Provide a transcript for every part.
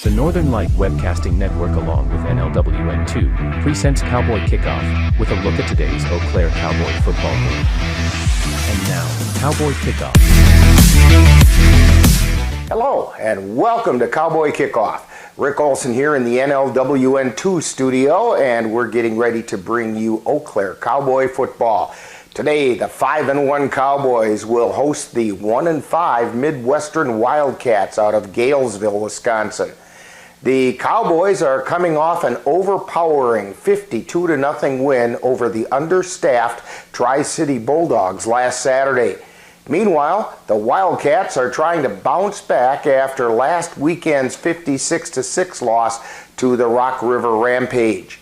The Northern Light Webcasting Network along with NLWN2 presents Cowboy Kickoff with a look at today's Eau Claire Cowboy football game. And now, Cowboy Kickoff. Hello and welcome to Cowboy Kickoff. Rick Olson here in the NLWN2 studio, and we're getting ready to bring you Eau Claire Cowboy football. Today, the 5-1 Cowboys will host the 1-5 Midwestern Wildcats out of Galesville, Wisconsin. The Cowboys are coming off an overpowering 52-0 win over the understaffed Tri-City Bulldogs last Saturday. Meanwhile, the Wildcats are trying to bounce back after last weekend's 56-6 loss to the Rock River Rampage.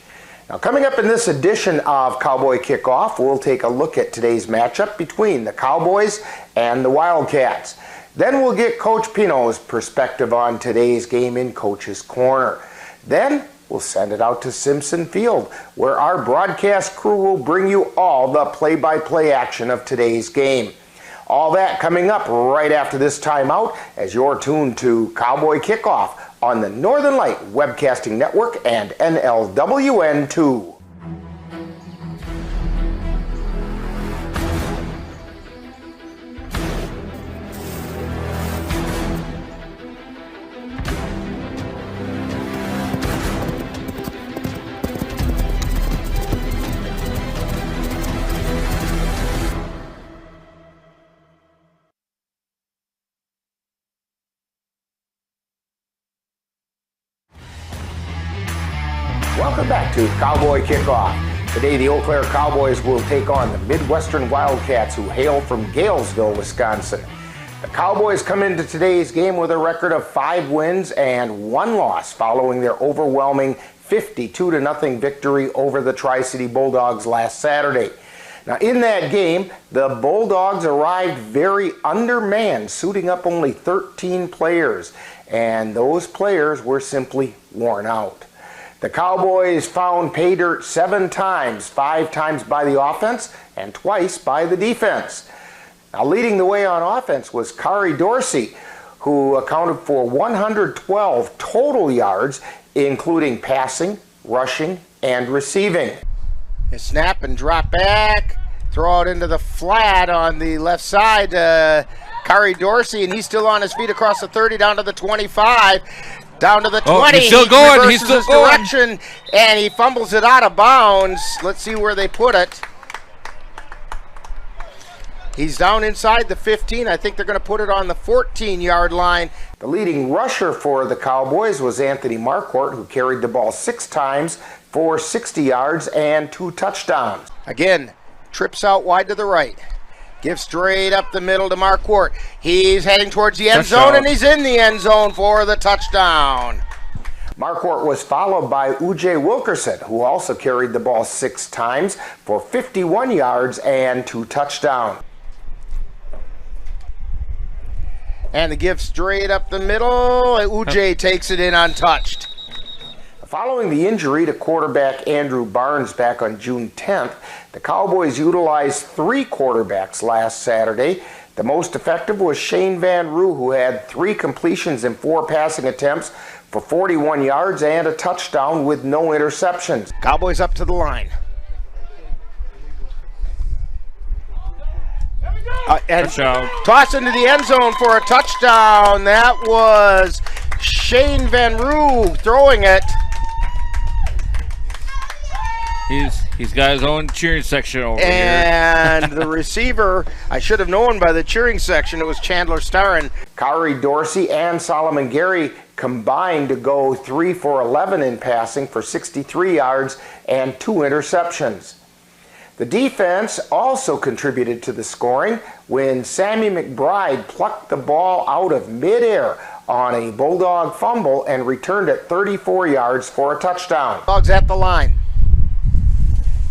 Now, coming up in this edition of Cowboy Kickoff, we'll take a look at today's matchup between the Cowboys and the Wildcats. Then we'll get Coach Pino's perspective on today's game in Coach's Corner. Then we'll send it out to Simpson Field, where our broadcast crew will bring you all the play-by-play action of today's game. All that coming up right after this timeout as you're tuned to Cowboy Kickoff on the Northern Light Webcasting Network and NLWN2. Welcome back to Cowboy Kickoff. Today the Eau Claire Cowboys will take on the Midwestern Wildcats, who hail from Galesville, Wisconsin. The Cowboys come into today's game with a record of 5 wins and 1 loss following their overwhelming 52-0 victory over the Tri-City Bulldogs last Saturday. Now, in that game, the Bulldogs arrived very undermanned, suiting up only 13 players, and those players were simply worn out. The Cowboys found pay dirt 7 times, 5 times by the offense and twice by the defense. Now, leading the way on offense was Kari Dorsey, who accounted for 112 total yards, including passing, rushing, and receiving. A snap and drop back, throw it into the flat on the left side. Kari Dorsey, and he's still on his feet across the 30 down to the 25. Down to the 20. He's still going. He's still going. Direction, and he fumbles it out of bounds. Let's see where they put it. He's down inside the 15. I think they're going to put it on the 14-yard line. The leading rusher for the Cowboys was Anthony Marquardt, who carried the ball 6 times for 60 yards and 2 touchdowns. Again, trips out wide to the right. Gives straight up the middle to Marquardt. He's heading towards the end zone, and he's in the end zone for the touchdown. Marquardt was followed by UJ Wilkerson, who also carried the ball 6 times for 51 yards and 2 touchdowns. And the give straight up the middle, UJ takes it in untouched. Following the injury to quarterback Andrew Barnes back on June 10th, the Cowboys utilized 3 quarterbacks last Saturday. The most effective was Shane Van Roo, who had 3 completions and 4 passing attempts for 41 yards and a touchdown with no interceptions. Cowboys up to the line. And toss into the end zone for a touchdown. That was Shane Van Roo throwing it. He's got his own cheering section over here. And the receiver, I should have known by the cheering section, it was Chandler Starrin. Kari Dorsey and Solomon Gary combined to go 3 for 11 in passing for 63 yards and 2 interceptions. The defense also contributed to the scoring when Sammy McBride plucked the ball out of midair on a Bulldog fumble and returned it 34 yards for a touchdown. Dogs at the line.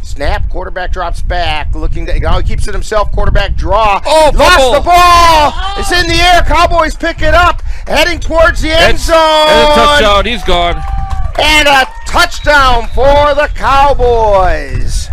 Snap, quarterback drops back, looking to, he keeps it himself, quarterback draw. Oh, lost the ball! It's in the air, Cowboys pick it up, heading towards the end zone. And a touchdown, he's gone. And a touchdown for the Cowboys.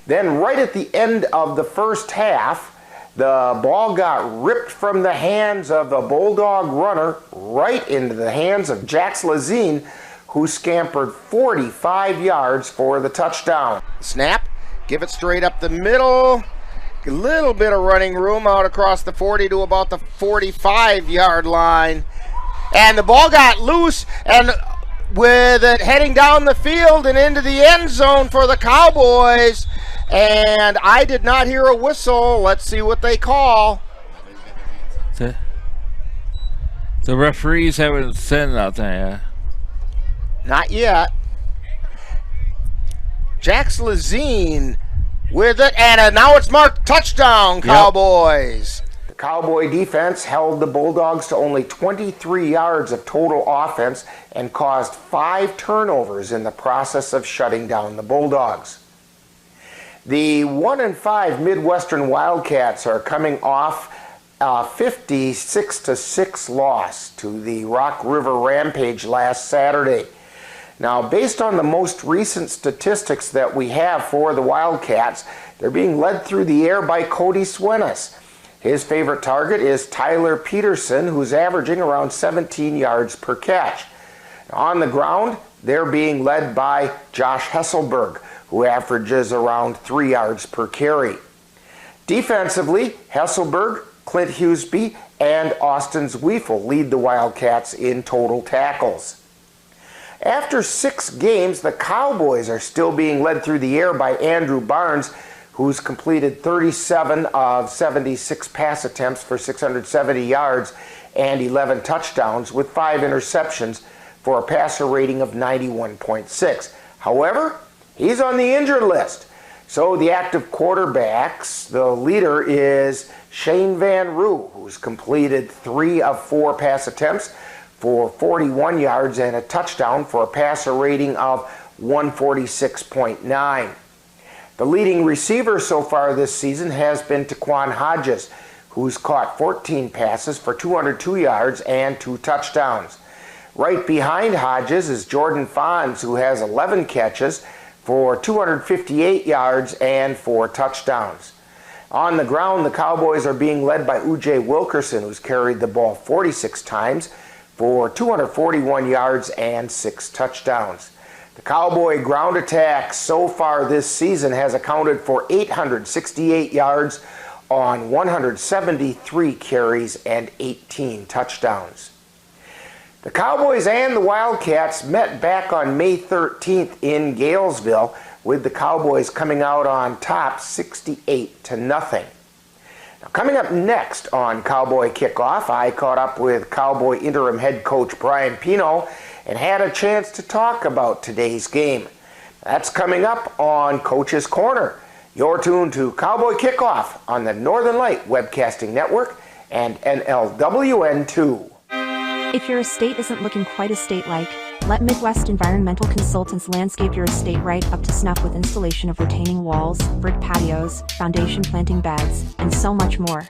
Then right at the end of the first half, The ball got ripped from the hands of the Bulldog runner right into the hands of Jax Lazine, who scampered 45 yards for the touchdown. Snap, give it straight up the middle. A little bit of running room out across the 40 to about the 45-yard line. And the ball got loose, and with it heading down the field and into the end zone for the Cowboys. And I did not hear a whistle. Let's see what they call. The referees haven't said nothing yet. Not yet. Jax Lazine with it, and now it's marked touchdown, Cowboys. Yep. The Cowboy defense held the Bulldogs to only 23 yards of total offense and caused 5 turnovers in the process of shutting down the Bulldogs. The 1-5 Midwestern Wildcats are coming off a 56-6 loss to the Rock River Rampage last Saturday. Now, based on the most recent statistics that we have for the Wildcats, they're being led through the air by Cody Swenas. His favorite target is Tyler Peterson, who's averaging around 17 yards per catch. On the ground, they're being led by Josh Hesselberg, who averages around 3 yards per carry. Defensively, Hesselberg, Clint Hughesby, and Austin Zweifel lead the Wildcats in total tackles. After 6 games, the Cowboys are still being led through the air by Andrew Barnes, who's completed 37 of 76 pass attempts for 670 yards and 11 touchdowns with 5 interceptions for a passer rating of 91.6. However, he's on the injured list. So the active quarterbacks, the leader is Shane Van Roo, who's completed 3 of 4 pass attempts for 41 yards and a touchdown for a passer rating of 146.9. The leading receiver so far this season has been Taquan Hodges, who's caught 14 passes for 202 yards and 2 touchdowns. Right behind Hodges is Jordan Fonz, who has 11 catches for 258 yards and 4 touchdowns. On the ground, the Cowboys are being led by U.J. Wilkerson, who's carried the ball 46 times for 241 yards and 6 touchdowns. The Cowboy ground attack so far this season has accounted for 868 yards on 173 carries and 18 touchdowns. The Cowboys and the Wildcats met back on May 13th in Galesville, with the Cowboys coming out on top 68-0. Now, coming up next on Cowboy Kickoff, I caught up with Cowboy interim head coach Brian Pino and had a chance to talk about today's game. That's coming up on Coach's Corner. You're tuned to Cowboy Kickoff on the Northern Light Webcasting Network and NLWN2. If your estate isn't looking quite estate-like, let Midwest Environmental Consultants landscape your estate right up to snuff with installation of retaining walls, brick patios, foundation planting beds, and so much more.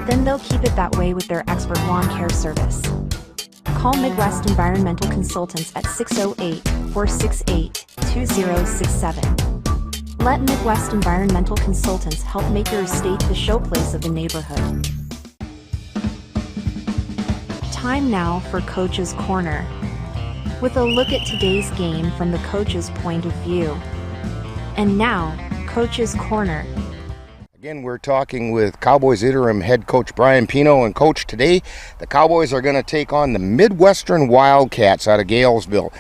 Then they'll keep it that way with their expert lawn care service. Call Midwest Environmental Consultants at 608-468-2067. Let Midwest Environmental Consultants help make your estate the showplace of the neighborhood. Time now for Coach's Corner, with a look at today's game from the coach's point of view. And now, Coach's Corner. Again, we're talking with Cowboys interim head coach Brian Pino. And coach, today the Cowboys are going to take on the Midwestern Wildcats out of Galesville.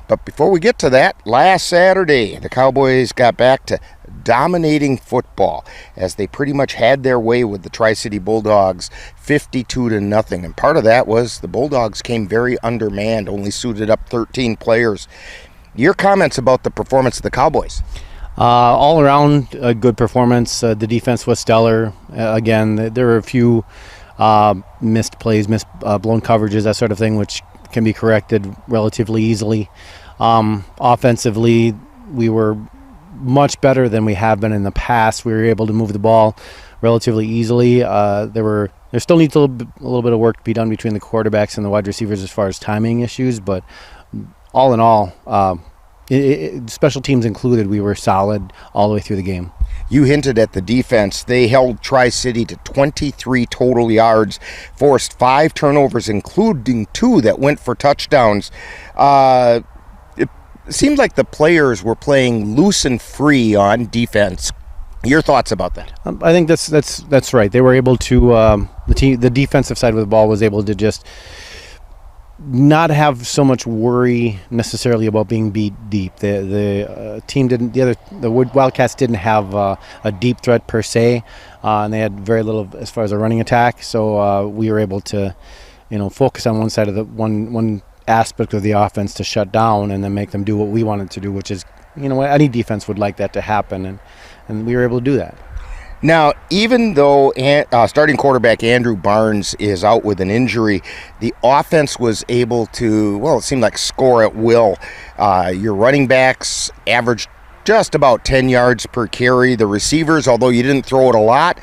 But before we get to that, last Saturday the Cowboys got back to dominating football as they pretty much had their way with the Tri-City Bulldogs 52-0. And part of that was the Bulldogs came very undermanned, only suited up 13 players. Your comments about the performance of the Cowboys? All around a good performance. The defense was stellar. Again, there were a few missed plays, blown coverages, that sort of thing, which can be corrected relatively easily. Offensively, we were much better than we have been in the past. We were able to move the ball relatively easily. There still needs a little bit of work to be done between the quarterbacks and the wide receivers as far as timing issues, but all in all, special teams included, we were solid all the way through the game. You hinted at the defense. They held Tri-City to 23 total yards, forced 5 turnovers, including 2 that went for touchdowns. It seemed like the players were playing loose and free on defense. Your thoughts about that? I think that's right. They were able to the defensive side of the ball was able to just not have so much worry necessarily about being beat deep. The team didn't. The Wildcats didn't have a deep threat per se, and they had very little as far as a running attack. So we were able to, focus on one side of the one aspect of the offense to shut down, and then make them do what we wanted to do, which is, any defense would like that to happen, and we were able to do that. Now, even though starting quarterback Andrew Barnes is out with an injury, the offense was able to, it seemed like score at will. Your running backs averaged just about 10 yards per carry. The receivers, although you didn't throw it a lot,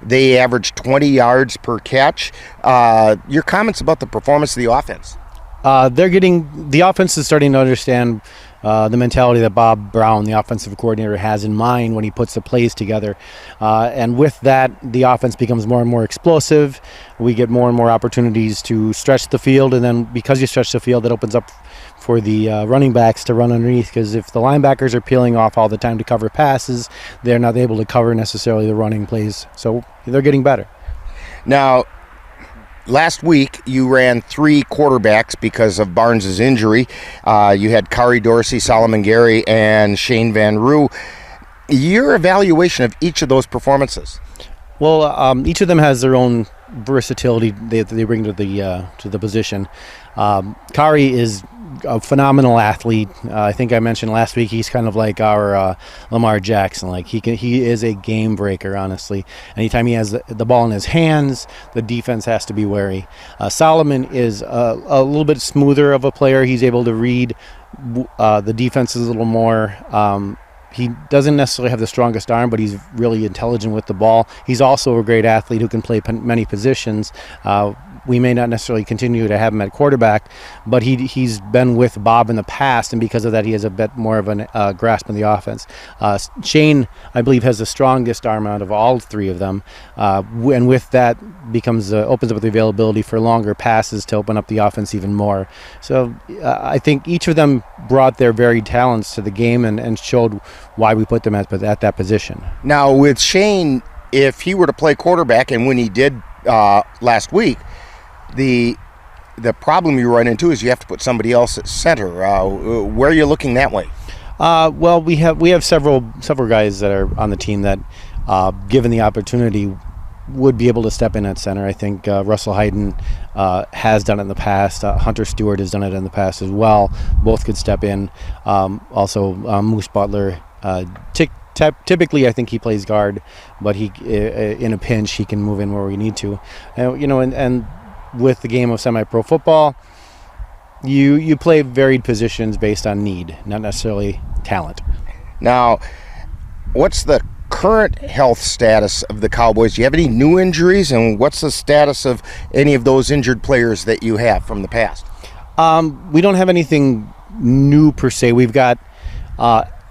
they averaged 20 yards per catch. Your comments about the performance of the offense? The offense is starting to understand the mentality that Bob Brown, the offensive coordinator, has in mind when he puts the plays together. And with that, the offense becomes more and more explosive. We get more and more opportunities to stretch the field, and then because you stretch the field, it opens up for the running backs to run underneath, because if the linebackers are peeling off all the time to cover passes, they're not able to cover necessarily the running plays. So they're getting better. Now, last week, you ran 3 quarterbacks because of Barnes' injury. You had Kari Dorsey, Solomon Gary, and Shane Van Roo. Your evaluation of each of those performances? Well, each of them has their own versatility they bring to the position. Kari is a phenomenal athlete. I think I mentioned last week he's kind of like our Lamar Jackson. Like he is a game breaker, honestly. Anytime he has the ball in his hands, the defense has to be wary. Solomon is a little bit smoother of a player. He's able to read the defenses a little more. He doesn't necessarily have the strongest arm, but he's really intelligent with the ball. He's also a great athlete who can play many positions. We may not necessarily continue to have him at quarterback, but he's been with Bob in the past, and because of that, he has a bit more of a grasp on the offense. Shane, I believe, has the strongest arm out of all 3 of them, and with that opens up the availability for longer passes to open up the offense even more. So I think each of them brought their varied talents to the game and showed why we put them at that position. Now, with Shane, if he were to play quarterback, and when he did last week, the problem you run into is you have to put somebody else at center. Where are you looking that way? Well, we have several guys that are on the team that, given the opportunity, would be able to step in at center. I think Russell Hayden has done it in the past. Hunter Stewart has done it in the past as well. Both could step in. Also, Moose Butler. Typically, I think he plays guard, but he in a pinch he can move in where we need to. And with the game of semi-pro football, you play varied positions based on need, not necessarily talent. Now, what's the current health status of the Cowboys? Do you have any new injuries, and what's the status of any of those injured players that you have from the past? We don't have anything new per se. We've got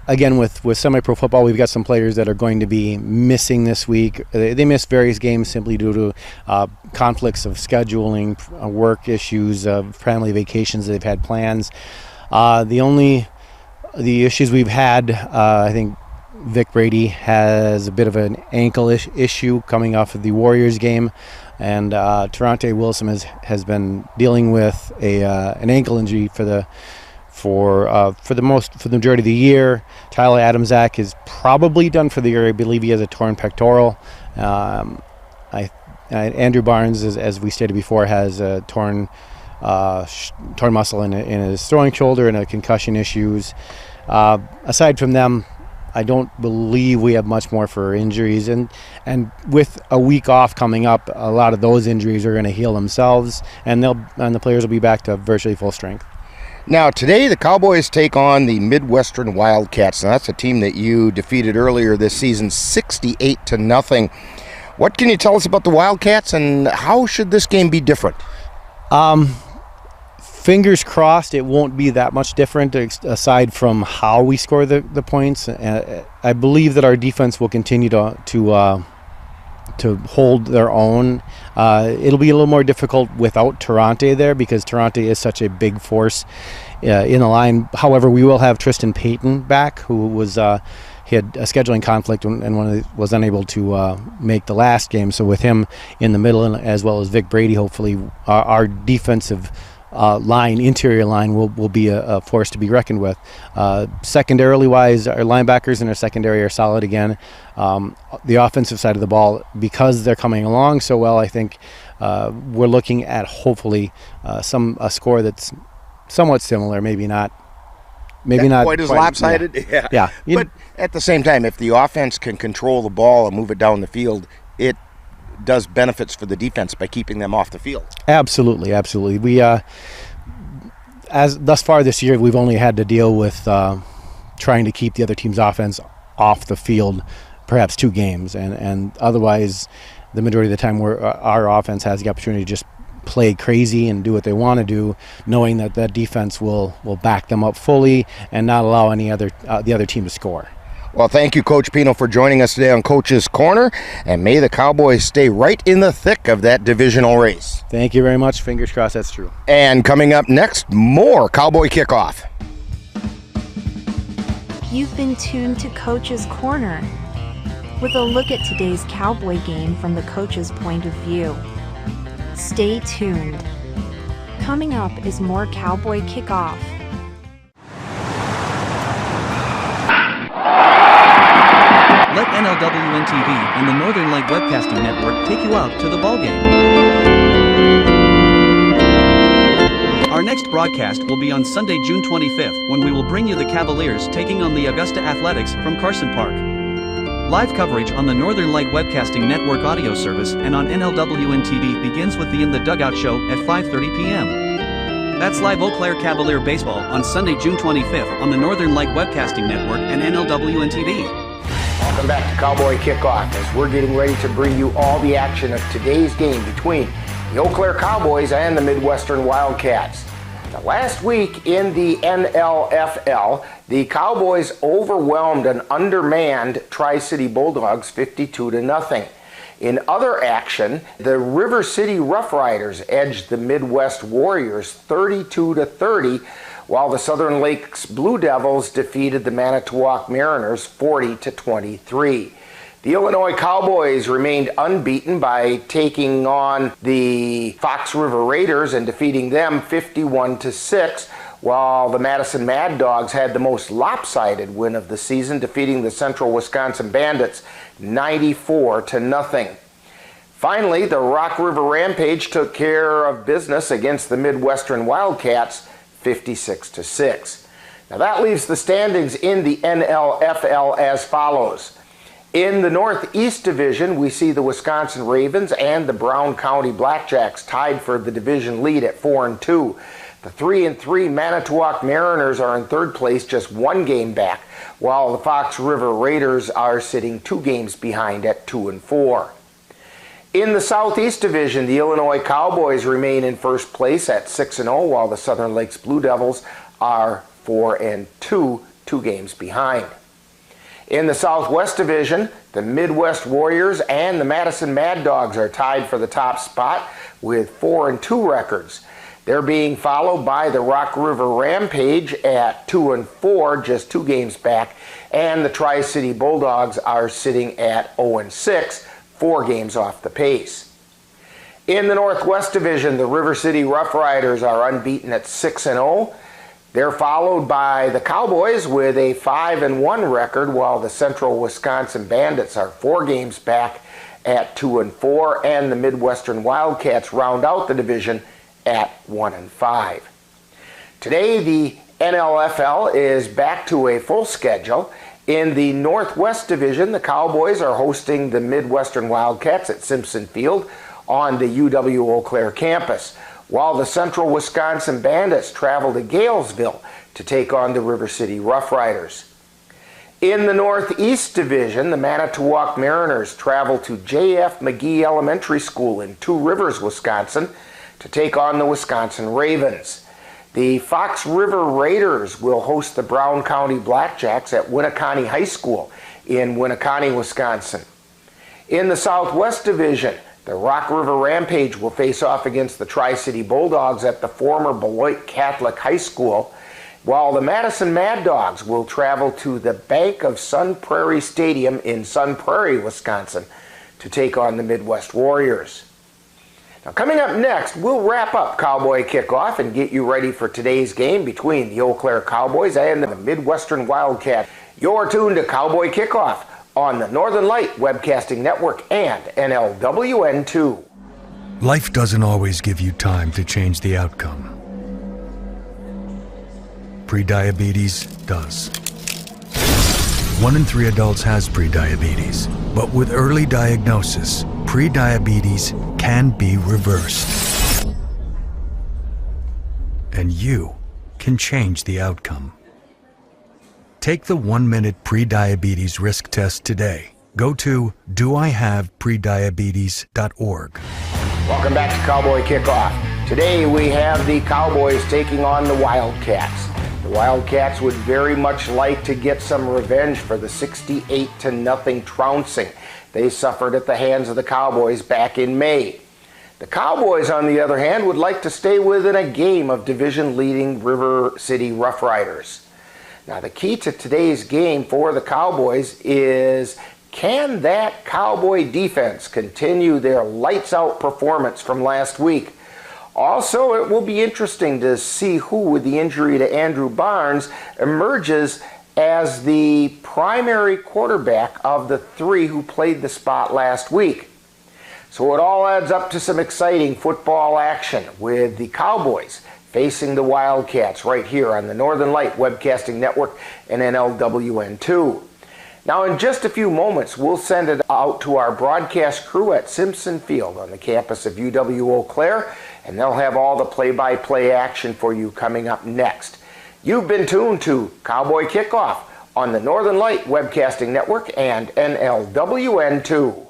again, with semi-pro football, we've got some players that are going to be missing this week. They missed various games simply due to conflicts of scheduling, work issues, family vacations that they've had plans. The issues we've had, I think Vic Brady has a bit of an ankle issue coming off of the Warriors game, and Terante Wilson has been dealing with an ankle injury for the majority of the year. Tyler Adamczak is probably done for the year. I believe he has a torn pectoral. Andrew Barnes, as we stated before, has a torn muscle in his throwing shoulder and concussion issues. Aside from them, I don't believe we have much more for injuries, and with a week off coming up, a lot of those injuries are going to heal themselves, and the players will be back to virtually full strength. Now, today the Cowboys take on the Midwestern Wildcats. Now, that's a team that you defeated earlier this season, 68-0. What can you tell us about the Wildcats, and how should this game be different? fingers crossed it won't be that much different aside from how we score the points. I believe that our defense will continue to hold their own. It'll be a little more difficult without Tarante there because Tarante is such a big force in the line. However, we will have Tristan Payton back, who was he had a scheduling conflict and was unable to make the last game. So with him in the middle, and as well as Vic Brady, hopefully our defensive interior line will be a force to be reckoned with. Secondarily wise, our linebackers in our secondary are solid again. The offensive side of the ball, because they're coming along so well, I think we're looking at hopefully a score that's somewhat similar, maybe not quite as lopsided. Yeah. But at the same time, if the offense can control the ball and move it down the field, it does benefits for the defense by keeping them off the field. Absolutely. We as thus far this year, we've only had to deal with trying to keep the other team's offense off the field perhaps 2 games, and otherwise the majority of the time our offense has the opportunity to just play crazy and do what they want to do, knowing that that defense will back them up fully and not allow the other team to score. Well, thank you, Coach Pino, for joining us today on Coach's Corner, and may the Cowboys stay right in the thick of that divisional race. Thank you very much. Fingers crossed that's true. And coming up next, more Cowboy Kickoff. You've been tuned to Coach's Corner, with a look at today's Cowboy game from the coach's point of view. Stay tuned. Coming up is more Cowboy Kickoff. Let NLWN TV and the Northern Light Webcasting Network take you out to the ballgame. Our next broadcast will be on Sunday, June 25th, when we will bring you the Cavaliers taking on the Augusta Athletics from Carson Park. Live coverage on the Northern Light Webcasting Network audio service and on NLWN TV begins with the In the Dugout show at 5:30 p.m. That's live Eau Claire Cavalier baseball on Sunday, June 25th on the Northern Light Webcasting Network and NLWN TV. Welcome back to Cowboy Kickoff, as we're getting ready to bring you all the action of today's game between the Eau Claire Cowboys and the Midwestern Wildcats. Now, last week in the NLFL, the Cowboys overwhelmed an undermanned Tri-City Bulldogs 52-0. In other action, the River City Rough Riders edged the Midwest Warriors 32-30, while the Southern Lakes Blue Devils defeated the Manitowoc Mariners 40-23. The Illinois Cowboys remained unbeaten by taking on the Fox River Raiders and defeating them 51-6, while the Madison Mad Dogs had the most lopsided win of the season, defeating the Central Wisconsin Bandits 94-0. Finally, the Rock River Rampage took care of business against the Midwestern Wildcats 56-6. Now that leaves the standings in the NLFL as follows. In the Northeast Division, we see the Wisconsin Ravens and the Brown County Blackjacks tied for the division lead at 4-2. The 3-3 Manitowoc Mariners are in third place, just 1 game back, while the Fox River Raiders are sitting 2 games behind at 2-4. In the Southeast Division, the Illinois Cowboys remain in first place at 6-0, while the Southern Lakes Blue Devils are 4-2, 2 games behind. In the Southwest Division, the Midwest Warriors and the Madison Mad Dogs are tied for the top spot with 4-2 records. They're being followed by the Rock River Rampage at 2-4, just 2 games back, and the Tri-City Bulldogs are sitting at 0-6, 4 games off the pace. In the Northwest Division, the River City Rough Riders are unbeaten at 6-0. They're followed by the Cowboys with a 5-1 record, while the Central Wisconsin Bandits are 4 games back at 2-4, and the Midwestern Wildcats round out the division at 1-5. Today, the NLFL is back to a full schedule. In the Northwest Division, the Cowboys are hosting the Midwestern Wildcats at Simpson Field on the UW-Eau Claire campus, while the Central Wisconsin Bandits travel to Galesville to take on the River City Rough Riders. In the Northeast Division, the Manitowoc Mariners travel to J.F. McGee Elementary School in Two Rivers, Wisconsin, to take on the Wisconsin Ravens. The Fox River Raiders will host the Brown County Blackjacks at Winneconne High School in Winneconne, Wisconsin. In the Southwest Division, the Rock River Rampage will face off against the Tri-City Bulldogs at the former Beloit Catholic High School, while the Madison Mad Dogs will travel to the Bank of Sun Prairie Stadium in Sun Prairie, Wisconsin, to take on the Midwest Warriors. Now, coming up next, we'll wrap up Cowboy Kickoff and get you ready for today's game between the Eau Claire Cowboys and the Midwestern Wildcats. You're tuned to Cowboy Kickoff on the Northern Light Webcasting Network and NLWN2. Life doesn't always give you time to change the outcome. Prediabetes does. 1 in 3 adults has prediabetes, but with early diagnosis, prediabetes can be reversed. And you can change the outcome. Take the 1-minute prediabetes risk test today. Go to doihaveprediabetes.org. Welcome back to Cowboy Kickoff. Today we have the Cowboys taking on the Wildcats. The Wildcats would very much like to get some revenge for the 68-0 trouncing they suffered at the hands of the Cowboys back in May. The Cowboys, on the other hand, would like to stay within a game of division-leading River City Rough Riders. Now, the key to today's game for the Cowboys is, can that Cowboy defense continue their lights-out performance from last week? Also, it will be interesting to see who, with the injury to Andrew Barnes, emerges as the primary quarterback of the 3 who played the spot last week. So it all adds up to some exciting football action with the Cowboys facing the Wildcats right here on the Northern Light Webcasting Network and NLWN2. Now, in just a few moments, we'll send it out to our broadcast crew at Simpson Field on the campus of UW-Eau Claire, and they'll have all the play-by-play action for you coming up next. You've been tuned to Cowboy Kickoff on the Northern Light Webcasting Network and NLWN2.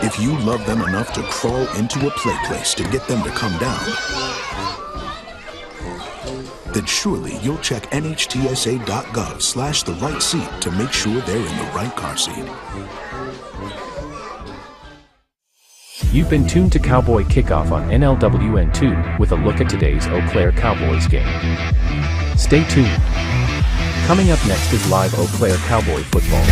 If you love them enough to crawl into a play place to get them to come down, then surely you'll check nhtsa.gov/the right seat to make sure they're in the right car seat. You've been tuned to Cowboy Kickoff on NLWN2 with a look at today's Eau Claire Cowboys game. Stay tuned. Coming up next is live Eau Claire Cowboy football.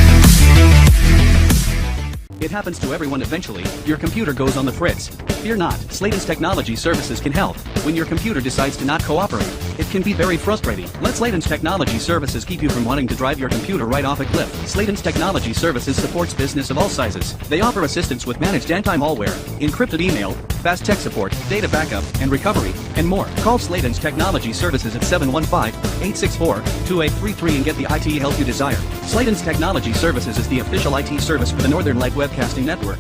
It happens to everyone eventually. Your computer goes on the fritz. Fear not, Sladen's Technology Services can help. When your computer decides to not cooperate, it can be very frustrating. Let Sladen's Technology Services keep you from wanting to drive your computer right off a cliff. Sladen's Technology Services supports business of all sizes. They offer assistance with managed anti-malware, encrypted email, fast tech support, data backup, and recovery, and more. Call Sladen's Technology Services at 715-864-2833 and get the IT help you desire. Sladen's Technology Services is the official IT service for the Northern Light Webcasting Network.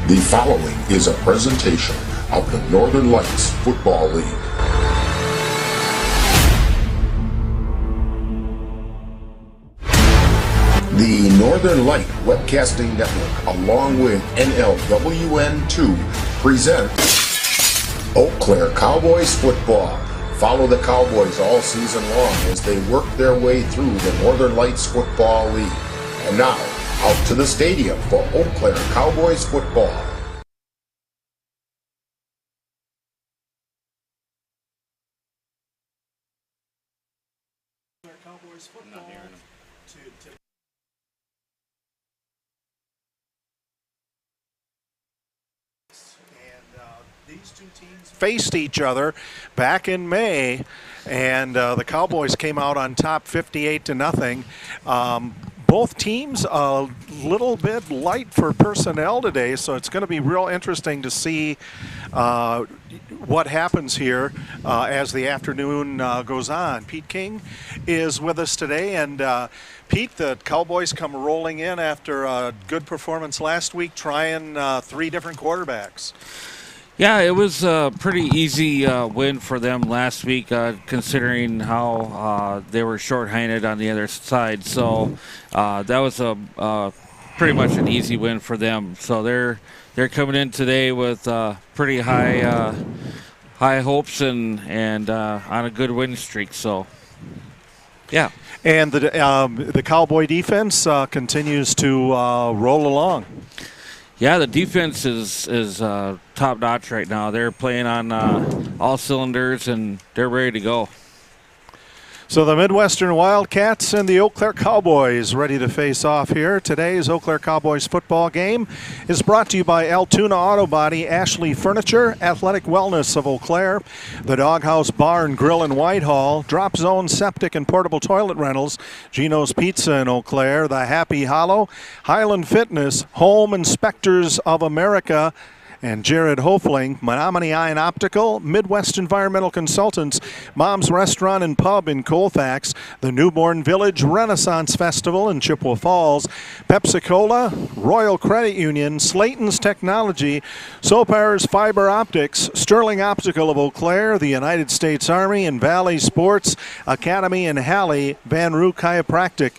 The following is a presentation of the Northern Lights Football League. The Northern Light Webcasting Network, along with NLWN2, present Eau Claire Cowboys football. Follow the Cowboys all season long as they work their way through the Northern Lights Football League. And now, out to the stadium for Eau Claire Cowboys football. These two teams faced each other back in May, and the Cowboys came out on top 58-0. both teams a little bit light for personnel today, so it's going to be real interesting to see what happens here as the afternoon goes on. Pete King is with us today, and Pete, the Cowboys come rolling in after a good performance last week, trying 3 different quarterbacks. Yeah, it was a pretty easy win for them last week, considering how they were shorthanded on the other side. So that was a pretty much an easy win for them. So they're coming in today with pretty high hopes and on a good win streak. So yeah. And the Cowboy defense continues to roll along. Yeah, the defense is top notch right now. They're playing on all cylinders, and they're ready to go. So the Midwestern Wildcats and the Eau Claire Cowboys ready to face off here. Today's Eau Claire Cowboys football game is brought to you by Altoona Auto Body, Ashley Furniture, Athletic Wellness of Eau Claire, the Doghouse Bar and Grill in Whitehall, Drop Zone Septic and Portable Toilet Rentals, Gino's Pizza in Eau Claire, the Happy Hollow, Highland Fitness, Home Inspectors of America, and Jared Hofling, Menominee Eye and Optical, Midwest Environmental Consultants, Mom's Restaurant and Pub in Colfax, the Newborn Village Renaissance Festival in Chippewa Falls, Pepsi-Cola, Royal Credit Union, Slayton's Technology, Sopar's Fiber Optics, Sterling Optical of Eau Claire, the United States Army, and Valley Sports Academy in Halley, Van Roo Chiropractic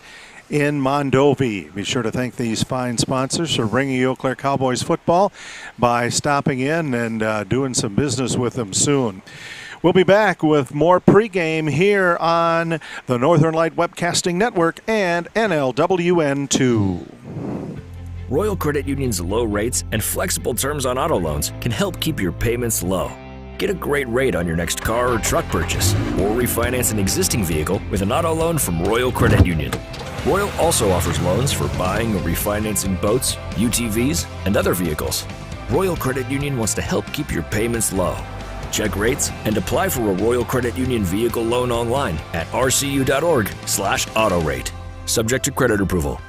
in Mondovi. Be sure to thank these fine sponsors for bringing you Eau Claire Cowboys football by stopping in and doing some business with them soon. We'll be back with more pregame here on the Northern Light Webcasting Network and NLWN2. Royal Credit Union's low rates and flexible terms on auto loans can help keep your payments low. Get a great rate on your next car or truck purchase, or refinance an existing vehicle with an auto loan from Royal Credit Union. Royal also offers loans for buying or refinancing boats, UTVs, and other vehicles. Royal Credit Union wants to help keep your payments low. Check rates and apply for a Royal Credit Union vehicle loan online at rcu.org/autorate. Subject to credit approval.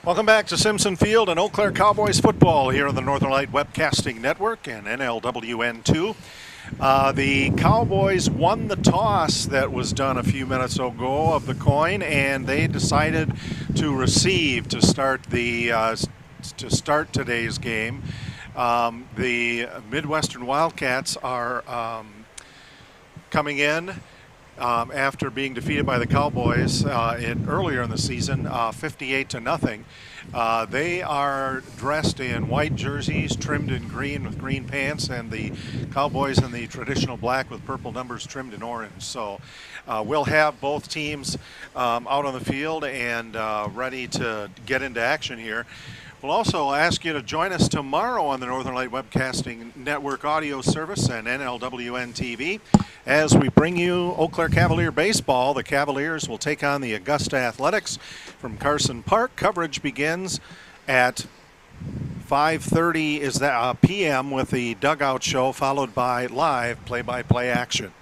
Welcome back to Simpson Field and Eau Claire Cowboys football here on the Northern Light Webcasting Network and NLWN2. The Cowboys won the toss that was done a few minutes ago of the coin, and they decided to receive to start today's game. The Midwestern Wildcats are coming in after being defeated by the Cowboys earlier in the season, 58-0. They are dressed in white jerseys, trimmed in green with green pants, and the Cowboys in the traditional black with purple numbers trimmed in orange. So we'll have both teams out on the field and ready to get into action here. We'll also ask you to join us tomorrow on the Northern Light Webcasting Network audio service and NLWN TV as we bring you Eau Claire Cavalier baseball. The Cavaliers will take on the Augusta Athletics from Carson Park. Coverage begins at 5:30 p.m. with the dugout show, followed by live play-by-play action.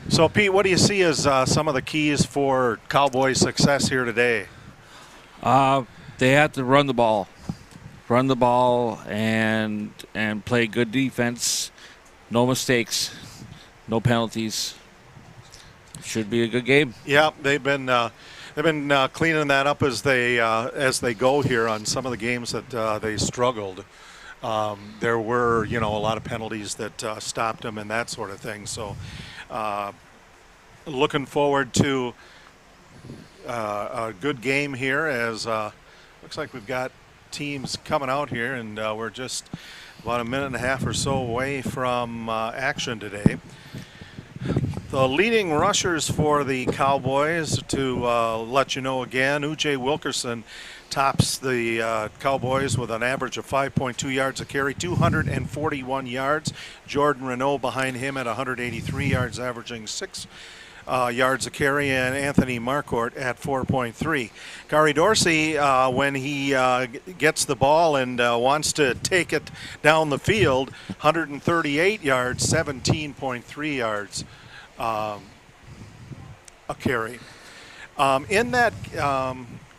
So, Pete, what do you see as some of the keys for Cowboys' success here today? They have to run the ball and play good defense. No mistakes, no penalties. Should be a good game. Yeah, they've been cleaning that up as they go here on some of the games that they struggled. There were a lot of penalties that stopped them and that sort of thing. So. Looking forward to a good game here as looks like we've got teams coming out here, and we're just about a minute and a half or so away from action today. The leading rushers for the Cowboys, to let you know again, UJ Wilkerson tops the Cowboys with an average of 5.2 yards a carry, 241 yards. Jordan Renault behind him at 183 yards, averaging 6 yards a carry, and Anthony Marcourt at 4.3. Kari Dorsey, when he gets the ball and wants to take it down the field, 138 yards, 17.3 yards a carry.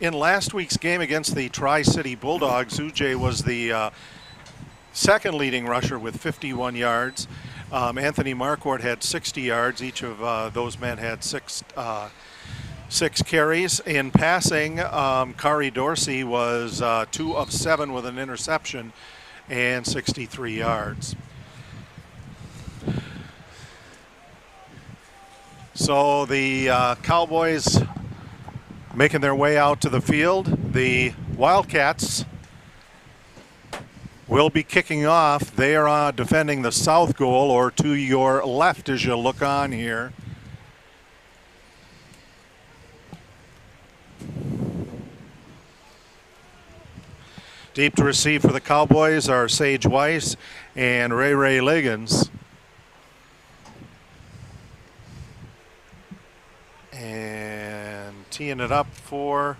In last week's game against the Tri-City Bulldogs, Ujay was the second leading rusher with 51 yards. Anthony Marcourt had 60 yards. Each of those men had six carries. In passing, Kari Dorsey was 2 of 7 with an interception and 63 yards. So the Cowboys making their way out to the field. The Wildcats will be kicking off. They are defending the south goal, or to your left as you look on here. Deep to receive for the Cowboys are Sage Weiss and Ray Liggins. And teeing it up for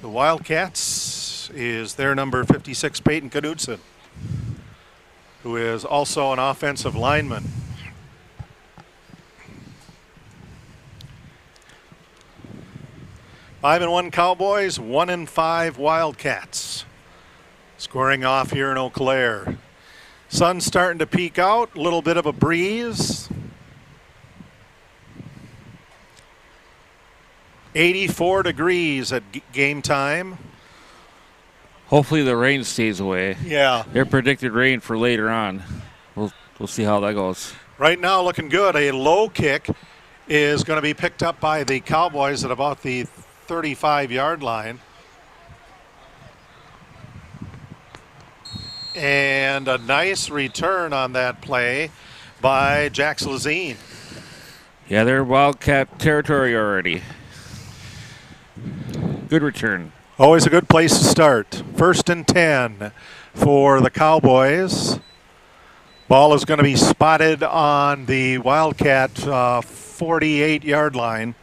the Wildcats is their number 56, Peyton Knudsen, who is also an offensive lineman. Five and 1 Cowboys, 1 and 5 Wildcats. Scoring off here in Eau Claire. Sun's starting to peek out, a little bit of a breeze. 84 degrees at game time. Hopefully the rain stays away. Yeah. They're predicted rain for later on. We'll see how that goes. Right now looking good. A low kick is going to be picked up by the Cowboys at about the 35-yard line. And a nice return on that play by Jax Lazine. Yeah, they're Wildcat territory already. Good return. Always a good place to start. 1st and 10 for the Cowboys. Ball is going to be spotted on the Wildcat 48-yard line.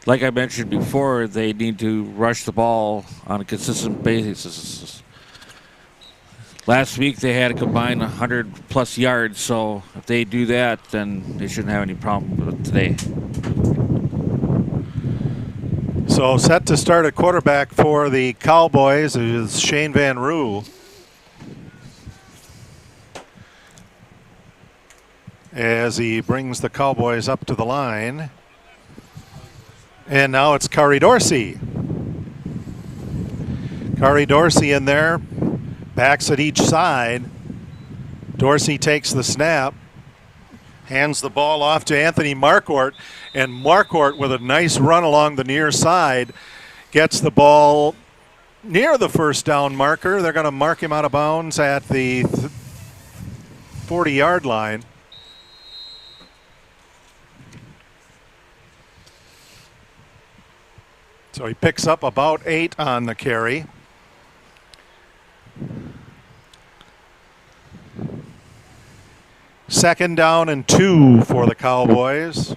Like I mentioned before, they need to rush the ball on a consistent basis. Last week they had a combined 100-plus yards, so if they do that, then they shouldn't have any problem with it today. So set to start at quarterback for the Cowboys is Shane Van Roo. As he brings the Cowboys up to the line. And now it's Kari Dorsey. Kari Dorsey in there. Backs at each side. Dorsey takes the snap. Hands the ball off to Anthony Marcourt. And Marcourt, with a nice run along the near side, gets the ball near the first down marker. They're going to mark him out of bounds at the 40-yard line. So he picks up about 8 on the carry. Second down and 2 for the Cowboys.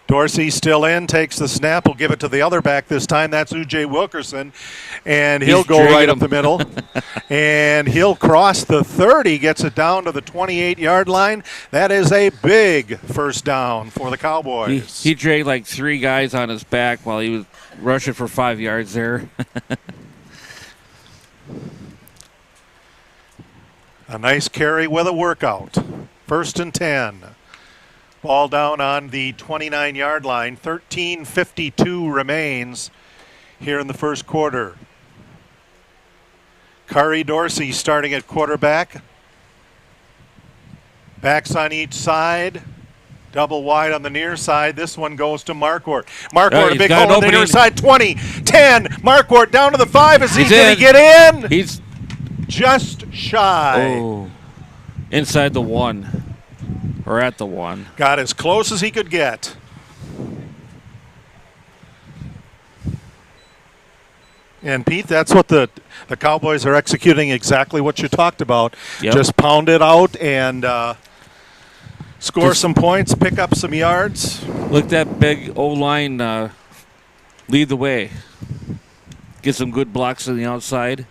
Dorsey still in, takes the snap, will give it to the other back this time. That's UJ Wilkerson, and he'll go right up the middle. And he'll cross the 30, gets it down to the 28-yard line. That is a big first down for the Cowboys. He dragged like 3 guys on his back while he was rushing for 5 yards there. A nice carry with a workout. 1st and 10. Ball down on the 29-yard line. 13:52 remains here in the first quarter. Kari Dorsey starting at quarterback. Backs on each side. Double wide on the near side. This one goes to Marquardt. Marquardt, a he's big got an hole on the opening. near side. 20, 10. Marquardt down to the 5. Is he He's going in. to get in? He's Just shy. inside the 1. Or at the 1. Got as close as he could get. And Pete, that's what the Cowboys are executing, exactly what you talked about. Yep. Just pound it out and score some points, pick up some yards. Look, that big O-line lead the way. Get some good blocks on the outside.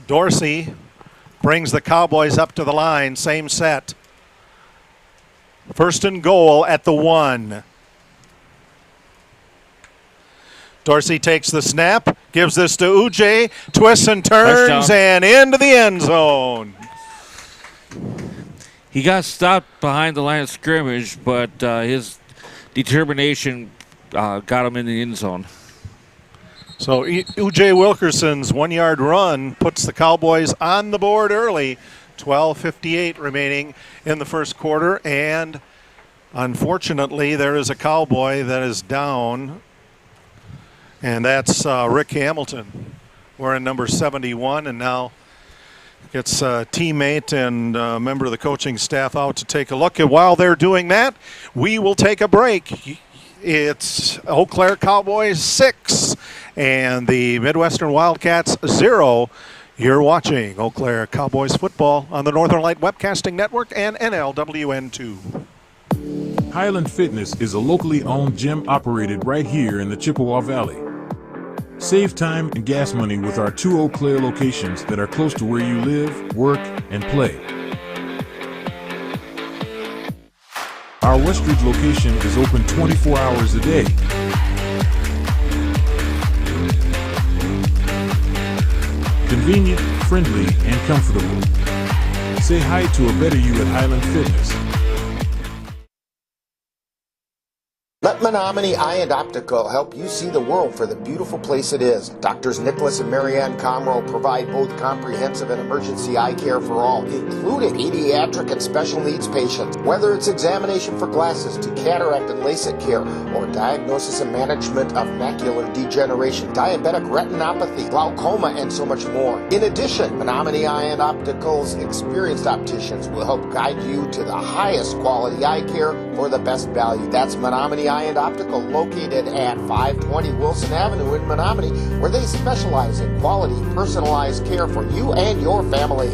Dorsey brings the Cowboys up to the line, same set. First and goal at the 1. Dorsey takes the snap, gives this to Uche, twists and turns, Touchdown. and into the end zone. He got stopped behind the line of scrimmage, but his determination got him in the end zone. So Uche Wilkerson's 1-yard run puts the Cowboys on the board early. 12:58 remaining in the first quarter, and unfortunately there is a Cowboy that is down, and that's Rick Hamilton wearing number 71, and now gets a teammate and a member of the coaching staff out to take a look. And while they're doing that, we will take a break. It's Eau Claire Cowboys 6 and the Midwestern Wildcats 0. You're watching Eau Claire Cowboys football on the Northern Light Webcasting Network and NLWN 2. Highland Fitness is a locally owned gym operated right here in the Chippewa Valley. Save time and gas money with our 2 Eau Claire locations that are close to where you live, work, and play. Our Westridge location is open 24 hours a day. Convenient, friendly, and comfortable. Say hi to a better you at Highland Fitness. Let Menominee Eye and Optical help you see the world for the beautiful place it is. Doctors Nicholas and Marianne Comroe provide both comprehensive and emergency eye care for all, including pediatric and special needs patients. Whether it's examination for glasses to cataract and LASIK care, or diagnosis and management of macular degeneration, diabetic retinopathy, glaucoma, and so much more. In addition, Menominee Eye and Optical's experienced opticians will help guide you to the highest quality eye care for the best value. That's Menominee Eye and Optical, located at 520 Wilson Avenue in Menominee, where they specialize in quality, personalized care for you and your family.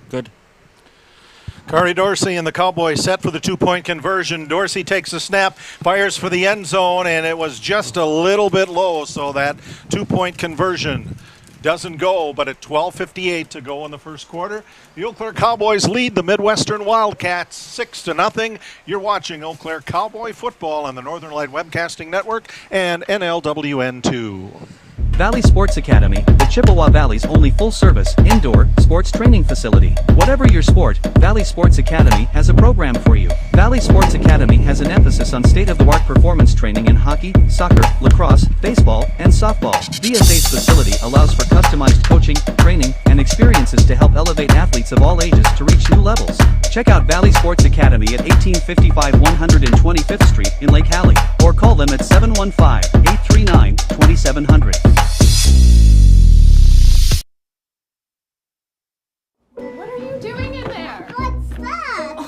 Good. Corey Dorsey and the Cowboys set for the 2-point conversion. Dorsey takes the snap, fires for the end zone, and it was just a little bit low, so that 2-point conversion doesn't go. But at 12:58 to go in the first quarter, the Eau Claire Cowboys lead the Midwestern Wildcats 6-0. You're watching Eau Claire Cowboy football on the Northern Light Webcasting Network and NLWN 2. Valley Sports Academy, the Chippewa Valley's only full-service, indoor, sports training facility. Whatever your sport, Valley Sports Academy has a program for you. Valley Sports Academy has an emphasis on state-of-the-art performance training in hockey, soccer, lacrosse, baseball, and softball. VSA's facility allows for customized coaching, training, and experiences to help elevate athletes of all ages to reach new levels. Check out Valley Sports Academy at 1855 125th Street in Lake Hallie, or call them at 715-839-2700. What are you doing in there? What's that?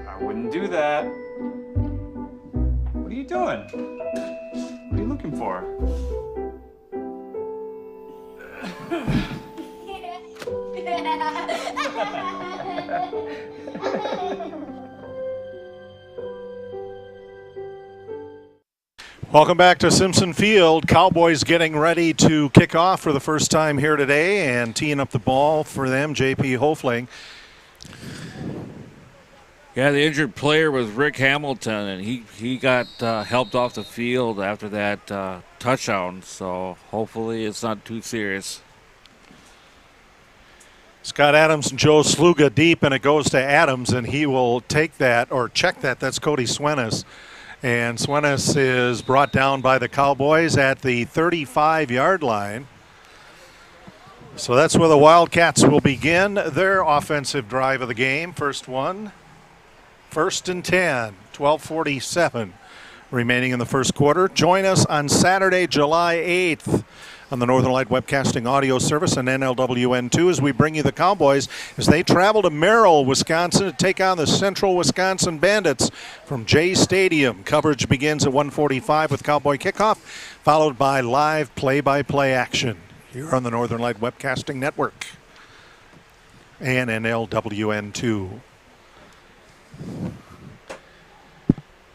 I wouldn't do that. What are you doing? What are you looking for? Welcome back to Simpson Field. Cowboys getting ready to kick off for the first time here today, and teeing up the ball for them, J.P. Hofling. Yeah, the injured player was Rick Hamilton, and he got helped off the field after that touchdown, so hopefully it's not too serious. Scott Adams and Joe Sluga deep, and it goes to Adams, and he will take that, or check that. That's Cody Swenis. And Swenis is brought down by the Cowboys at the 35-yard line. So that's where the Wildcats will begin their offensive drive of the game. First one, 1st and 10, 12:47 remaining in the first quarter. Join us on Saturday, July 8th on the Northern Light Webcasting audio service and NLWN2 as we bring you the Cowboys as they travel to Merrill, Wisconsin to take on the Central Wisconsin Bandits from Jay Stadium. Coverage begins at 1:45 with Cowboy Kickoff, followed by live play-by-play action here on the Northern Light Webcasting Network and NLWN2.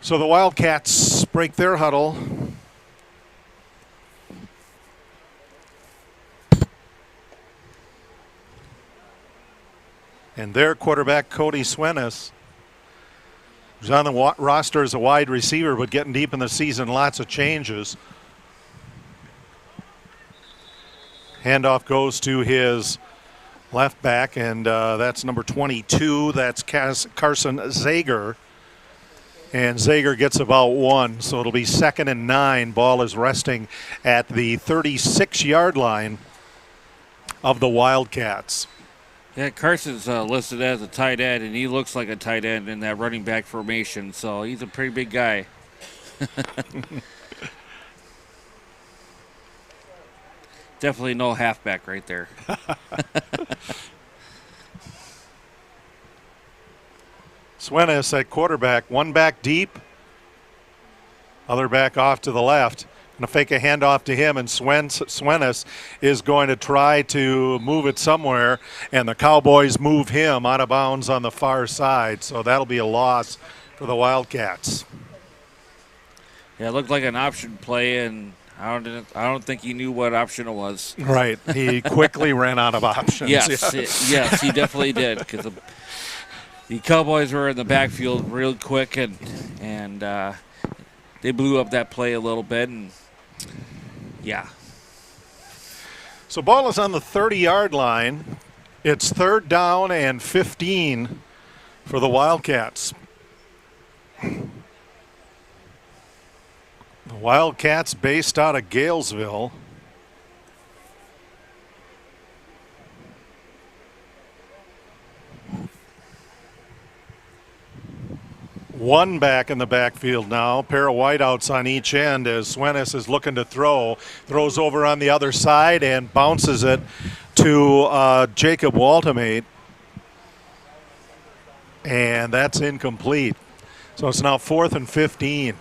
So the Wildcats break their huddle. And their quarterback, Cody Swenis, who's on the roster as a wide receiver, but getting deep in the season, lots of changes. Handoff goes to his left back, and that's number 22. That's Carson Zager. And Zager gets about 1, so it'll be 2nd and 9. Ball is resting at the 36-yard line of the Wildcats. Yeah, Carson's listed as a tight end, and he looks like a tight end in that running back formation, so he's a pretty big guy. Definitely no halfback right there. Swenis at quarterback, one back deep, other back off to the left. Going to fake a handoff to him, and Swenis is going to try to move it somewhere, and the Cowboys move him out of bounds on the far side, so that'll be a loss for the Wildcats. Yeah, it looked like an option play, and I don't think he knew what option it was. Right. He quickly ran out of options. Yes, he definitely did, because the Cowboys were in the backfield real quick, and they blew up that play a little bit, and yeah. So ball is on the 30-yard line. It's 3rd down and 15 for the Wildcats. The Wildcats based out of Galesville. One back in the backfield now. Pair of wideouts on each end as Swenis is looking to throw. Throws over on the other side and bounces it to Jacob Waltemate. And that's incomplete. So it's now 4th and 15.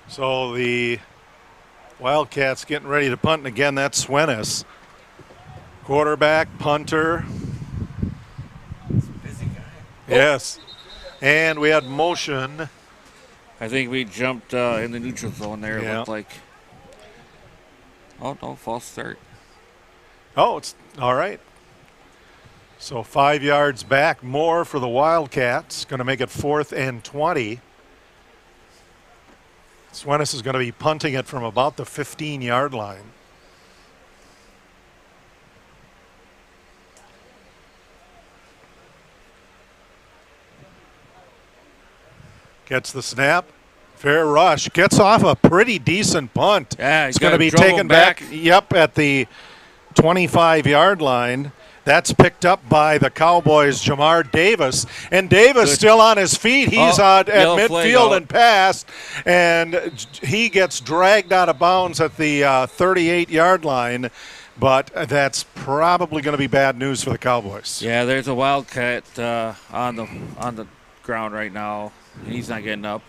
So the Wildcats getting ready to punt, and again, that's Swenis. Quarterback, punter. Busy guy. Yes. And we had motion. I think we jumped in the neutral zone there, it Yeah. looked like. Oh, no, false start. Oh, it's all right. So 5 yards back, more for the Wildcats. Going to make it 4th and 20. Swenis is going to be punting it from about the 15-yard line. Gets the snap. Fair rush. Gets off a pretty decent punt. Yeah, it's going to be taken back. Yep, at the 25-yard line. That's picked up by the Cowboys' Jamar Davis. And Davis still on his feet. He's at midfield and past. And he gets dragged out of bounds at the 38-yard line. But that's probably going to be bad news for the Cowboys. Yeah, there's a Wildcat on the ground right now. He's not getting up.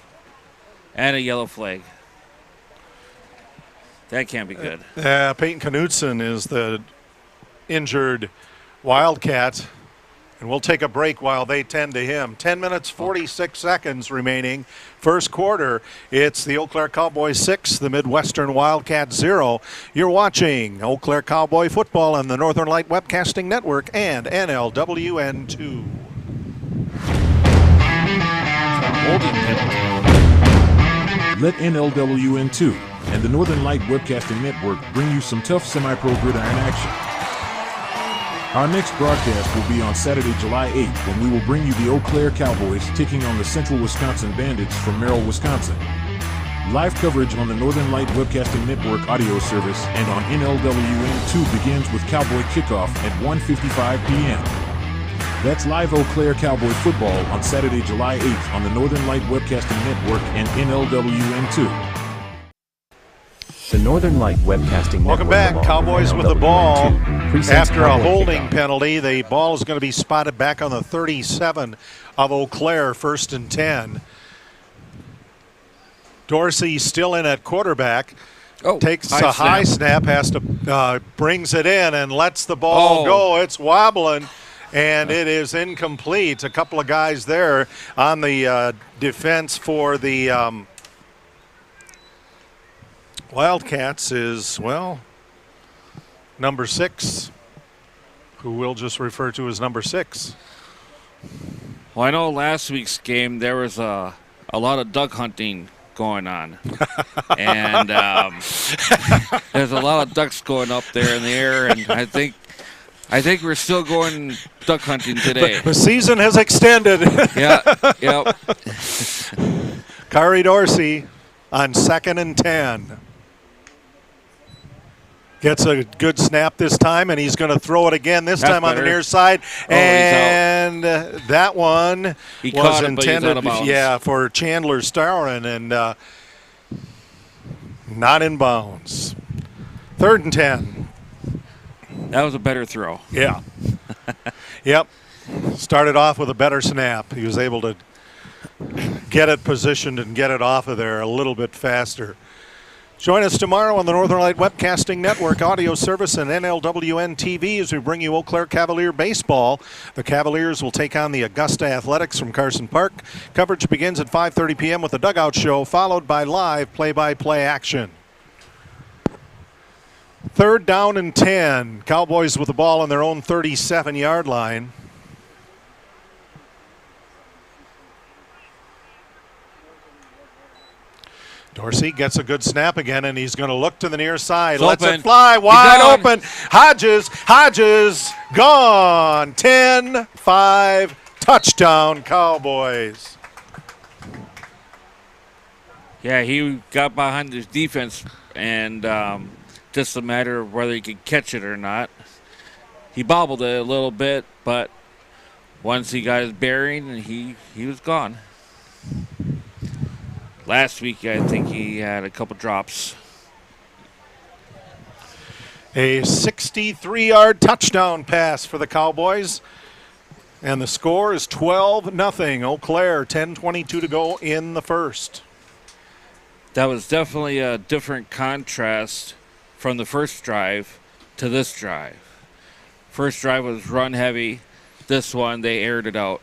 And a yellow flag. That can't be good. Peyton Knutson is the injured Wildcat, and we'll take a break while they tend to him. 10 minutes, 46 seconds remaining. First quarter, it's the Eau Claire Cowboys 6, the Midwestern Wildcats 0. You're watching Eau Claire Cowboy football on the Northern Light Webcasting Network and NLWN2. Let NLWN2 and the Northern Light Webcasting Network bring you some tough semi-pro gridiron action. Our next broadcast will be on Saturday, July 8th, when we will bring you the Eau Claire Cowboys taking on the Central Wisconsin Bandits from Merrill, Wisconsin. Live coverage on the Northern Light Webcasting Network audio service and on NLWN2 begins with Cowboy Kickoff at 1:55 p.m. That's live Eau Claire Cowboy football on Saturday, July 8th on the Northern Light Webcasting Network and NLWN2. The Northern Light Webcasting Welcome Network. back. Cowboys with the ball. Presents After a Cowboy holding Kickoff. penalty, the ball is going to be spotted back on the 37 of Eau Claire, 1st and 10. Dorsey still in at quarterback. Takes a high snap, has to brings it in and lets the ball go. It's wobbling, and it is incomplete. A couple of guys there on the defense for the Wildcats is, well, number 6, who we'll just refer to as number 6. Well, I know last week's game there was a lot of duck hunting going on. And there's a lot of ducks going up there in the air, and I think we're still going duck hunting today. The season has extended. Yep. Kari Dorsey on 2nd and 10. Gets a good snap this time, and he's going to throw it again, this time on the near side. And that one was intended for Chandler Starren, and not in bounds. 3rd and 10. That was a better throw. Yeah. Yep. Started off with a better snap. He was able to get it positioned and get it off of there a little bit faster. Join us tomorrow on the Northern Light Webcasting Network audio service and NLWN TV as we bring you Eau Claire Cavalier baseball. The Cavaliers will take on the Augusta Athletics from Carson Park. Coverage begins at 5:30 p.m. with the Dugout Show, followed by live play-by-play action. 3rd down and 10. Cowboys with the ball on their own 37-yard line. Dorsey gets a good snap again, and he's going to look to the near side. Lets it fly wide open. Hodges gone. 10-5, touchdown Cowboys. Yeah, he got behind his defense, and just a matter of whether he could catch it or not. He bobbled it a little bit, but once he got his bearing, he was gone. Last week, I think he had a couple drops. A 63-yard touchdown pass for the Cowboys. And the score is 12-0. Eau Claire, 10:22 to go in the first. That was definitely a different contrast from the first drive to this drive. First drive was run heavy. This one, they aired it out.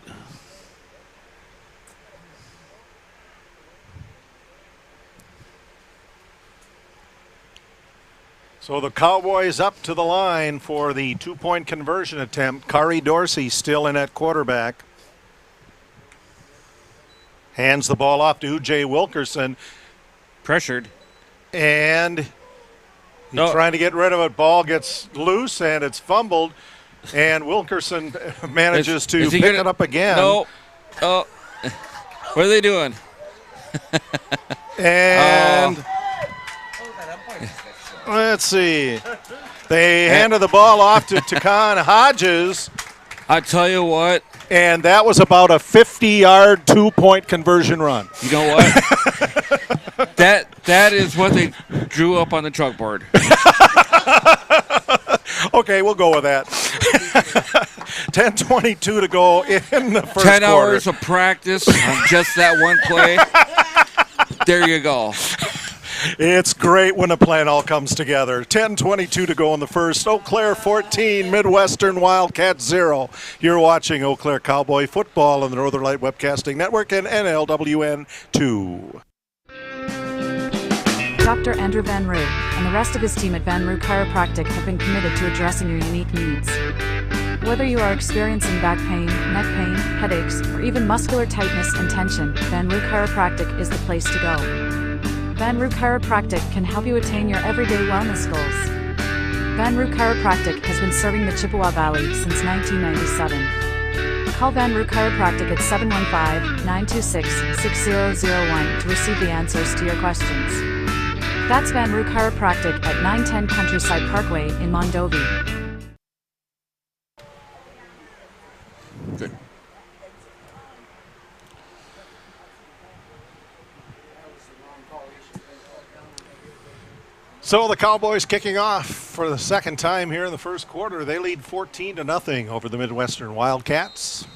So the Cowboys up to the line for the 2-point conversion attempt. Kari Dorsey still in at quarterback. Hands the ball off to U.J. Wilkerson. Pressured. And he's trying to get rid of it. Ball gets loose and it's fumbled. And Wilkerson manages to pick it up again. No. Oh. What are they doing? And let's see. They handed the ball off to Takan Hodges. I tell you what. And that was about a 50-yard 2-point conversion run. You know what? that is what they drew up on the chalkboard. Okay, we'll go with that. 10:22 to go in the first 10 quarter. hours of practice on just that one play. There you go. It's great when a plan all comes together. 10:22 to go in the first. Eau Claire 14, Midwestern Wildcats 0. You're watching Eau Claire Cowboy football on the Northern Light Webcasting Network and NLWN 2. Dr. Andrew Van Roo and the rest of his team at Van Roo Chiropractic have been committed to addressing your unique needs. Whether you are experiencing back pain, neck pain, headaches, or even muscular tightness and tension, Van Roo Chiropractic is the place to go. Van Roo Chiropractic can help you attain your everyday wellness goals. Van Roo Chiropractic has been serving the Chippewa Valley since 1997. Call Van Roo Chiropractic at 715-926-6001 to receive the answers to your questions. That's Van Roo Chiropractic at 910 Countryside Parkway in Mondovi. Good. So the Cowboys kicking off for the second time here in the first quarter. They lead 14-0 over the Midwestern Wildcats.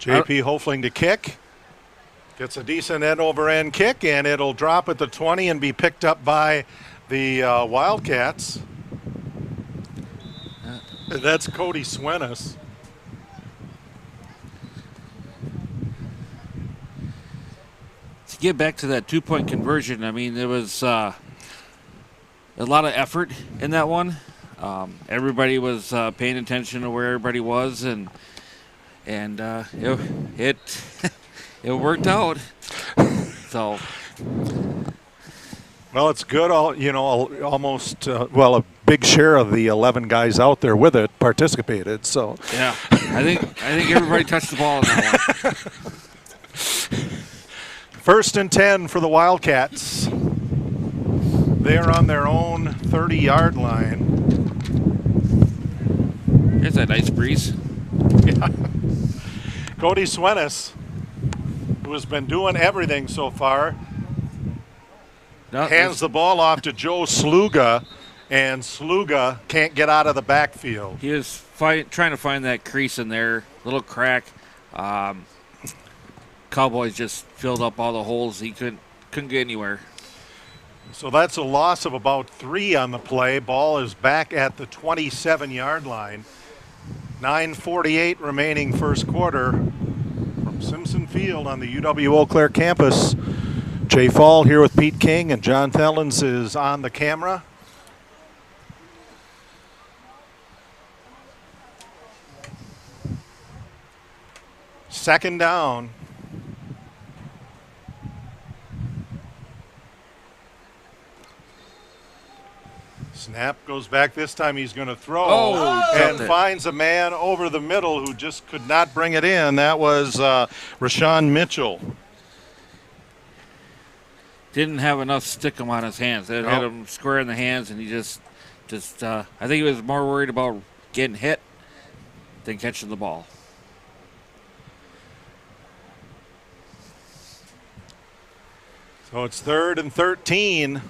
JP Hofling to kick. Gets a decent end-over-end kick, and it'll drop at the 20 and be picked up by the Wildcats. That's Cody Swenis. To get back to that two-point conversion, I mean, there was a lot of effort in that one. Everybody was paying attention to where everybody was, and it it worked out. So, well, it's good. Almost a big share of the 11 guys out there with it participated. So, yeah, I think everybody touched the ball in that one. First and 10 for the Wildcats. They're on their own 30-yard line. There's that nice breeze. Yeah. Cody Swenis, who has been doing everything so far, hands the ball off to Joe Sluga, and Sluga can't get out of the backfield. He was trying to find that crease in there, little crack. Cowboys just filled up all the holes. He couldn't get anywhere. So that's a loss of about 3 on the play. Ball is back at the 27-yard line. 9:48 remaining first quarter from Simpson Field on the UW-Eau Claire campus. Jay Fall here with Pete King, and John Thellens is on the camera. Second down. Snap goes back. This time he's going to throw and finds a man over the middle who just could not bring it in. That was Rashawn Mitchell. Didn't have enough stickum on his hands. It hit him square in the hands, and he just I think he was more worried about getting hit than catching the ball. So it's 3rd and 13.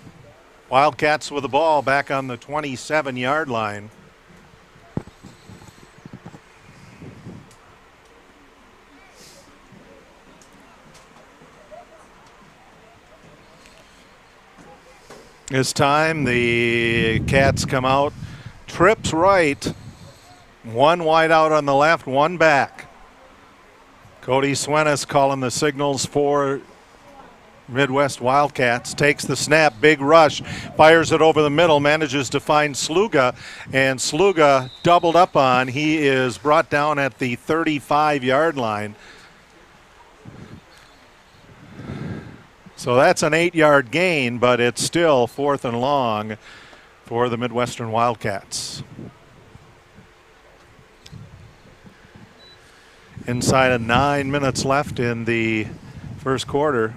Wildcats with the ball back on the 27-yard line. This time the Cats come out. Trips right. One wide out on the left, one back. Cody Swenis calling the signals for Midwest Wildcats. Takes the snap, big rush, fires it over the middle, manages to find Sluga, and Sluga doubled up on. He is brought down at the 35-yard line. So that's an 8-yard gain, but it's still 4th and long for the Midwestern Wildcats. Inside of 9 minutes left in the first quarter.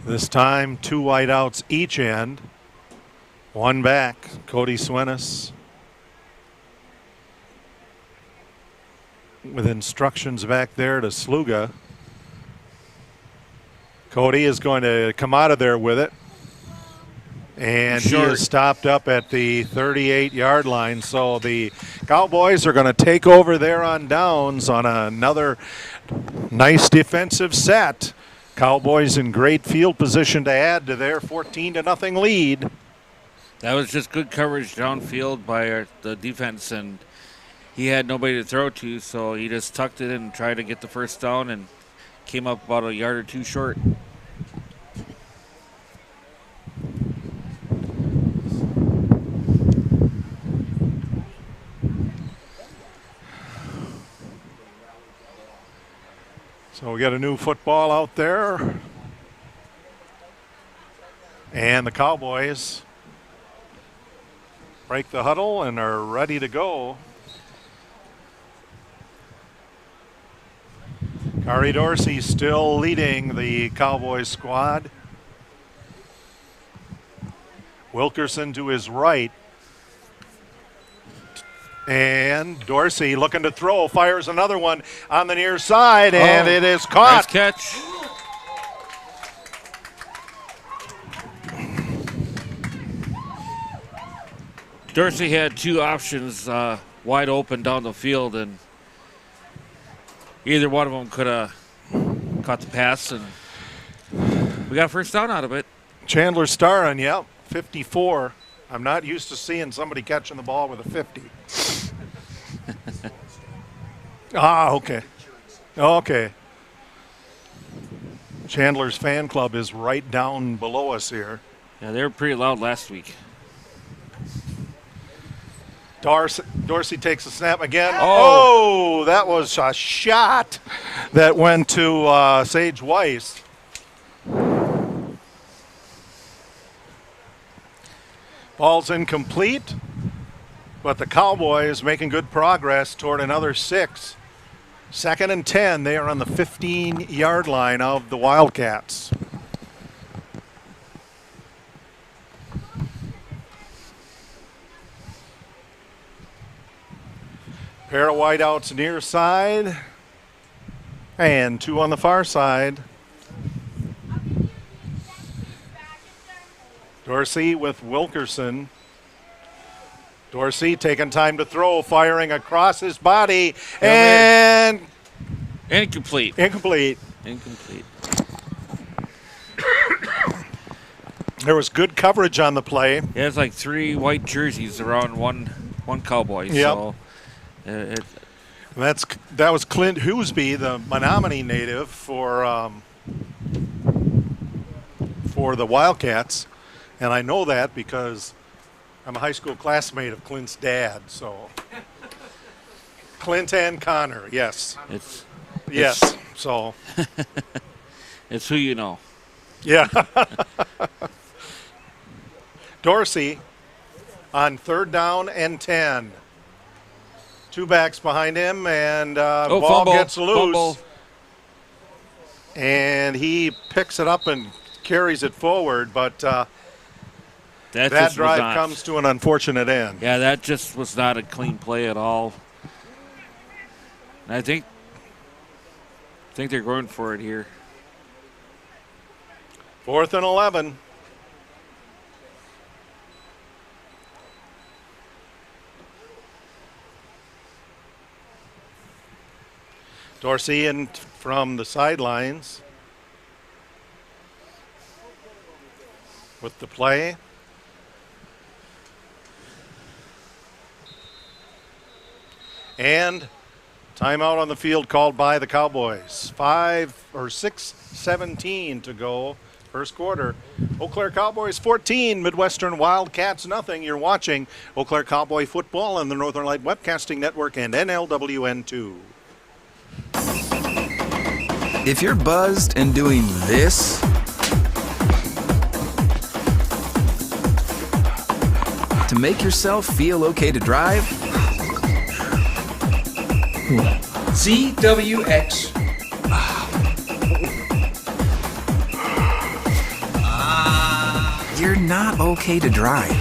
This time, 2 wideouts each end. One back, Cody Swenis. With instructions back there to Sluga. Cody is going to come out of there with it. And he is stopped up at the 38-yard line. So the Cowboys are going to take over there on downs on another nice defensive set. Cowboys in great field position to add to their 14-0 lead. That was just good coverage downfield by the defense, and he had nobody to throw to, so he just tucked it in and tried to get the first down and came up about a yard or two short. So we got a new football out there. And the Cowboys break the huddle and are ready to go. Kari Dorsey still leading the Cowboys squad. Wilkerson to his right. And Dorsey looking to throw, fires another one on the near side, and it is caught. Nice catch. Dorsey had two options wide open down the field, and either one of them could have caught the pass, and we got a first down out of it. Chandler Starren, yep, 54. I'm not used to seeing somebody catching the ball with a 50. Okay. Okay. Chandler's fan club is right down below us here. Yeah, they were pretty loud last week. Dorsey takes the snap again. Oh, that was a shot that went to Sage Weiss. Ball's incomplete, but the Cowboys making good progress toward another 6. 2nd and 10. They are on the 15-yard line of the Wildcats. Pair of wideouts near side and 2 on the far side. Dorsey with Wilkerson. Dorsey taking time to throw, firing across his body, and incomplete. Incomplete. There was good coverage on the play. Yeah, it's like 3 white jerseys around one Cowboy. Yep. So that was Clint Hoosby, the Menominee native for the Wildcats. And I know that because I'm a high school classmate of Clint's dad. So Clint and Connor, yes. So it's who you know. Yeah. Dorsey on 3rd down and 10. 2 backs behind him, and ball fumble, gets loose. Fumble. And he picks it up and carries it forward, but that drive comes to an unfortunate end. Yeah, that just was not a clean play at all. And I think they're going for it here. 4th and 11. Dorsey in from the sidelines with the play. And timeout on the field called by the Cowboys. 6:17 to go, first quarter. Eau Claire Cowboys 14, Midwestern Wildcats nothing. You're watching Eau Claire Cowboy football on the Northern Light Webcasting Network and NLWN2. If you're buzzed and doing this, to make yourself feel okay to drive, CWX. You're not okay to drive.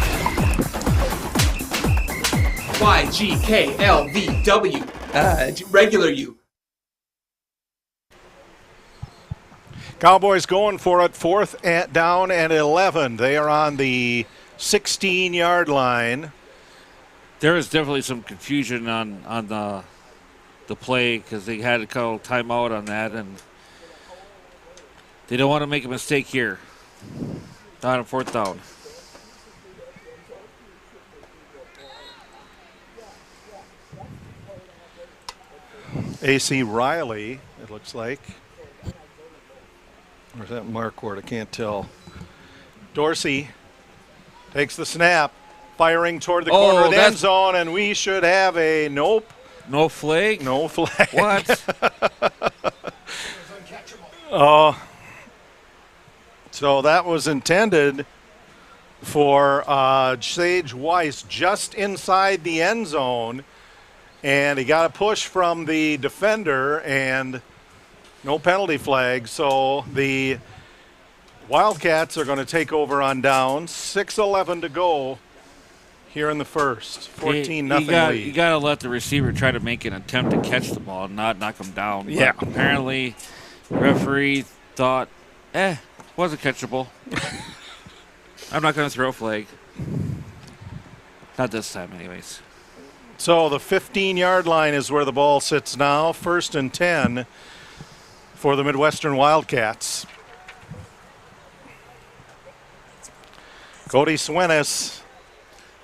YGKLVW. Regular you. Cowboys going for it, 4th down and 11. They are on the 16-yard line. There was definitely some confusion on the play because they had to call timeout on that, and they don't want to make a mistake here. Not on 4th down. A.C. Riley, it looks like. Or is that Marquardt? I can't tell. Dorsey takes the snap, firing toward the corner of the end zone, and we should have a nope. No flag? No flag. What? So that was intended for Sage Weiss just inside the end zone. And he got a push from the defender and no penalty flag. So the Wildcats are going to take over on downs. 6:11 to go here in the first. 14-0 lead. You got to let the receiver try to make an attempt to catch the ball and not knock him down. Yeah. But apparently, referee thought, wasn't catchable. I'm not going to throw a flag. Not this time, anyways. So the 15-yard line is where the ball sits now. 1st and 10 for the Midwestern Wildcats. Cody Swenis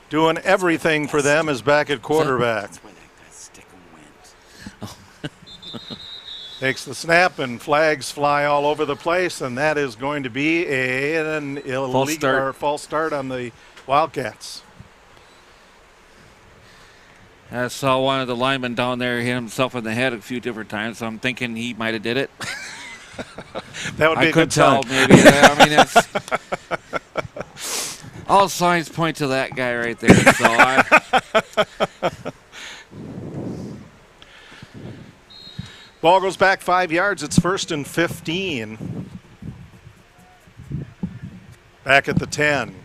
doing everything for them is back at quarterback. Takes the snap and flags fly all over the place, and that is going to be an illegal false start on the Wildcats. I saw one of the linemen down there hit himself in the head a few different times, so I'm thinking he might have did it. That would be I could tell, maybe. I mean, all signs point to that guy right there. So ball goes back 5 yards. It's 1st and 15. Back at the 10.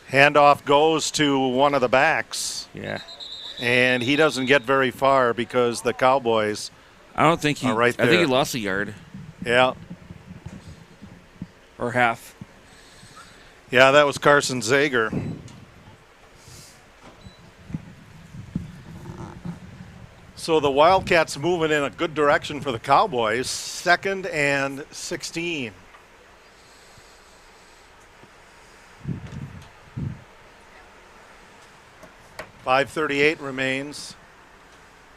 Handoff goes to one of the backs. Yeah. And he doesn't get very far because the Cowboys are right there. I think he lost a yard. Yeah. Or half. Yeah, that was Carson Zager. So the Wildcats moving in a good direction for the Cowboys. 2nd and 16. .538 remains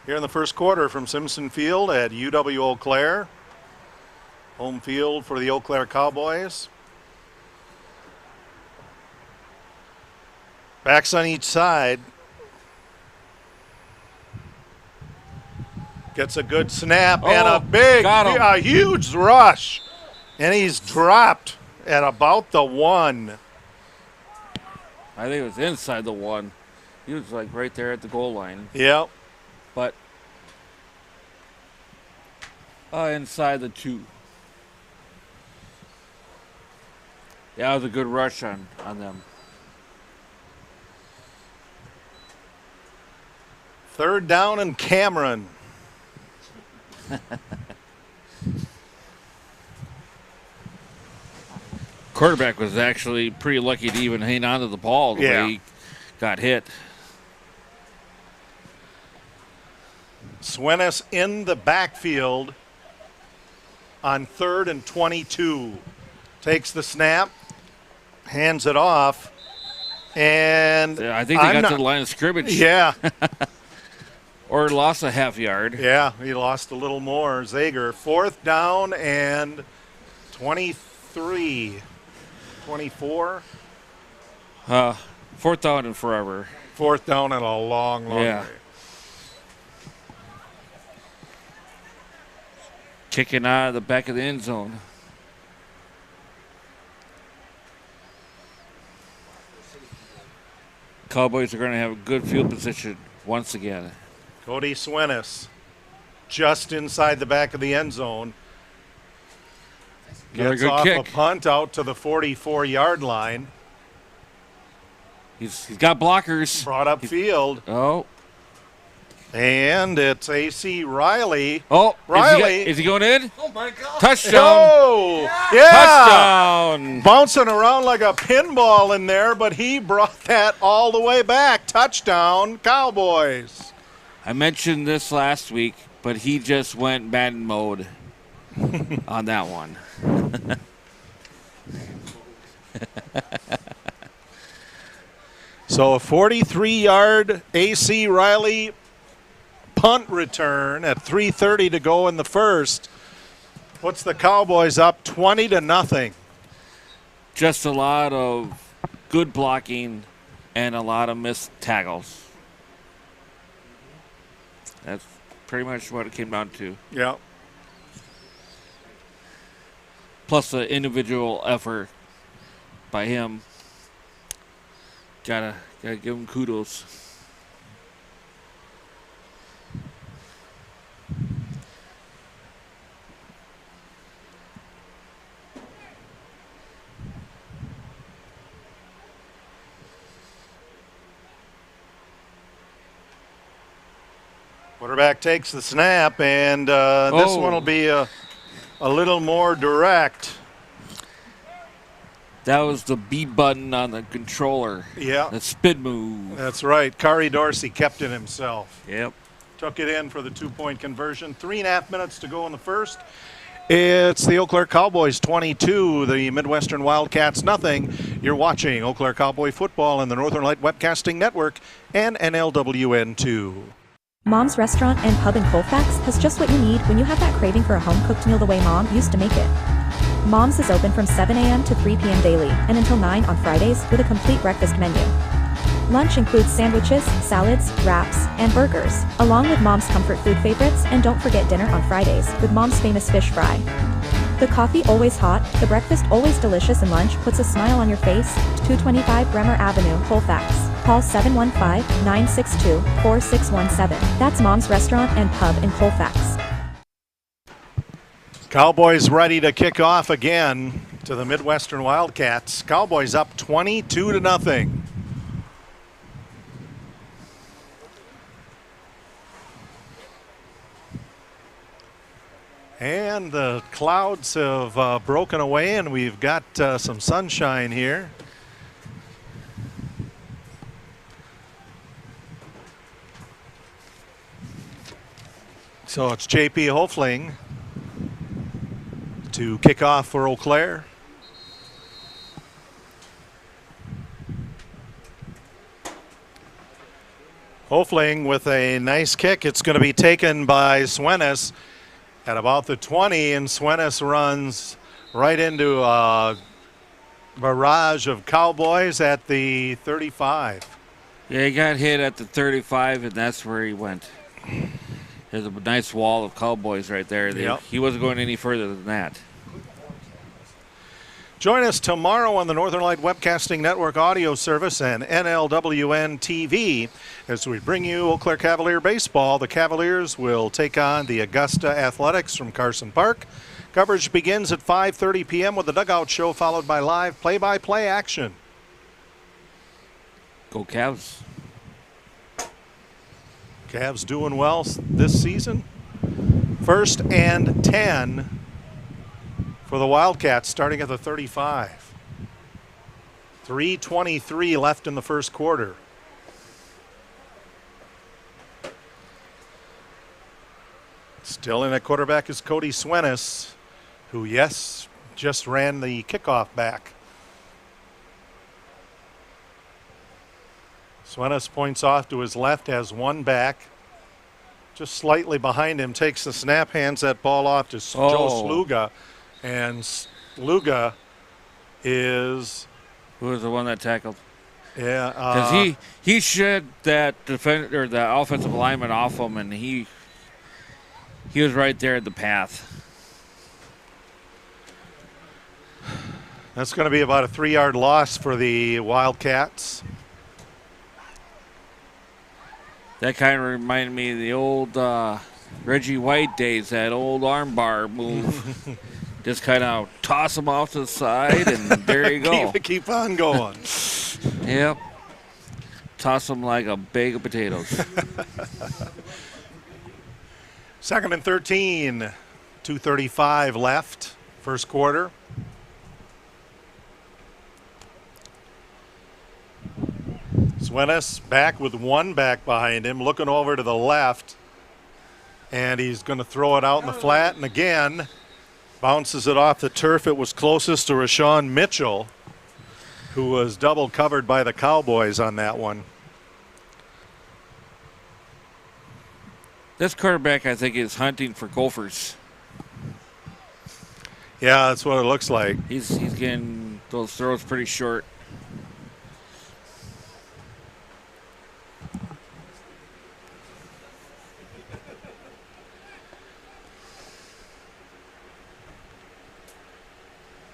here in the first quarter from Simpson Field at UW-Eau Claire. Home field for the Eau Claire Cowboys. Backs on each side. Gets a good snap and a huge rush. And he's dropped at about the 1. I think it was inside the 1. He was like right there at the goal line. Yep. But inside the 2. Yeah, it was a good rush on them. 3rd down and Cameron. Quarterback was actually pretty lucky to even hang on to the ball the way he got hit. Swenis in the backfield on 3rd and 22. Takes the snap, hands it off, and I think they got to the line of scrimmage. Yeah. Or lost a half yard. Yeah, he lost a little more. Zager, 4th down and 23. 24. 4th down and forever. 4th down and a long way. Kicking out of the back of the end zone. Cowboys are going to have a good field position once again. Cody Swenis just inside the back of the end zone. Gets off a punt out to the 44-yard line. He's got blockers. Brought up field. Oh. And it's A.C. Riley. Oh, Riley. Is he going in? Oh, my God. Touchdown. Oh, yeah. Touchdown. Bouncing around like a pinball in there, but he brought that all the way back. Touchdown, Cowboys. I mentioned this last week, but he just went Madden mode on that one. So a 43-yard A.C. Riley punt return at 3:30 to go in the first. Puts the Cowboys up 20-0. Just a lot of good blocking and a lot of missed tackles. pretty much what it came down to. Yeah. Plus the individual effort by him. Gotta give him kudos. Quarterback takes the snap, and this one will be a little more direct. That was the B button on the controller. Yeah. The spin move. That's right. Kari Dorsey kept it himself. Yep. Took it in for the 2-point conversion. 3.5 minutes to go in the first. It's the Eau Claire Cowboys 22, the Midwestern Wildcats nothing. You're watching Eau Claire Cowboy football in the Northern Light Webcasting Network and NLWN 2. Mom's Restaurant and Pub in Colfax has just what you need when you have that craving for a home-cooked meal the way Mom used to make it. Mom's is open from 7 a.m. to 3 p.m. daily and until 9 on Fridays with a complete breakfast menu. Lunch includes sandwiches, salads, wraps, and burgers, along with Mom's comfort food favorites, and don't forget dinner on Fridays with Mom's famous fish fry. The coffee always hot, the breakfast always delicious, and lunch puts a smile on your face. 225 Bremer Avenue, Colfax. Call 715-962-4617. That's Mom's Restaurant and Pub in Colfax. Cowboys ready to kick off again to the Midwestern Wildcats. Cowboys up 22-0. And the clouds have broken away, and we've got some sunshine here. So it's J.P. Hofling to kick off for Eau Claire. Hofling with a nice kick. It's going to be taken by Swenis at about the 20, and Swenis runs right into a barrage of Cowboys at the 35. Yeah, he got hit at the 35, and that's where he went. There's a nice wall of Cowboys right there. Yep. He wasn't going any further than that. Join us tomorrow on the Northern Light Webcasting Network audio service and NLWN TV as we bring you Eau Claire Cavalier baseball. The Cavaliers will take on the Augusta Athletics from Carson Park. Coverage begins at 5:30 p.m. with the Dugout Show, followed by live play-by-play action. Go Cavs. Cavs doing well this season. 1st and 10 for the Wildcats, starting at the 35. 3:23 left in the first quarter. Still in at quarterback is Cody Swenis, who, yes, just ran the kickoff back. Swenis points off to his left, has one back. Just slightly behind him, takes the snap, hands that ball off to Joe Sluga. And Sluga is... Who was the one that tackled? Yeah. Because he shed that defender, or the offensive lineman off him, and he was right there at the path. That's going to be about a 3-yard loss for the Wildcats. That kind of reminded me of the old Reggie White days, that old armbar move. Just kind of toss them off to the side, and there you go. Keep on going. Yep. Toss them like a bag of potatoes. 2nd and 13. 2:35 left. First quarter. Swenis back with one back behind him, looking over to the left. And he's going to throw it out in the flat. And again, bounces it off the turf. It was closest to Rashawn Mitchell, who was double covered by the Cowboys on that one. This quarterback, I think, is hunting for gophers. Yeah, that's what it looks like. He's getting those throws pretty short.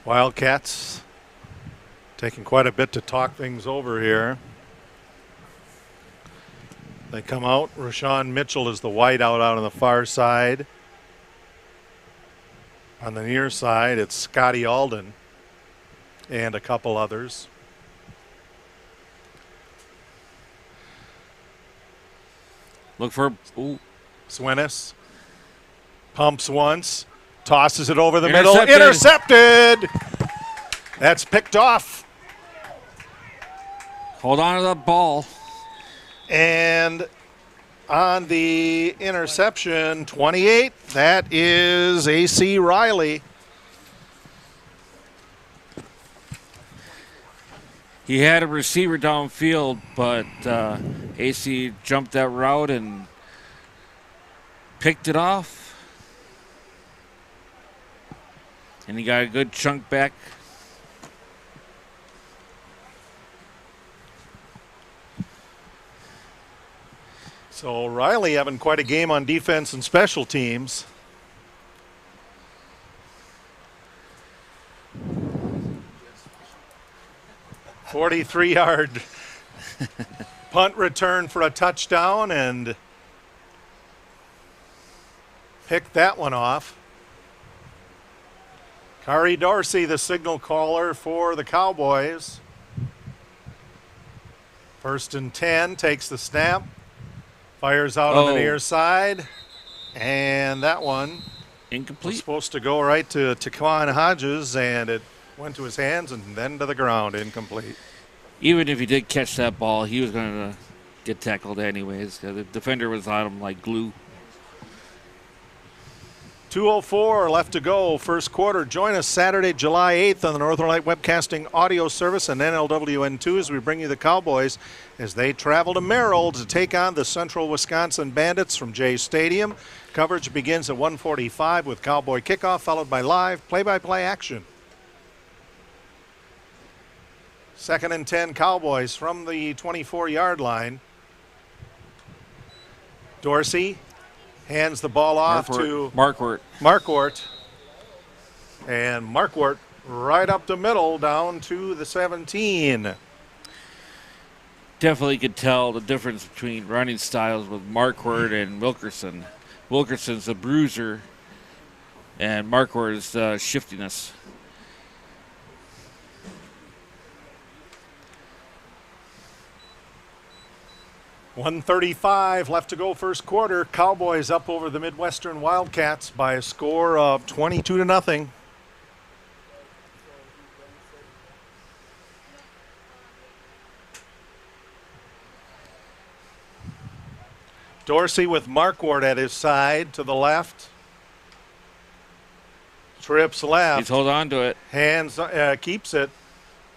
Wildcats taking quite a bit to talk things over here. They come out. Rashawn Mitchell is the wideout out on the far side. On the near side, it's Scotty Alden and a couple others. Look for Swinis pumps once, tosses it over the Intercepted. middle. Intercepted! That's picked off. Hold on to the ball. And on the interception, 28, that is A.C. Riley. He had a receiver downfield, but AC jumped that route and picked it off. And he got a good chunk back. So Riley having quite a game on defense and special teams. "43-yard punt return for a touchdown and picked that one off. Kari Dorsey, the signal caller for the Cowboys. 1st and 10, takes the snap, fires out on the near side, and that one incomplete. Was supposed to go right to Taquan Hodges, and it went to his hands and then to the ground, incomplete. Even if he did catch that ball, he was going to get tackled anyways. The defender was on him like glue. 2:04 left to go, first quarter. Join us Saturday, July 8th on the Northern Light Webcasting audio service and NLWN2 as we bring you the Cowboys as they travel to Merrill to take on the Central Wisconsin Bandits from Jay Stadium. Coverage begins at 1:45 with Cowboy kickoff, followed by live play-by-play action. 2nd and 10, Cowboys from the 24-yard line. Dorsey hands the ball off to Marquardt. And Marquardt right up the middle down to the 17. Definitely could tell the difference between running styles with Marquardt and Wilkerson. Wilkerson's a bruiser, and Marquardt is shiftiness. .135 left to go, first quarter. Cowboys up over the Midwestern Wildcats by a score of 22-0. Dorsey with Marquardt at his side to the left. Trips left. He's hold on to it. Hands keeps it.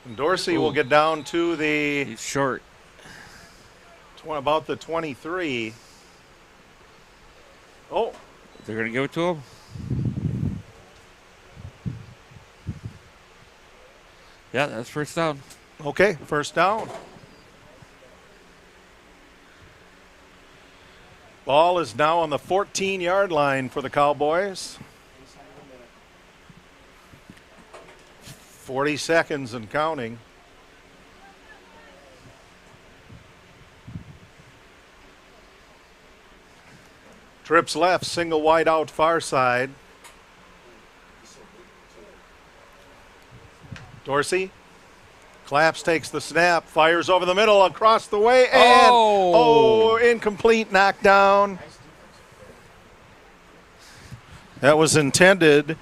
And Dorsey will get down to the... He's short. About the 23. Oh. They're going to give it to him? Yeah, that's first down. Okay, first down. Ball is now on the 14-yard line for the Cowboys. 40 seconds and counting. Trips left, single wide out far side. Dorsey. Claps takes the snap, fires over the middle, across the way, and incomplete, knockdown. That was intended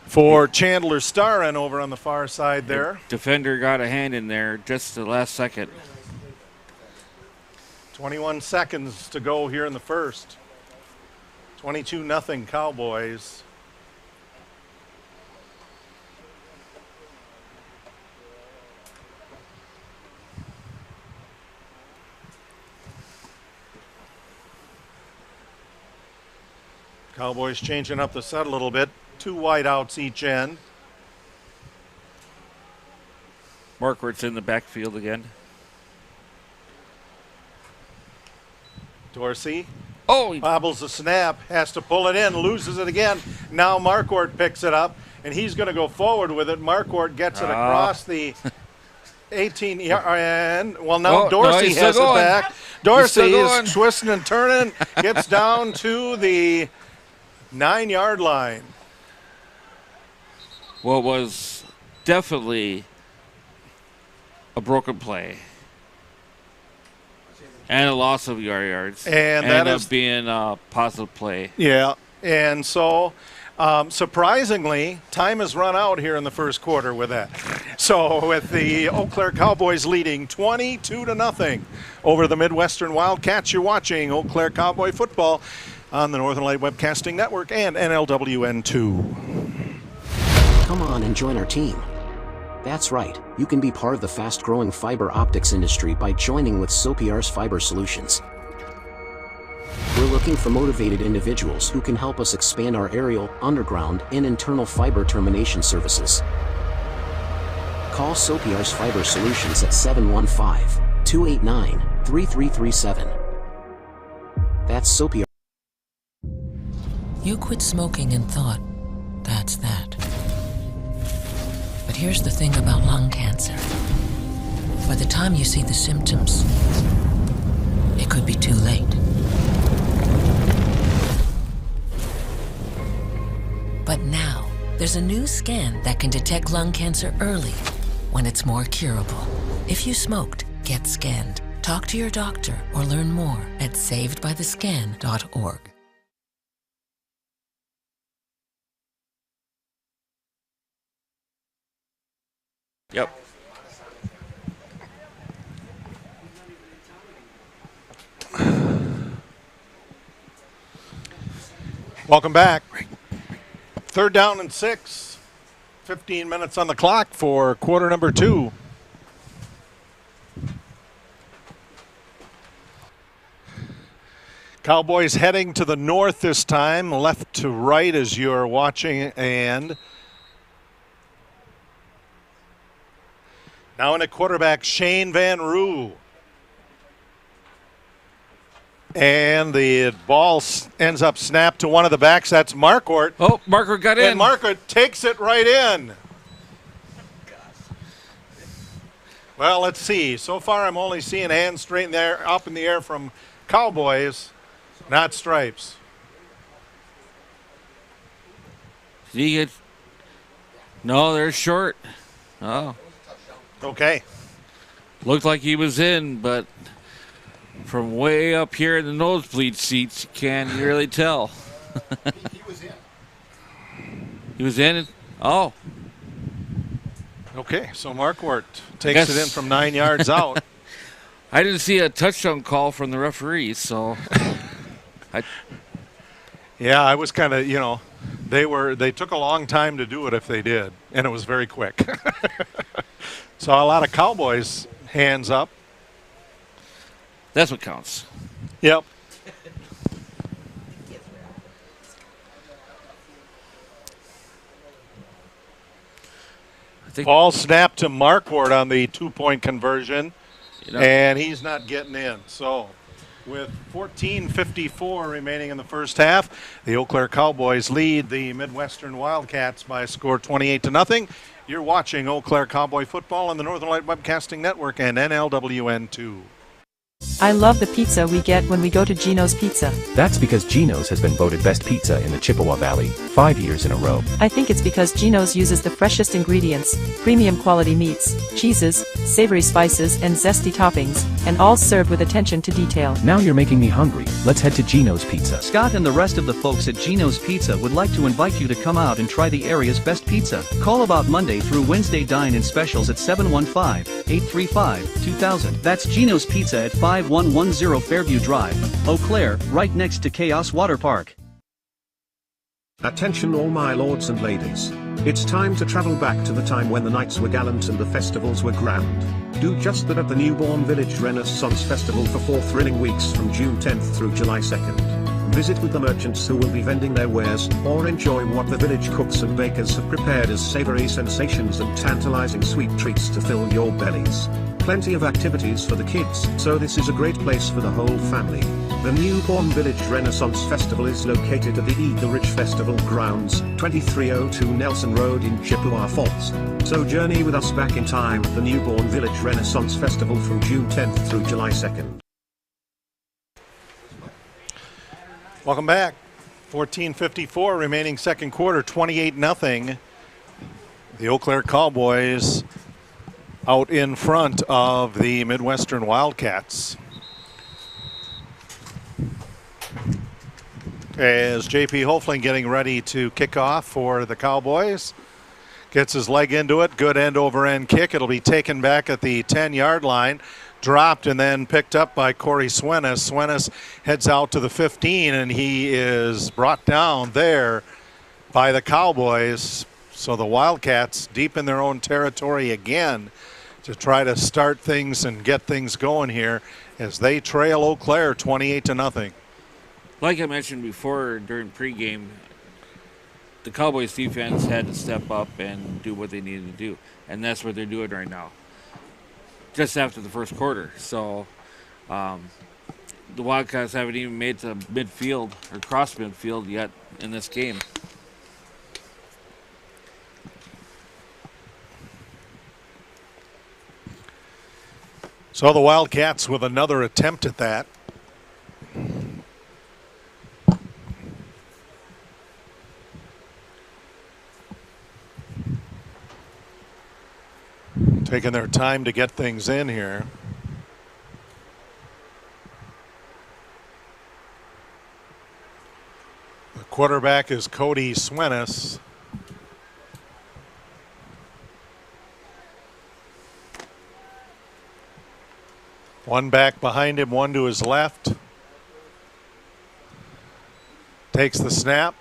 for Chandler Starren over on the far side there. The defender got a hand in there just the last second. 21 seconds to go here in the first. 22-0 Cowboys. Cowboys changing up the set a little bit. 2 wideouts each end. Marquardt's in the backfield again. Dorsey. Oh, he bobbles the snap, has to pull it in, loses it again. Now Marquardt picks it up and he's going to go forward with it. Marquardt gets it across the 18-yard, and now Dorsey has it back. Dorsey is twisting and turning, gets down to the 9-yard line. What was definitely a broken play and a loss of yards, and that ended up being a positive play. Yeah, and so surprisingly, time has run out here in the first quarter with that. So with the Eau Claire Cowboys leading 22-0 over the Midwestern Wildcats, you're watching Eau Claire Cowboy football on the Northern Light Webcasting Network and NLWN2. Come on and join our team. That's right, you can be part of the fast-growing fiber optics industry by joining with Sopiar's Fiber Solutions. We're looking for motivated individuals who can help us expand our aerial, underground, and internal fiber termination services. Call Sopiar's Fiber Solutions at 715-289-3337. That's Sopiar. You quit smoking and thought, that's that. But here's the thing about lung cancer. By the time you see the symptoms, it could be too late. But now, there's a new scan that can detect lung cancer early, when it's more curable. If you smoked, get scanned. Talk to your doctor or learn more at savedbythescan.org. Yep. Welcome back. 3rd down and 6. 15 minutes on the clock for quarter number 2. Cowboys heading to the north this time, left to right as you're watching, and now in at quarterback, Shane Van Roo. And the ball ends up snapped to one of the backs. That's Marquardt. Oh, Marquardt got in. And Marquardt takes it right in. Well, let's see. So far, I'm only seeing hands straight in there, up in the air from Cowboys, not stripes. No, they're short. Oh. Okay. Looked like he was in, but from way up here in the nosebleed seats, you can't really tell. He was in. He was in? Oh. Okay, so Marquardt takes it in from 9 yards out. I didn't see a touchdown call from the referee, so. Yeah, I was kind of, they took a long time to do it if they did, and it was very quick. Saw a lot of Cowboys hands up. That's what counts. Yep. Ball snapped to Marquardt on the 2-point conversion, and he's not getting in. So with 14:54 remaining in the first half, the Eau Claire Cowboys lead the Midwestern Wildcats by a score 28-0. You're watching Eau Claire Cowboy football on the Northern Light Webcasting Network and NLWN2. I love the pizza we get when we go to Gino's Pizza. That's because Gino's has been voted best pizza in the Chippewa Valley 5 years in a row. I think it's because Gino's uses the freshest ingredients, premium quality meats, cheeses, savory spices, and zesty toppings, and all served with attention to detail. Now you're making me hungry. Let's head to Gino's Pizza. Scott and the rest of the folks at Gino's Pizza would like to invite you to come out and try the area's best pizza. Call about Monday through Wednesday dine-in specials at 715-835-2000. That's Gino's Pizza at 5110 Fairview Drive, Eau Claire, right next to Chaos Water Park. Attention all my lords and ladies. It's time to travel back to the time when the nights were gallant and the festivals were grand. Do just that at the Newborn Village Renaissance Festival for 4 thrilling weeks from June 10th through July 2nd. Visit with the merchants who will be vending their wares, or enjoy what the village cooks and bakers have prepared as savory sensations and tantalizing sweet treats to fill your bellies. Plenty of activities for the kids, so this is a great place for the whole family. The Newborn Village Renaissance Festival is located at the Eat the Rich Festival Grounds, 2302 Nelson Road in Chippewa Falls. So journey with us back in time at the Newborn Village Renaissance Festival from June 10th through July 2nd. Welcome back. 14:54 remaining second quarter, 28-0. The Eau Claire Cowboys out in front of the Midwestern Wildcats. As J.P. Hofling getting ready to kick off for the Cowboys. Gets his leg into it. Good end-over-end kick. It'll be taken back at the 10-yard line. Dropped and then picked up by Corey Swenis. Swenis heads out to the 15, and he is brought down there by the Cowboys. So the Wildcats deep in their own territory again to try to start things and get things going here as they trail Eau Claire 28-0. Like I mentioned before during pregame, the Cowboys defense had to step up and do what they needed to do, and that's what they're doing right now. Just after the first quarter. So the Wildcats haven't even made to midfield or cross midfield yet in this game. So the Wildcats with another attempt at that. Taking their time to get things in here. The quarterback is Cody Swenis. One back behind him, one to his left. Takes the snap,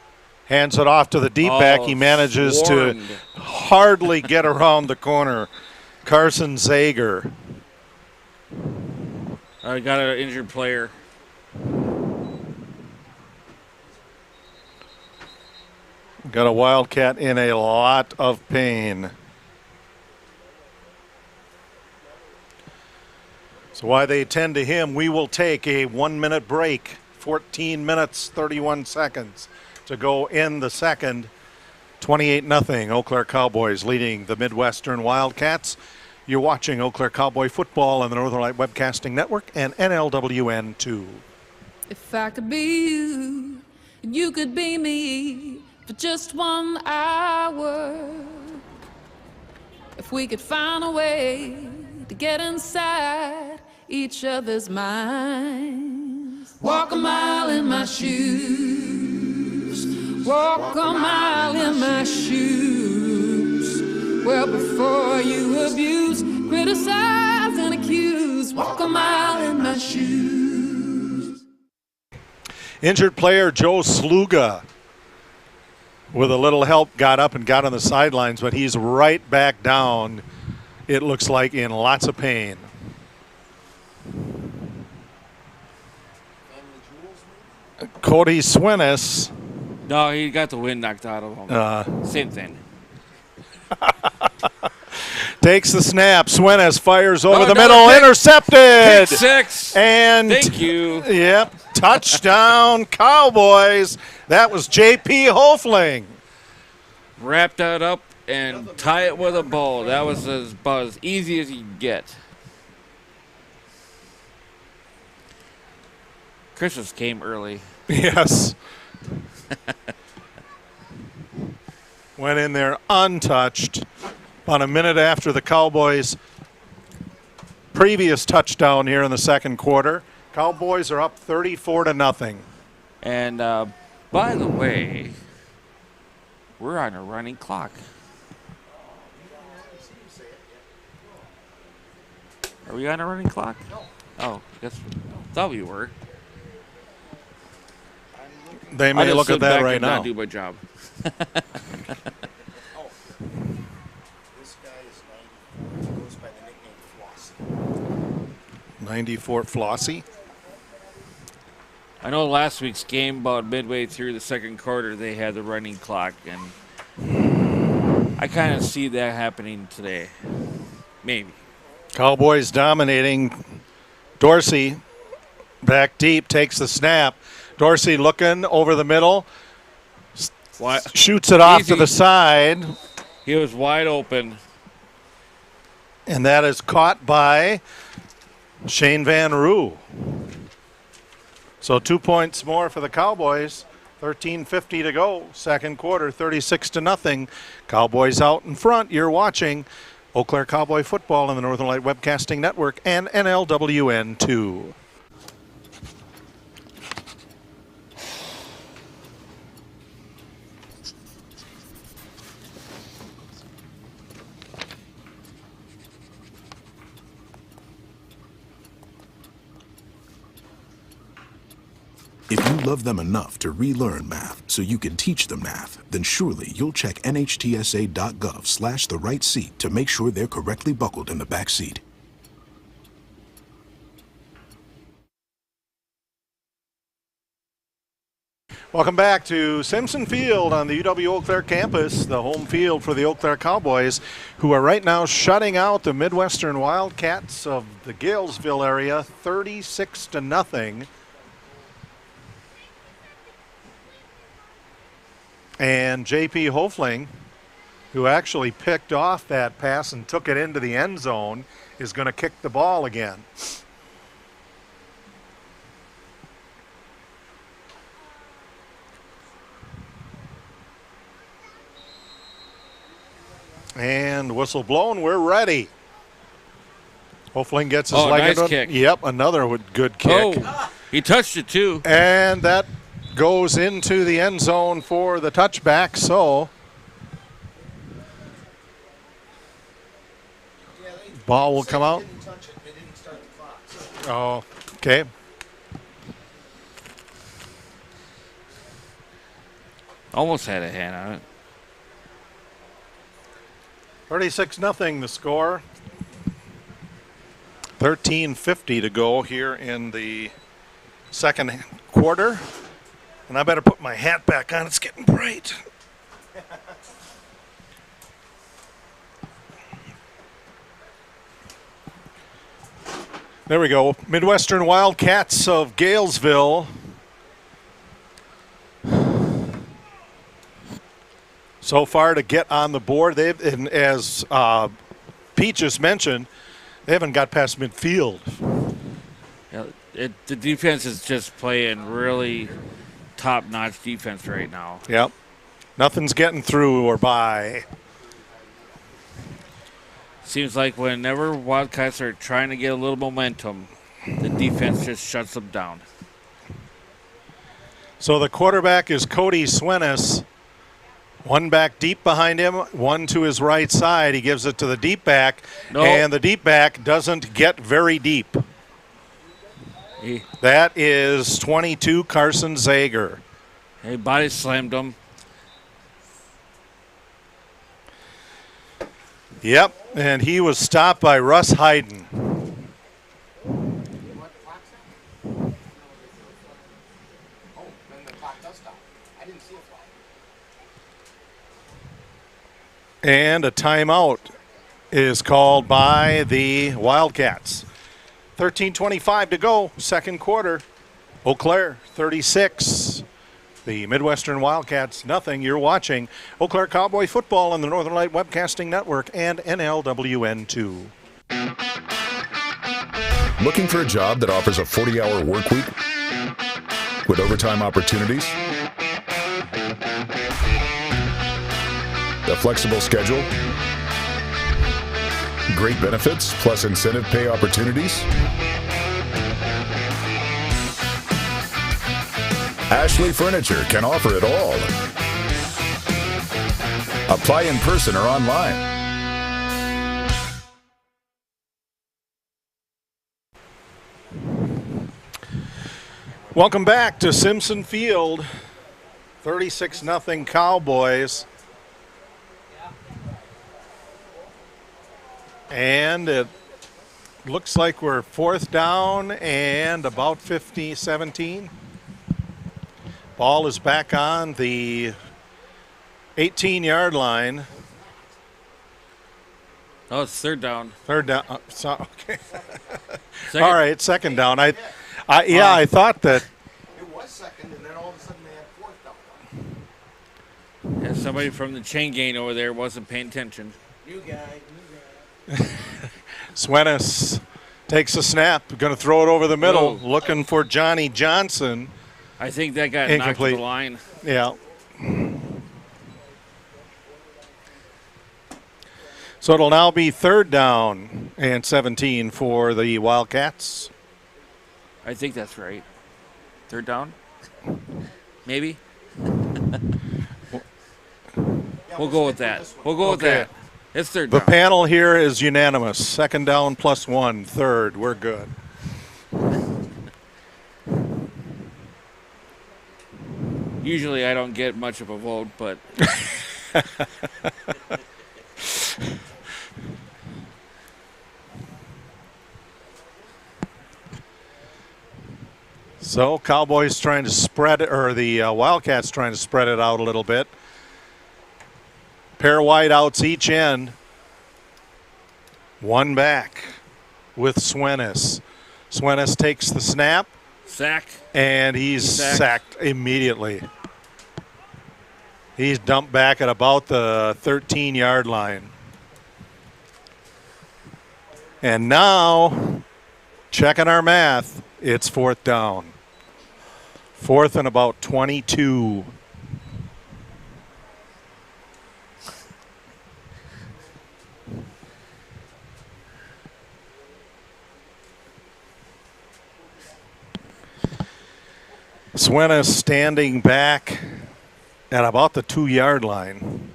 hands it off to the deep back. He manages to hardly get around the corner. Carson Zager. I got an injured player. Got a Wildcat in a lot of pain. So while they tend to him, we will take a 1-minute break. 14 minutes, 31 seconds to go in the second. 28-0. Eau Claire Cowboys leading the Midwestern Wildcats. You're watching Eau Claire Cowboy football on the Northern Light Webcasting Network and NLWN 2. If I could be you, and you could be me for just 1 hour. If we could find a way to get inside each other's minds. Walk a mile in my shoes. Walk a mile in my shoes. Well, before you abuse, criticize, and accuse, walk a mile in my shoes. Injured player Joe Sluga, with a little help, got up and got on the sidelines, but he's right back down, it looks like, in lots of pain. Cody Swenis. No, he got the wind knocked out of him. Same thing. Takes the snap. Swenis fires over the middle. Intercepted. Pick six. And thank you. Yep. Touchdown Cowboys. That was J.P. Hofling. Wrap that up and tie it with a bow. That was about as easy as you can get. Christmas came early. Yes. Went in there untouched. About a minute after the Cowboys' previous touchdown here in the second quarter. Cowboys are up 34-0. And by the way, we're on a running clock. Are we on a running clock? No. Oh, I guess thought we were. They may look at that right now. Not do my job. This guy is 94. He goes by the nickname Flossie. 94 Flossie. I know last week's game, about midway through the second quarter, they had the running clock, and I kind of see that happening today. Maybe. Cowboys dominating. Dorsey Back deep, takes the snap. Dorsey looking over the middle. Shoots it off to the side. He was wide open. And that is caught by Shane Van Roo. So 2 points more for the Cowboys. 13:50 to go. Second quarter, 36-0. Cowboys out in front. You're watching Eau Claire Cowboy football on the Northern Light Webcasting Network and NLWN 2. If you love them enough to relearn math so you can teach them math, then surely you'll check nhtsa.gov/the right seat to make sure they're correctly buckled in the back seat. Welcome back to Simpson Field on the UW-Eau Claire campus, the home field for the Eau Claire Cowboys, who are right now shutting out the Midwestern Wildcats of the Galesville area 36-0. And J.P. Hofling, who actually picked off that pass and took it into the end zone, is going to kick the ball again. And whistle blown, we're ready. Hofling gets his leg nice into kick. Yep, another good kick. Oh, he touched it too. And that goes into the end zone for the touchback, so ball will come out. Oh, okay. Almost had a hand on it. 36-0 the score. 13:50 to go here in the second quarter. And I better put my hat back on. It's getting bright. There we go. Midwestern Wildcats of Galesville. So far to get on the board, they've, and as Pete just mentioned, they haven't got past midfield. Yeah, the defense is just playing really top-notch defense right now. Yep. Nothing's getting through or by. Seems like whenever Wildcats are trying to get a little momentum, the defense just shuts them down. So the quarterback is Cody Swenis. One back deep behind him, one to his right side. He gives it to the deep back, and the deep back doesn't get very deep. That is 22, Carson Zager. He body slammed him. Yep, and he was stopped by Russ Hayden. And a timeout is called by the Wildcats. 13:25 to go, second quarter. Eau Claire 36. The Midwestern Wildcats nothing. You're watching Eau Claire Cowboy football on the Northern Light Webcasting Network and NLWN 2. Looking for a job that offers a 40-hour work week with overtime opportunities? A flexible schedule? Great benefits plus incentive pay opportunities? Ashley Furniture can offer it all. Apply in person or online. Welcome back to Simpson Field. 36-0 Cowboys. And it looks like we're fourth down and about 17. Ball is back on the 18-yard line. Oh, it's third down. Third down. Okay. All right, second down. I thought that. It was second, and then all of a sudden they had fourth down. Yeah, somebody from the chain gang over there wasn't paying attention. New guy. Swenis takes a snap, going to throw it over the middle, Whoa. looking for Johnny Johnson. I think that got knocked to the line. Yeah. So it'll now be 3rd down and 17 for the Wildcats. I think that's right. 3rd down? Maybe? We'll go with that. We'll go with that. It's 3rd The down. panel here is unanimous. 2nd down plus 1, 3rd. We're good. Usually I don't get much of a vote, but So Cowboys trying to spread it, or the Wildcats trying to spread it out a little bit. Pair wideouts each end. One back with Swenis. Swenis takes the snap. Sack. And he's sacked immediately. He's dumped back at about the 13-yard line. And now, checking our math, it's 4th down. 4th and about 22. Swenis standing back at about the 2-yard line.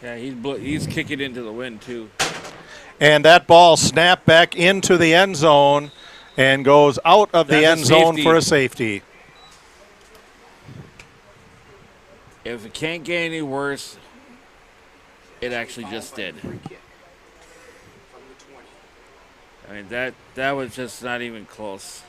yeah, he's kicking into the wind too. And that ball snapped back into the end zone and goes out of the end zone for a safety. If it can't get any worse, it actually just did. I mean, that was just not even close.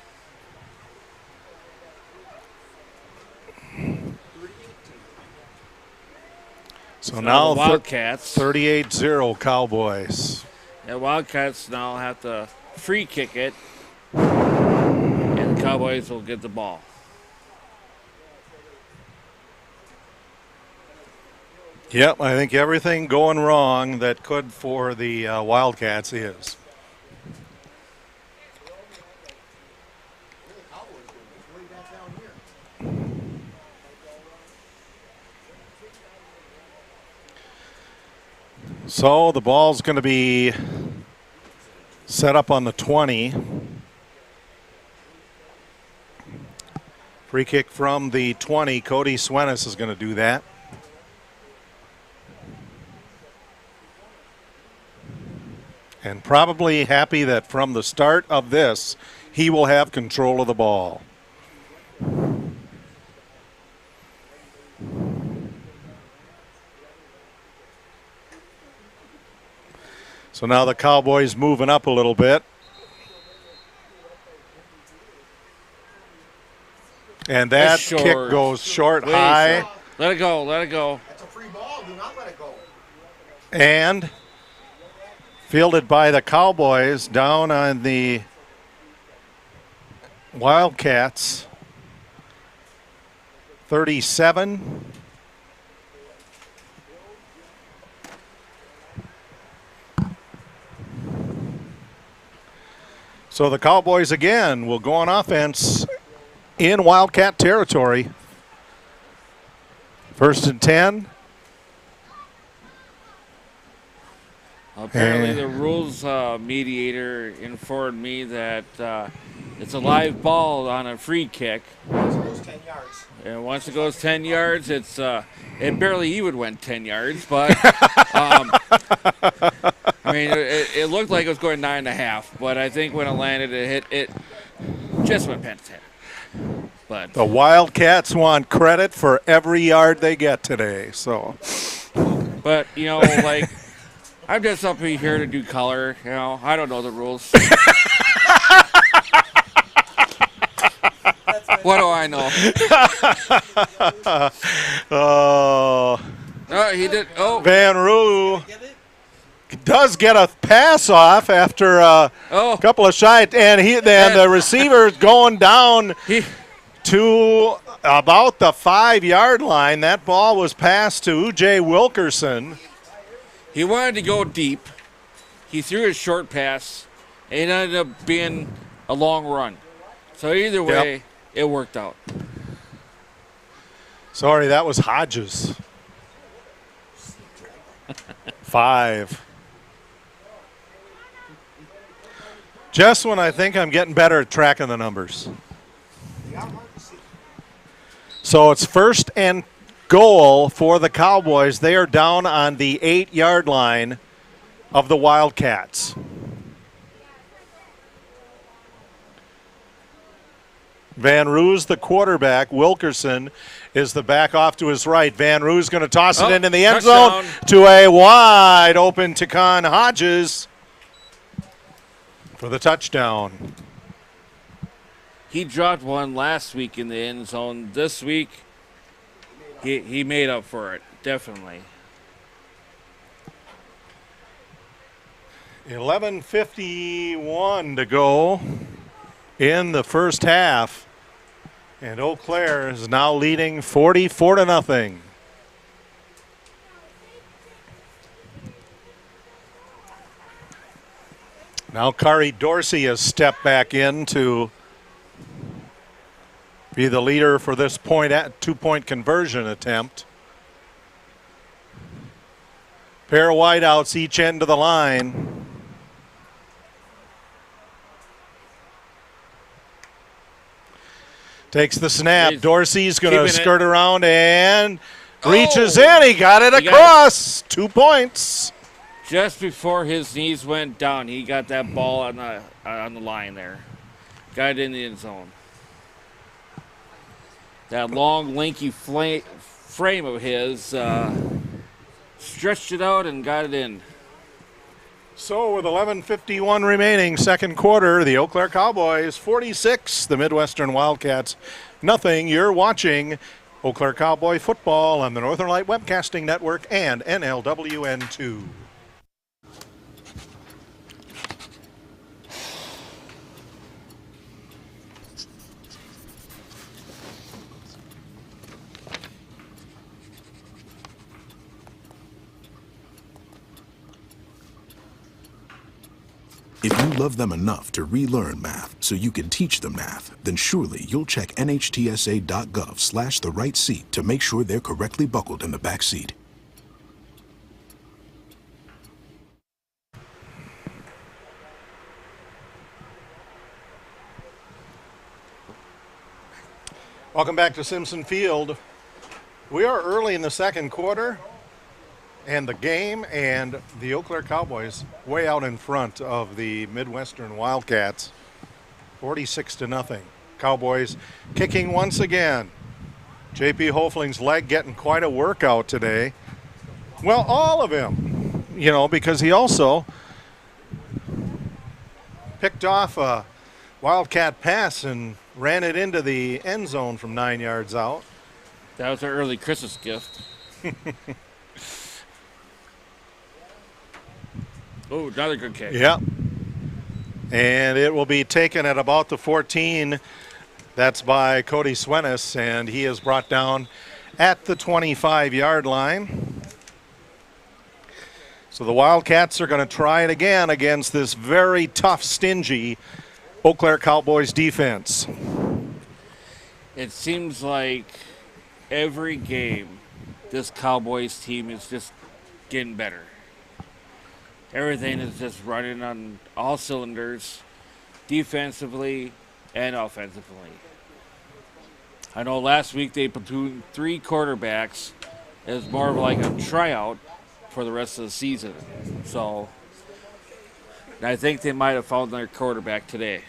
So now Wildcats 38-0 Cowboys. The Wildcats now have to free kick it, and the Cowboys will get the ball. Yep, I think everything going wrong that could for the Wildcats is. So the ball's going to be set up on the 20. Free kick from the 20. Cody Swenis is going to do that. And probably happy that from the start of this, he will have control of the ball. So now the Cowboys moving up a little bit. And that kick goes short, high. Let it go, let it go. That's a free ball. Do not let it go. And fielded by the Cowboys down on the Wildcats. 37. So the Cowboys again will go on offense in Wildcat territory. 1st and 10. Apparently the rules mediator informed me that it's a live ball on a free kick. Once it goes 10 yards. And once it goes 10 yards, it's it barely even went 10 yards, but I mean, it looked like it was going 9.5, but I think when it landed, it just went past 10. But the Wildcats want credit for every yard they get today. So, but you know, like I'm just up here to do color. You know, I don't know the rules. What do I know? Oh. No, he did. Oh. Van Roo does get a pass off after a couple of shots, and the receiver going down to about the 5-yard line. That ball was passed to UJ Wilkerson. He wanted to go deep. He threw a short pass, and it ended up being a long run. So either way, it worked out. Sorry, that was Hodges. 5. Just when I think I'm getting better at tracking the numbers. So it's 1st and goal for the Cowboys. They are down on the 8-yard line of the Wildcats. Van Roo's the quarterback. Wilkerson is the back off to his right. Van Roo's going to toss it into the end zone to a wide open Takan Hodges for the touchdown. He dropped one last week in the end zone. This week, he made up for it, definitely. 11:51 to go in the first half. And Eau Claire is now leading 44-0. Now Kari Dorsey has stepped back in to be the leader for this two-point conversion attempt. Pair of wideouts each end of the line. Takes the snap. Dorsey's going to skirt around and reaches in. He got it across. 2 points. Just before his knees went down, he got that ball on the line there. Got it in the end zone. That long, lanky frame of his stretched it out and got it in. So with 11:51 remaining, second quarter, the Eau Claire Cowboys 46, the Midwestern Wildcats nothing. You're watching Eau Claire Cowboy football on the Northern Light Webcasting Network and NLWN 2. If you love them enough to relearn math so you can teach them math, then surely you'll check nhtsa.gov/the right seat to make sure they're correctly buckled in the back seat. Welcome back to Simpson Field. We are early in the second quarter, and the game and the Eau Claire Cowboys way out in front of the Midwestern Wildcats, 46-0. Cowboys kicking once again. J.P. Hofling's leg getting quite a workout today. Well, all of him, because he also picked off a Wildcat pass and ran it into the end zone from 9 yards out. That was our early Christmas gift. Oh, another good kick. Yeah. And it will be taken at about the 14. That's by Cody Swenis, and he is brought down at the 25-yard line. So the Wildcats are going to try it again against this very tough, stingy Eau Claire Cowboys defense. It seems like every game this Cowboys team is just getting better. Everything is just running on all cylinders, defensively and offensively. I know last week they platooned 3 quarterbacks. It was more of like a tryout for the rest of the season. So I think they might have found their quarterback today.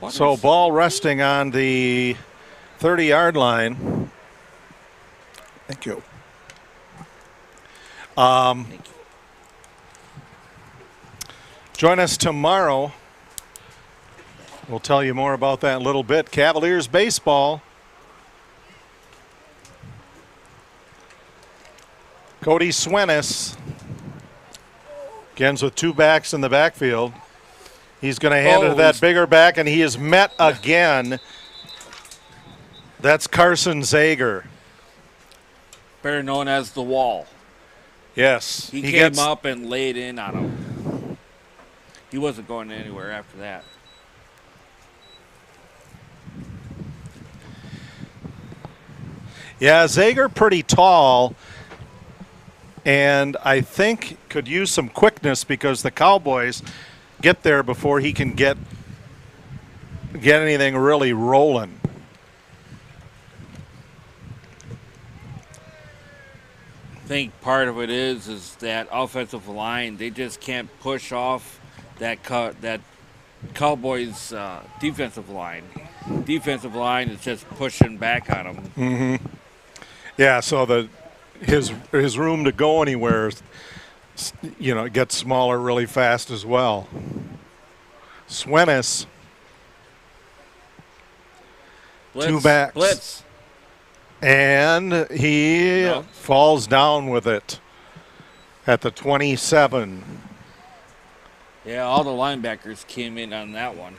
So ball resting on the 30-yard line. Thank you. Join us tomorrow. We'll tell you more about that in a little bit. Cavaliers baseball. Cody Swenis begins with two backs in the backfield. He's going to hand it to that bigger back, and he is met again. That's Carson Zager. Better known as the Wall. Yes. He came up and laid in on him. He wasn't going anywhere after that. Yeah, Zager pretty tall, and I think could use some quickness because the Cowboys get there before he can get anything really rolling. I think part of it is that offensive line. They just can't push off that Cowboys defensive line. Defensive line is just pushing back on them. Mm-hmm. Yeah, so his room to go anywhere, gets smaller really fast as well. Swenis. Two backs. Blitz. And he falls down with it at the 27. Yeah, all the linebackers came in on that one.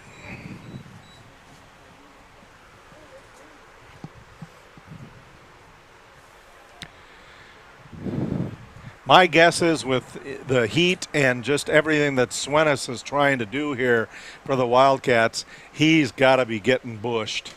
My guess is with the heat and just everything that Swenis is trying to do here for the Wildcats, he's got to be getting bushed.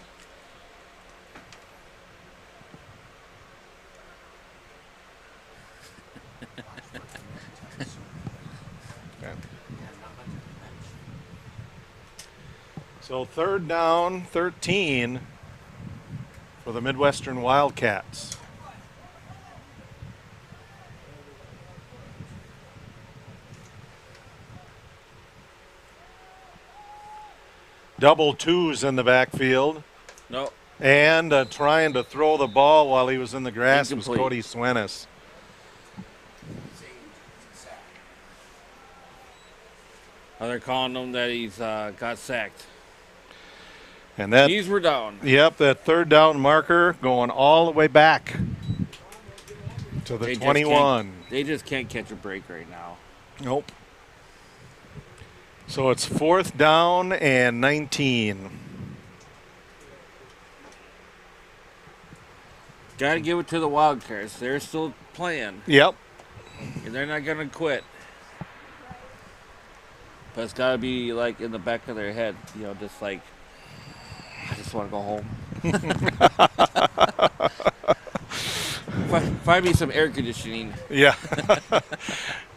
So 3rd down, 13 for the Midwestern Wildcats. Double twos in the backfield. No. And trying to throw the ball while he was in the grass was Incomplete. Cody Swenis. They're calling him that he's got sacked. And that Knees were down. Yep, that 3rd down marker going all the way back to the 21. They just can't catch a break right now. Nope. So it's 4th down and 19. Got to give it to the Wildcats. They're still playing. Yep. And they're not going to quit. But it's got to be like in the back of their head, just like, I just want to go home. Find me some air conditioning. Yeah.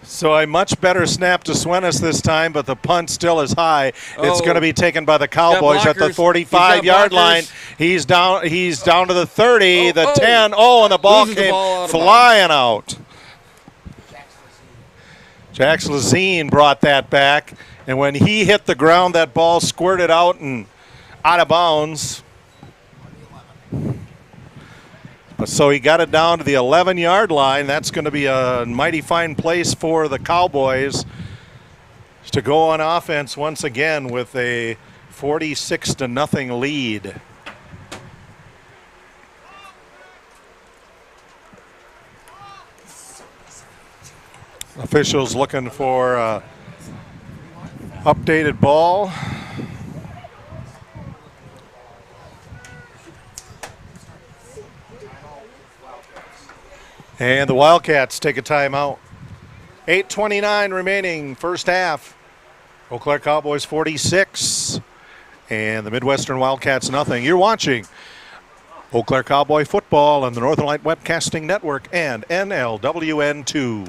So a much better snap to Swenis this time, but the punt still is high. It's going to be taken by the Cowboys at the 45-yard line. He's down to the 30, the 10. Oh, and the ball came flying out. Jax Lazine brought that back, and when he hit the ground, that ball squirted out and out of bounds. So he got it down to the 11-yard line. That's going to be a mighty fine place for the Cowboys to go on offense once again with a 46-0 lead. Officials looking for updated ball. And the Wildcats take a timeout. 8:29 remaining, first half. Eau Claire Cowboys 46 and the Midwestern Wildcats nothing. You're watching Eau Claire Cowboy football on the Northern Light Webcasting Network and NLWN2.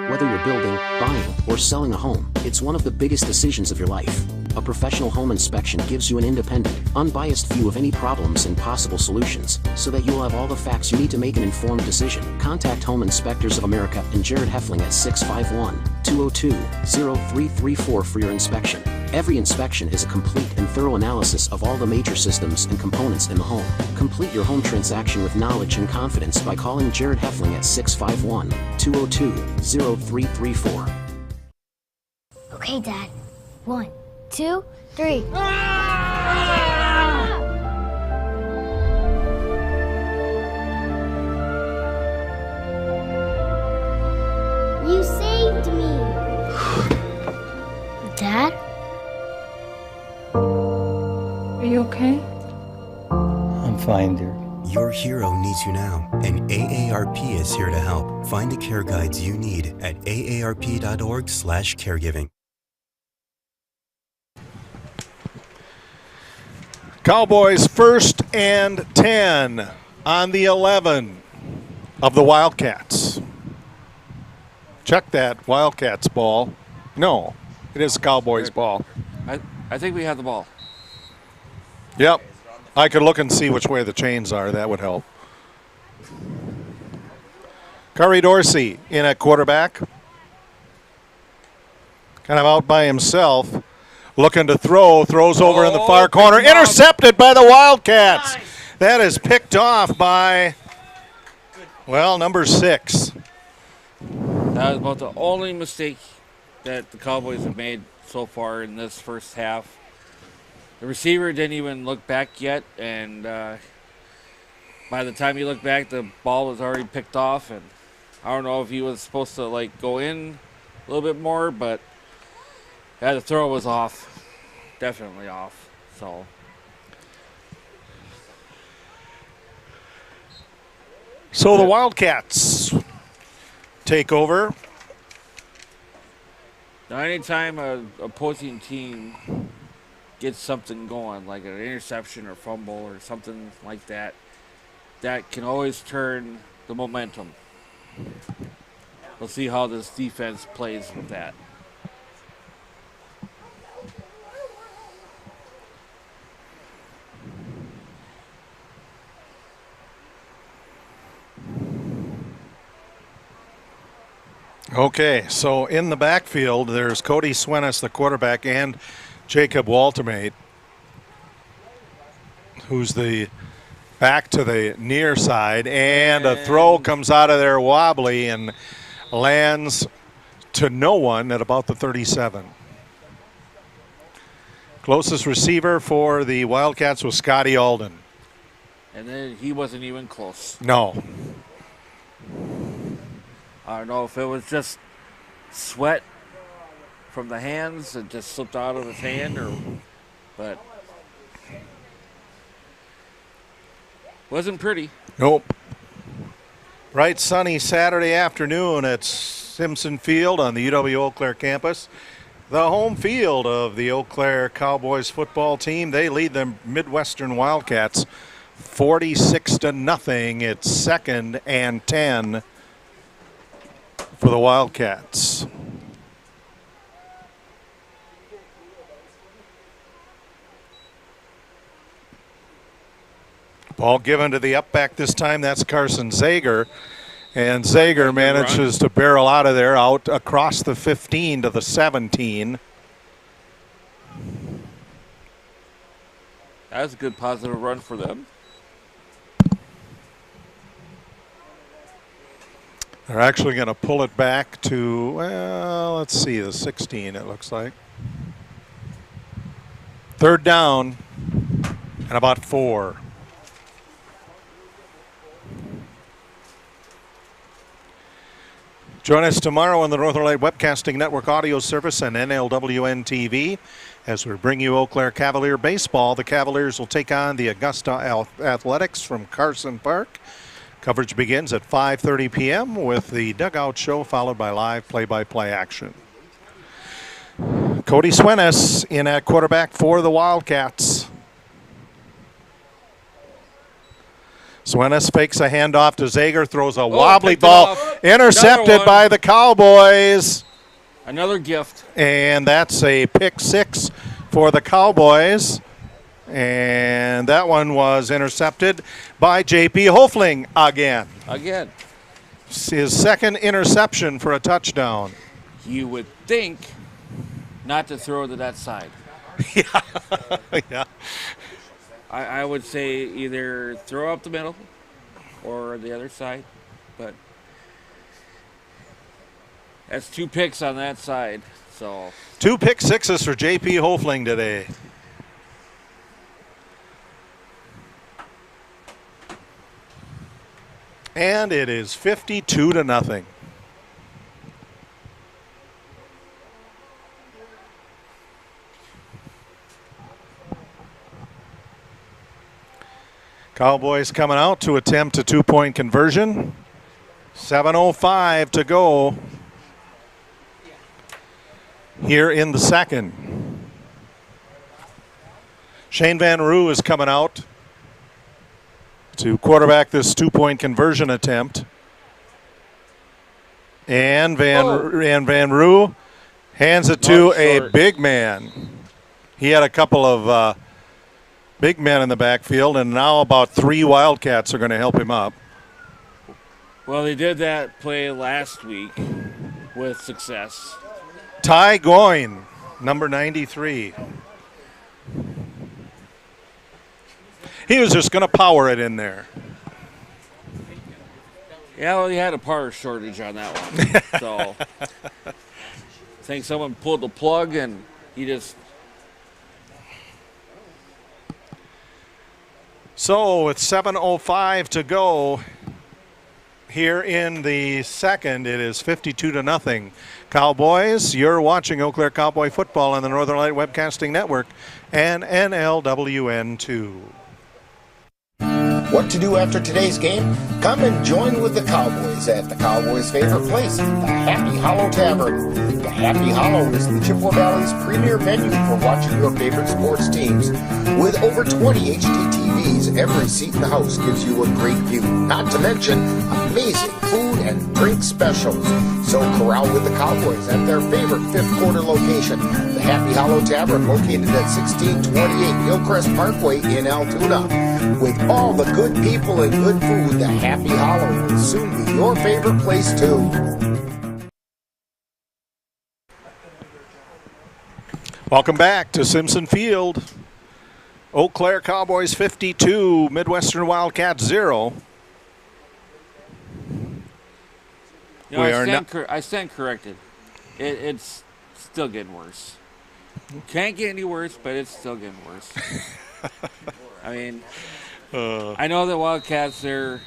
Whether you're building, buying, or selling a home, it's one of the biggest decisions of your life. A professional home inspection gives you an independent, unbiased view of any problems and possible solutions, so that you'll have all the facts you need to make an informed decision. Contact Home Inspectors of America and Jared Heffling at 651-202-0334 for your inspection. Every inspection is a complete and thorough analysis of all the major systems and components in the home. Complete your home transaction with knowledge and confidence by calling Jared Heffling at 651-202-0334. Okay, Dad. 1, 2, 3. You saved me. Dad? Are you okay? I'm fine, dear. Your hero needs you now, and AARP is here to help. Find the care guides you need at aarp.org/caregiving. Cowboys 1st and 10 on the 11 of the Wildcats. Check that, Wildcats ball. No, it is Cowboys ball. I think we have the ball. Yep. I could look and see which way the chains are. That would help. Curry Dorsey in at quarterback. Kind of out by himself. Looking to throw. Throws over in the far corner. Intercepted by the Wildcats. Nice. That is picked off by, well, number 6. That was about the only mistake that the Cowboys have made so far in this first half. The receiver didn't even look back yet, and by the time he looked back, the ball was already picked off. And I don't know if he was supposed to go in a little bit more, but yeah, the throw was off, definitely off. So the Wildcats take over. Now, anytime an opposing team gets something going, like an interception or fumble or something like that, that can always turn the momentum. We'll see how this defense plays with that. Okay, so in the backfield, there's Cody Swenis, the quarterback, and Jacob Waltermate, who's the back to the near side, and a throw comes out of there wobbly and lands to no one at about the 37. Closest receiver for the Wildcats was Scotty Alden. And then he wasn't even close. No. I don't know if it was just sweat from the hands that just slipped out of his hand, but wasn't pretty. Nope. Bright sunny Saturday afternoon at Simpson Field on the UW-Eau Claire campus. The home field of the Eau Claire Cowboys football team. They lead the Midwestern Wildcats 46-0. It's 2nd and 10 for the Wildcats. Ball given to the up back this time. That's Carson Zager. And Zager manages to barrel out of there, out across the 15 to the 17. That was a good positive run for them. They're actually going to pull it back to, well, let's see, the 16, it looks like. 3rd down and about 4. Join us tomorrow on the Northern Light Webcasting Network audio service and NLWN TV as we bring you Eau Claire Cavalier baseball. The Cavaliers will take on the Augusta Athletics from Carson Park. Coverage begins at 5:30 p.m. with the dugout show followed by live play-by-play action. Cody Swenis in at quarterback for the Wildcats. Swenis fakes a handoff to Zager, throws a wobbly ball, intercepted by the Cowboys. Another gift. And that's a pick 6 for the Cowboys. And that one was intercepted by J.P. Hofling again. Again. His 2nd interception for a touchdown. You would think not to throw to that side. Yeah. Yeah. I would say either throw up the middle or the other side, but that's 2 picks on that side. So 2 pick sixes for J.P. Hofling today. And it is 52-0. Cowboys coming out to attempt a 2-point conversion. 7:05 to go here in the second. Shane Van Roo is coming out to quarterback this 2-point conversion attempt. And Van Roo hands it to a big man. He had a couple of big men in the backfield, and now about 3 Wildcats are going to help him up. Well, they did that play last week with success. Ty Goyne, number 93. He was just going to power it in there. Yeah, well, he had a power shortage on that one. So I think someone pulled the plug, and he just... So with 7:05 to go here in the second, it is 52-0. Cowboys, you're watching Eau Claire Cowboy football on the Northern Light Webcasting Network and NLWN 2. What to do after today's game? Come and join with the Cowboys at the Cowboys' favorite place, the Happy Hollow Tavern. The Happy Hollow is the Chippewa Valley's premier venue for watching your favorite sports teams. With over 20 HD TVs, every seat in the house gives you a great view. Not to mention amazing food and drink specials. So corral with the Cowboys at their favorite fifth quarter location, the Happy Hollow Tavern, located at 1628 Hillcrest Parkway in Altoona. With all the good people and good food, the Happy Hollow will soon be your favorite place too. Welcome back to Simpson Field. Eau Claire Cowboys 52, Midwestern Wildcats 0. I stand corrected. It's still getting worse. Can't get any worse, but it's still getting worse. I mean, I know the Wildcats, they're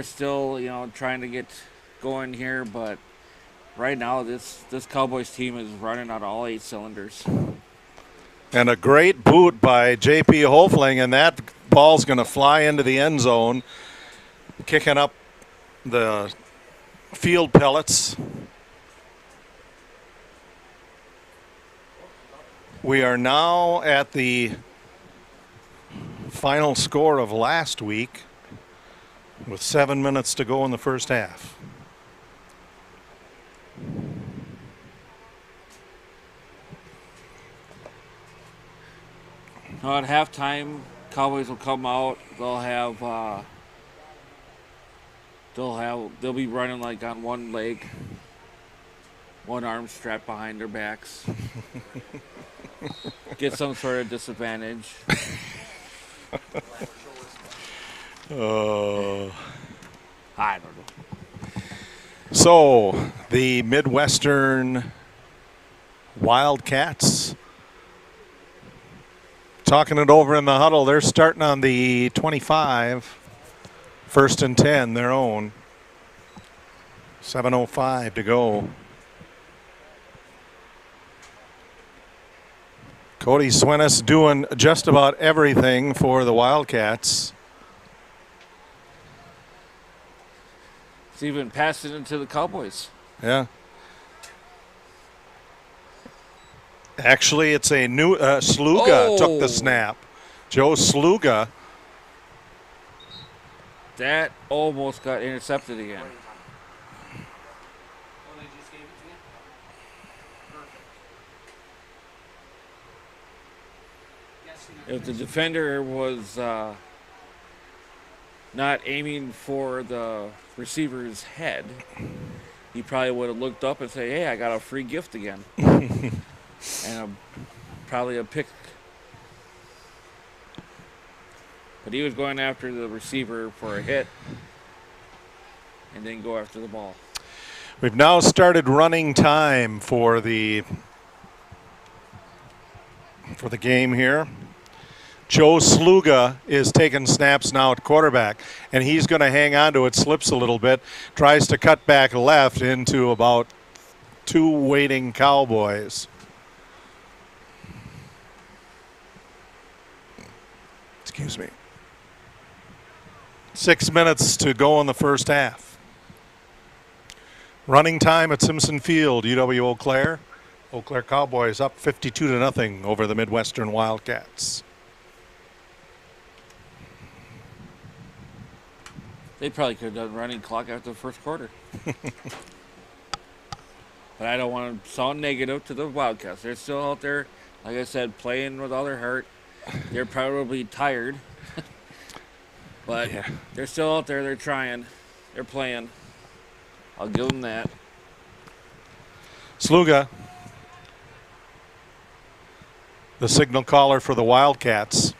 still, trying to get going here, but right now this Cowboys team is running on all 8 cylinders. And a great boot by J.P. Hofling, and that ball's going to fly into the end zone, kicking up the field pellets. We are now at the final score of last week with 7 minutes to go in the first half. Now at halftime, Cowboys will come out. They'll be running like on one leg, one arm strapped behind their backs. Get some sort of disadvantage. I don't know. So the Midwestern Wildcats, talking it over in the huddle, they're starting on the 25, 1st and 10, their own. 7:05 to go. Cody Swenis doing just about everything for the Wildcats. He's even passed it into the Cowboys. Yeah. Actually, it's a new Sluga took the snap. Joe Sluga. That almost got intercepted again. If the defender was not aiming for the receiver's head, he probably would have looked up and said, "Hey, I got a free gift again." And probably a pick. But he was going after the receiver for a hit and then go after the ball. We've now started running time for the game here. Joe Sluga is taking snaps now at quarterback, and he's going to hang on to it, slips a little bit, tries to cut back left into about 2 waiting Cowboys. Excuse me. 6 minutes to go in the first half. Running time at Simpson Field, UW-Eau Claire. Eau Claire Cowboys up 52-0 over the Midwestern Wildcats. They probably could have done running clock after the first quarter. But I don't want to sound negative to the Wildcats. They're still out there, like I said, playing with all their heart. They're probably tired. But they're still out there. They're trying. They're playing. I'll give them that. Sluga, the signal caller for the Wildcats.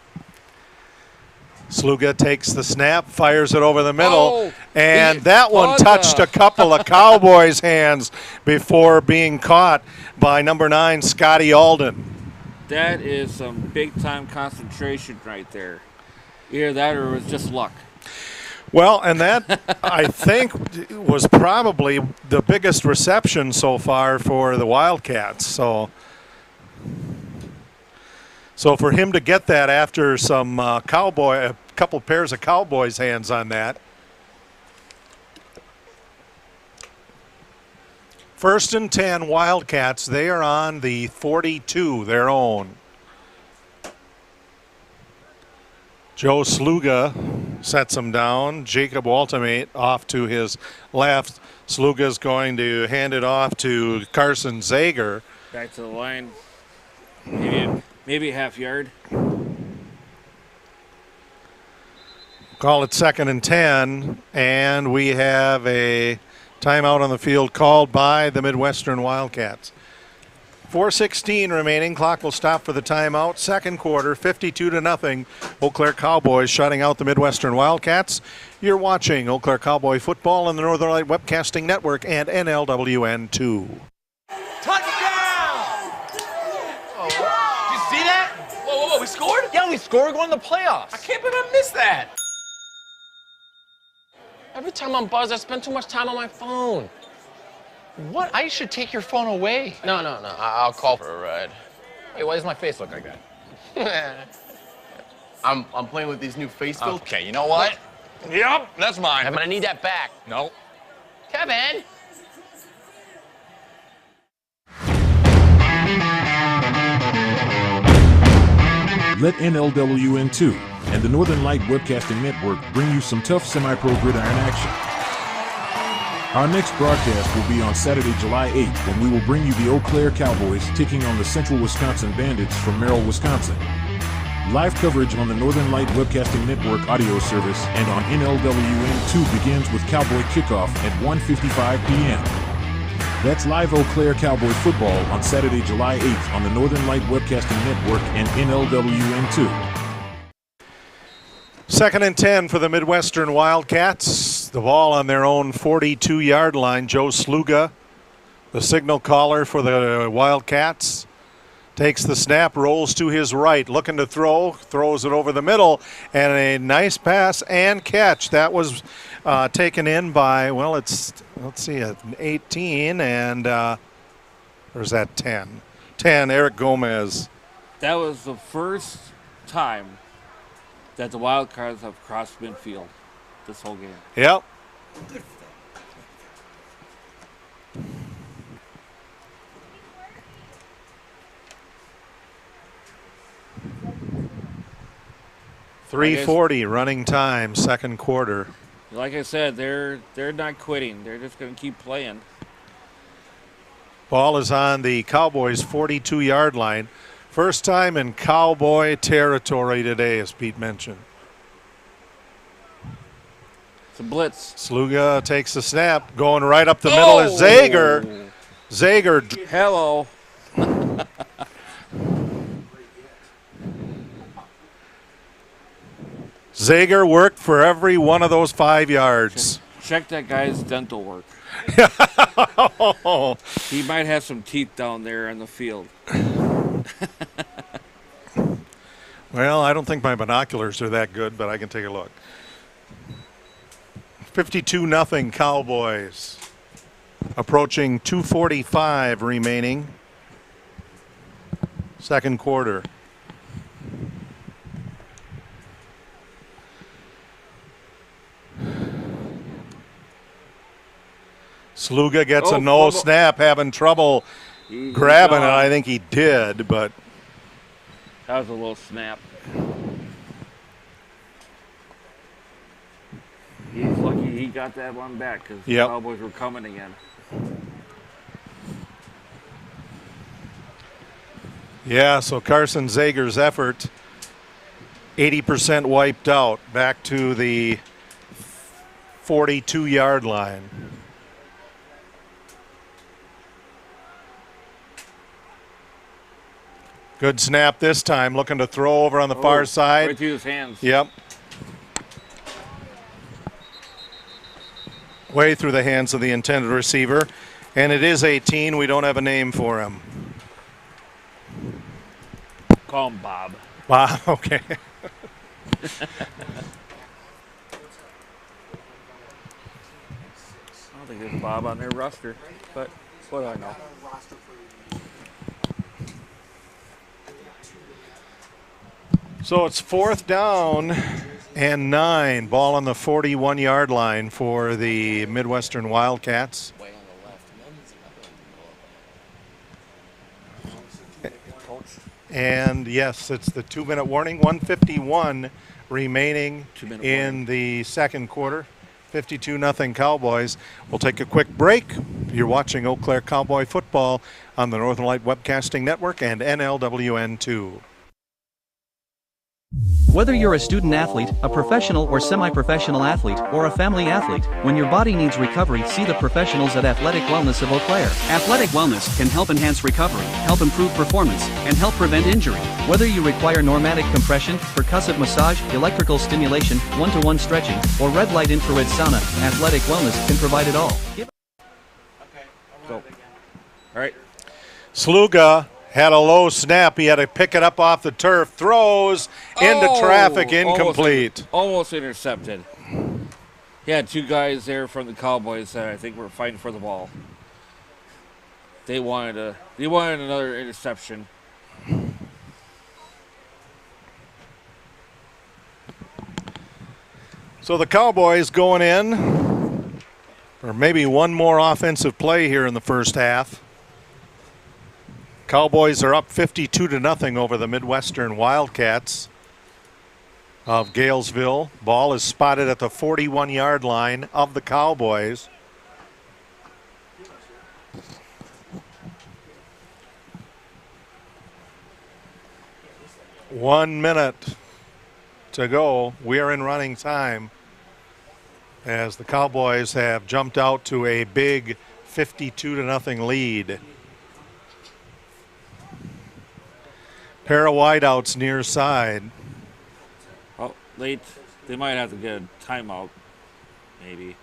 Sluga takes the snap, fires it over the middle, and that one touched a couple of Cowboys' hands before being caught by number 9, Scotty Alden. That is some big-time concentration right there. Either that or it was just luck. Well, and that, I think, was probably the biggest reception so far for the Wildcats. So for him to get that after some a couple pairs of Cowboys' hands on that. 1st and 10, Wildcats. They are on the 42, their own. Joe Sluga sets him down. Jacob Waltemate off to his left. Sluga's going to hand it off to Carson Zager. Back to the line. Maybe a half yard. Call it 2nd and 10, and we have a timeout on the field called by the Midwestern Wildcats. 4:16 remaining. Clock will stop for the timeout. Second quarter, 52-0. Eau Claire Cowboys shutting out the Midwestern Wildcats. You're watching Eau Claire Cowboy football on the Northern Light Webcasting Network and NLWN 2. Touchdown! Oh, did you see that? Whoa, we scored? Yeah, we scored. We're going to the playoffs. I can't believe I missed that. Every time I'm buzzed, I spend too much time on my phone. What? I should take your phone away. No. I'll call for a ride. Hey, why does my face look like that? I'm playing with these new face filters. Okay, you know what? Yep, that's mine. I'm gonna need that back. No. Kevin! Let NLWN 2 and the Northern Light Webcasting Network bring you some tough semi-pro gridiron action. Our next broadcast will be on Saturday, July 8th, when we will bring you the Eau Claire Cowboys taking on the Central Wisconsin Bandits from Merrill, Wisconsin. Live coverage on the Northern Light Webcasting Network audio service and on NLWN 2 begins with Cowboy kickoff at 1:55 p.m. That's live Eau Claire Cowboy football on Saturday, July 8th on the Northern Light Webcasting Network and NLWN 2. 2nd and 10 for the Midwestern Wildcats. The ball on their own 42-yard line. Joe Sluga, the signal caller for the Wildcats, takes the snap, rolls to his right, looking to throw, throws it over the middle, and a nice pass and catch. That was taken in by, well, let's see, an 18, and where's that 10? 10, Eric Gomez. That was the first time that the Wildcats have crossed midfield this whole game. Yep. .340 running time, second quarter. Like I said, they're not quitting. They're just going to keep playing. Ball is on the Cowboys' 42-yard line. First time in Cowboy territory today, as Pete mentioned. It's a blitz. Sluga takes the snap, going right up the middle is Zager. Zager. Hello. Zager worked for every one of those 5 yards. Check that guy's dental work. He might have some teeth down there in the field. Well, I don't think my binoculars are that good, but I can take a look. 52-0 Cowboys. Approaching 2:45 remaining. Second quarter. Sluga gets a no snap, having trouble grabbing it. I think he did, but that was a little snap. He's lucky he got that one back because the Cowboys were coming again. Yeah, so Carson Zager's effort, 80% wiped out, back to the 42-yard line. Good snap this time, looking to throw over on the far side. Right through his hands. Yep. Way through the hands of the intended receiver. And it is 18. We don't have a name for him. Call him Bob. Wow, okay. I don't think there's Bob on their roster, but what do I know? So it's 4th down and 9. Ball on the 41-yard line for the Midwestern Wildcats. And yes, it's the 2-minute warning. 1:51 remaining in the second quarter. 52-0 Cowboys. We'll take a quick break. You're watching Eau Claire Cowboy football on the Northern Light Webcasting Network and NLWN 2. Whether you're a student athlete, a professional or semi-professional athlete, or a family athlete, when your body needs recovery, see the professionals at Athletic Wellness of Eau Claire. Athletic Wellness can help enhance recovery, help improve performance, and help prevent injury. Whether you require normatic compression, percussive massage, electrical stimulation, one-to-one stretching, or red light infrared sauna, Athletic Wellness can provide it all. Go. All right. Sluga had a low snap. He had to pick it up off the turf. Throws into traffic, incomplete. Almost intercepted. He had two guys there from the Cowboys that I think were fighting for the ball. They wanted another interception. So the Cowboys going in for maybe one more offensive play here in the first half. Cowboys are up 52-0 over the Midwestern Wildcats of Galesville. Ball is spotted at the 41-yard line of the Cowboys. One minute to go. We are in running time as the Cowboys have jumped out to a big 52-0 lead. Pair of wideouts near side. Oh, late. They might have to get a timeout, maybe.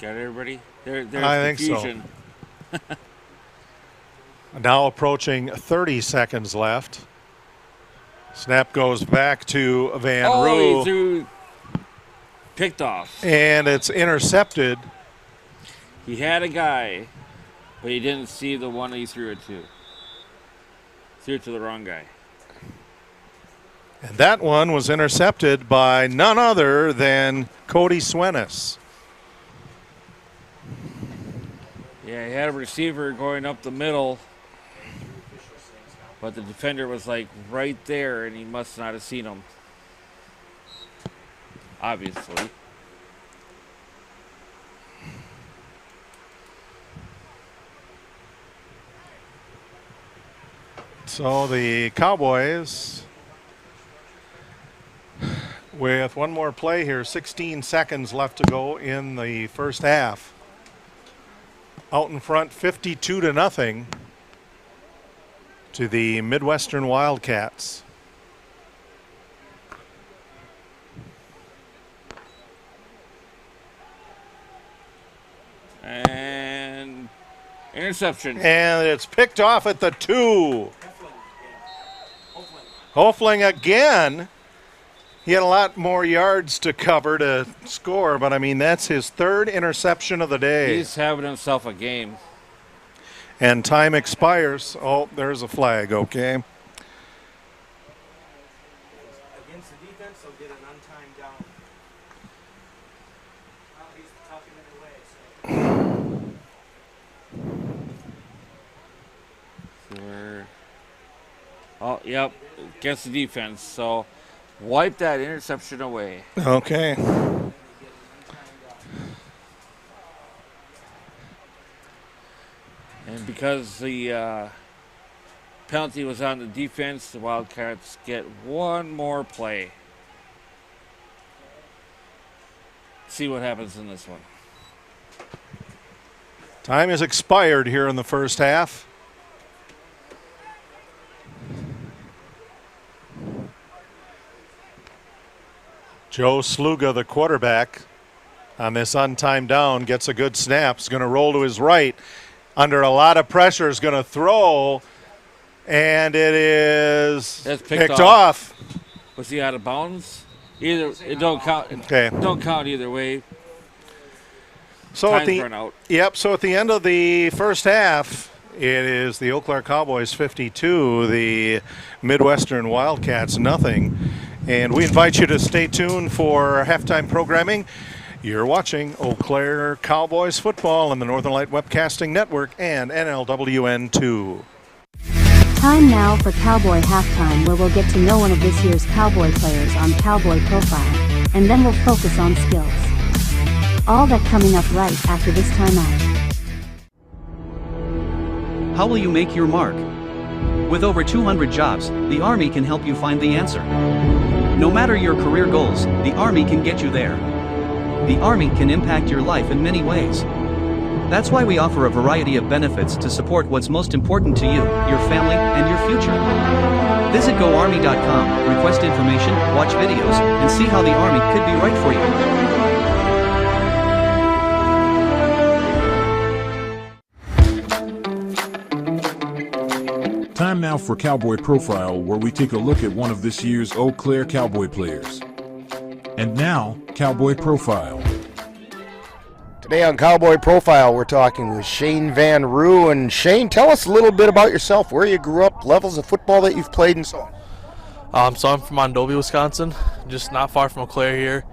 Got everybody? There's I think confusion. So. Now approaching 30 seconds left. Snap goes back to Van Roo. He threw, picked off. And it's intercepted. He had a guy, but he didn't see the one he threw it to. Threw it to the wrong guy. And that one was intercepted by none other than Cody Swenis. Yeah, he had a receiver going up the middle, but the defender was like right there, and he must not have seen him. Obviously. So the Cowboys, with one more play here, 16 seconds left to go in the first half. Out in front, 52-0 to the Midwestern Wildcats. And interception. And it's picked off at the 2. Hofling again. He had a lot more yards to cover to score, but I mean, that's his 3rd interception of the day. He's having himself a game. And time expires. Oh, there's a flag, okay. Against the defense, he'll get an untimed down. Well, he's tucking it away, so. Oh, yep, against the defense. So wipe that interception away. Okay. And because the penalty was on the defense, the Wildcats get one more play. See what happens in this one. Time has expired here in the first half. Joe Sluga, the quarterback, on this untimed down, gets a good snap. Is going to roll to his right. Under a lot of pressure, is going to throw, and it is picked off. Was he out of bounds? Either it don't count. Okay. Don't count either way. So Time's run out. So at the end of the first half, it is the Eau Claire Cowboys 52, the Midwestern Wildcats nothing. And we invite you to stay tuned for halftime programming. You're watching Eau Claire Cowboys football on the Northern Light Webcasting Network and NLWN 2. Time now for Cowboy Halftime, where we'll get to know one of this year's Cowboy players on Cowboy Profile, and then we'll focus on skills. All that coming up right after this timeout. How will you make your mark? With over 200 jobs, the Army can help you find the answer. No matter your career goals, the Army can get you there. The Army can impact your life in many ways. That's why we offer a variety of benefits to support what's most important to you, your family, and your future. Visit GoArmy.com, request information, watch videos, and see how the Army could be right for you. Time now for Cowboy Profile, where we take a look at one of this year's Eau Claire Cowboy players. And now, Cowboy Profile. Today on Cowboy Profile, we're talking with Shane Van Roo. And Shane, tell us a little bit about yourself, where you grew up, levels of football that you've played, and so on. So I'm from Mondovi, Wisconsin, just not far from Eau Claire here.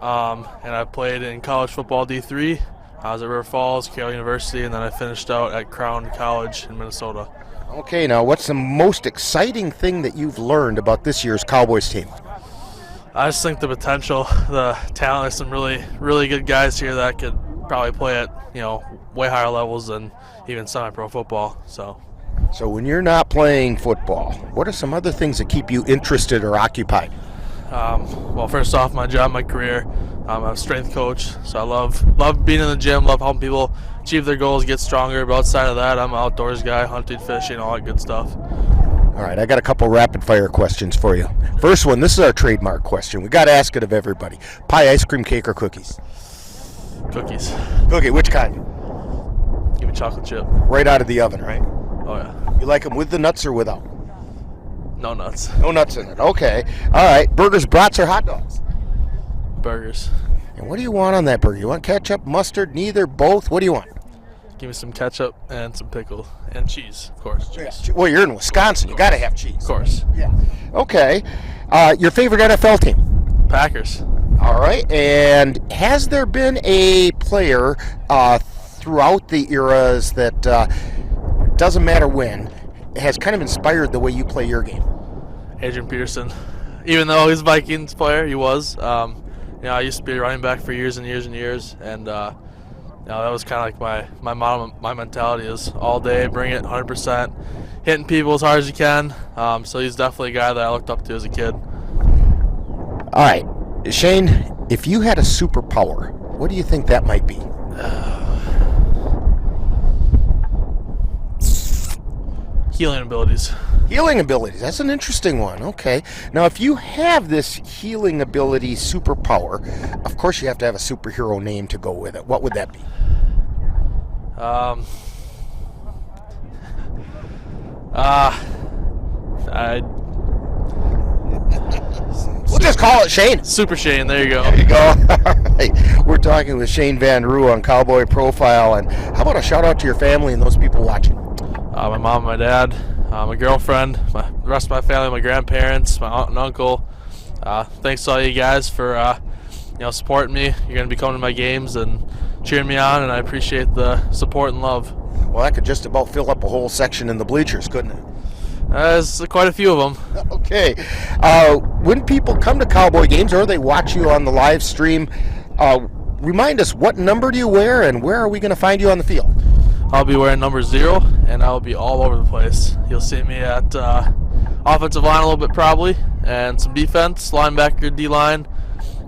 And I played in college football D3. I was at River Falls, Carroll University, and then I finished out at Crown College in Minnesota. Okay, now what's the most exciting thing that you've learned about this year's Cowboys team? I just think the potential, the talent, there's some really, really good guys here that could probably play at, way higher levels than even semi-pro football. So when you're not playing football, what are some other things that keep you interested or occupied? Well, first off, my job, my career. I'm a strength coach, so I love being in the gym, love helping people achieve their goals, get stronger. But outside of that, I'm an outdoors guy, hunting, fishing, all that good stuff. All right, I got a couple rapid-fire questions for you. First one, this is our trademark question. We got to ask it of everybody. Pie, ice cream, cake, or cookies? Cookies. Cookie, which kind? Give me chocolate chip. Right out of the oven, right? Oh, yeah. You like them with the nuts or without? No nuts. No nuts in it. Okay. All right. Burgers, brats, or hot dogs? Burgers. And what do you want on that burger? You want ketchup, mustard, neither, both? What do you want? Give me some ketchup and some pickle and cheese, of course. Cheese. Well, you're in Wisconsin. You got to have cheese. Of course. Yeah. Okay. Your favorite NFL team? Packers. All right. And has there been a player throughout the eras that doesn't matter when, has kind of inspired the way you play your game? Adrian Peterson. Even though he's a Vikings player, he was. I used to be a running back for years and years and years, and that was kind of like my mentality is all day, bring it 100%, hitting people as hard as you can. So he's definitely a guy that I looked up to as a kid. All right, Shane, if you had a superpower, what do you think that might be? Healing abilities. Healing abilities. That's an interesting one. Okay. Now, if you have this healing ability superpower, of course you have to have a superhero name to go with it. What would that be? We'll just call it Shane. Super Shane, there you go. There you go. All right. We're talking with Shane Van Roo on Cowboy Profile. And how about a shout out to your family and those people watching? My mom, my dad, my girlfriend, the rest of my family, my grandparents, my aunt and uncle. Thanks to all you guys for supporting me. You're going to be coming to my games and cheering me on, and I appreciate the support and love. Well, that could just about fill up a whole section in the bleachers, couldn't it? There's quite a few of them. Okay. When people come to Cowboy games or they watch you on the live stream, remind us, what number do you wear and where are we going to find you on the field? I'll be wearing number 0, and I'll be all over the place. You'll see me at offensive line a little bit probably, and some defense, linebacker, D-line.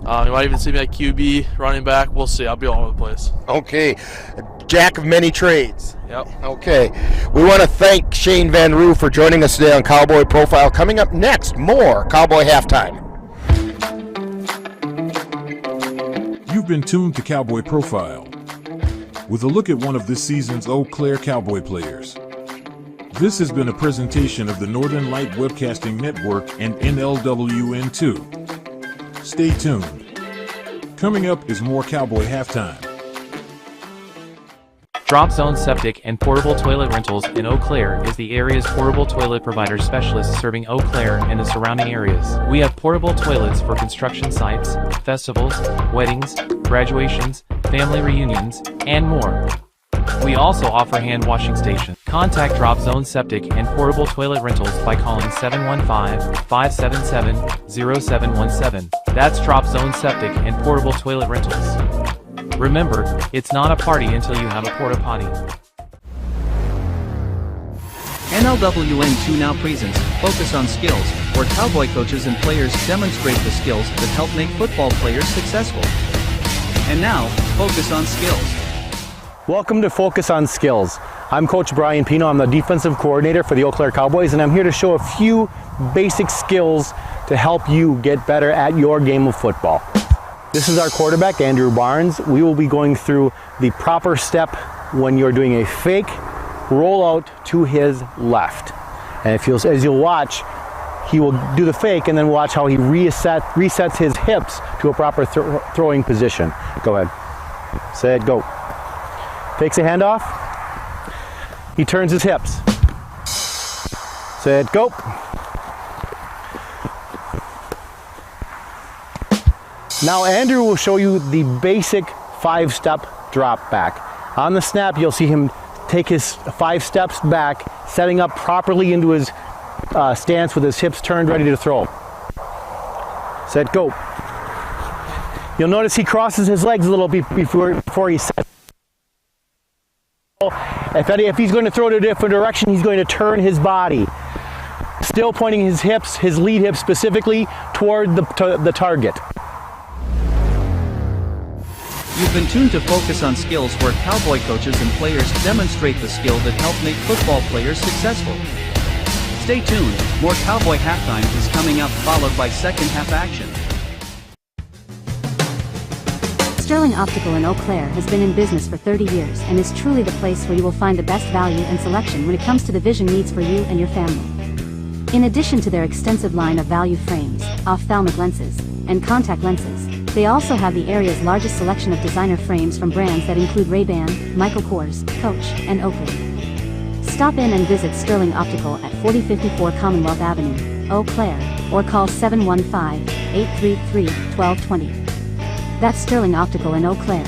You might even see me at QB, running back. We'll see. I'll be all over the place. Okay. Jack of many trades. Yep. Okay. We want to thank Shane Van Roo for joining us today on Cowboy Profile. Coming up next, more Cowboy Halftime. You've been tuned to Cowboy Profile, with a look at one of this season's Eau Claire Cowboy players. This has been a presentation of the Northern Light Webcasting Network and NLWN 2. Stay tuned. Coming up is more Cowboy Halftime. Drop Zone Septic and Portable Toilet Rentals in Eau Claire is the area's portable toilet provider specialist serving Eau Claire and the surrounding areas. We have portable toilets for construction sites, festivals, weddings, graduations, family reunions, and more. We also offer hand washing stations. Contact Drop Zone Septic and Portable Toilet Rentals by calling 715-577-0717. That's Drop Zone Septic and Portable Toilet Rentals. Remember, it's not a party until you have a porta potty. NLWN 2 now presents Focus on Skills, where Cowboy coaches and players demonstrate the skills that help make football players successful. And now, Focus on Skills. Welcome to Focus on Skills. I'm Coach Brian Pino. I'm the defensive coordinator for the Eau Claire Cowboys, and I'm here to show a few basic skills to help you get better at your game of football. This is our quarterback, Andrew Barnes. We will be going through the proper step when you're doing a fake rollout to his left. And as you'll watch, he will do the fake and then watch how he resets his hips to a proper throwing position. Go ahead. Set, go. Takes a handoff. He turns his hips. Set, go. Now Andrew will show you the basic 5-step drop back. On the snap, you'll see him take his 5 steps back, setting up properly into his stance with his hips turned, ready to throw. Set, go. You'll notice he crosses his legs a little bit before he sets. If he's going to throw it a different direction, he's going to turn his body. Still pointing his hips, his lead hips specifically toward the target. You've been tuned to Focus on Skills, where Cowboy coaches and players demonstrate the skill that help make football players successful. Stay tuned, more Cowboy Halftime is coming up, followed by second half action. Sterling Optical in Eau Claire has been in business for 30 years and is truly the place where you will find the best value and selection when it comes to the vision needs for you and your family. In addition to their extensive line of value frames, ophthalmic lenses, and contact lenses, they also have the area's largest selection of designer frames from brands that include Ray-Ban, Michael Kors, Coach, and Oakley. Stop in and visit Sterling Optical at 4054 Commonwealth Avenue, Eau Claire, or call 715-833-1220. That's Sterling Optical in Eau Claire.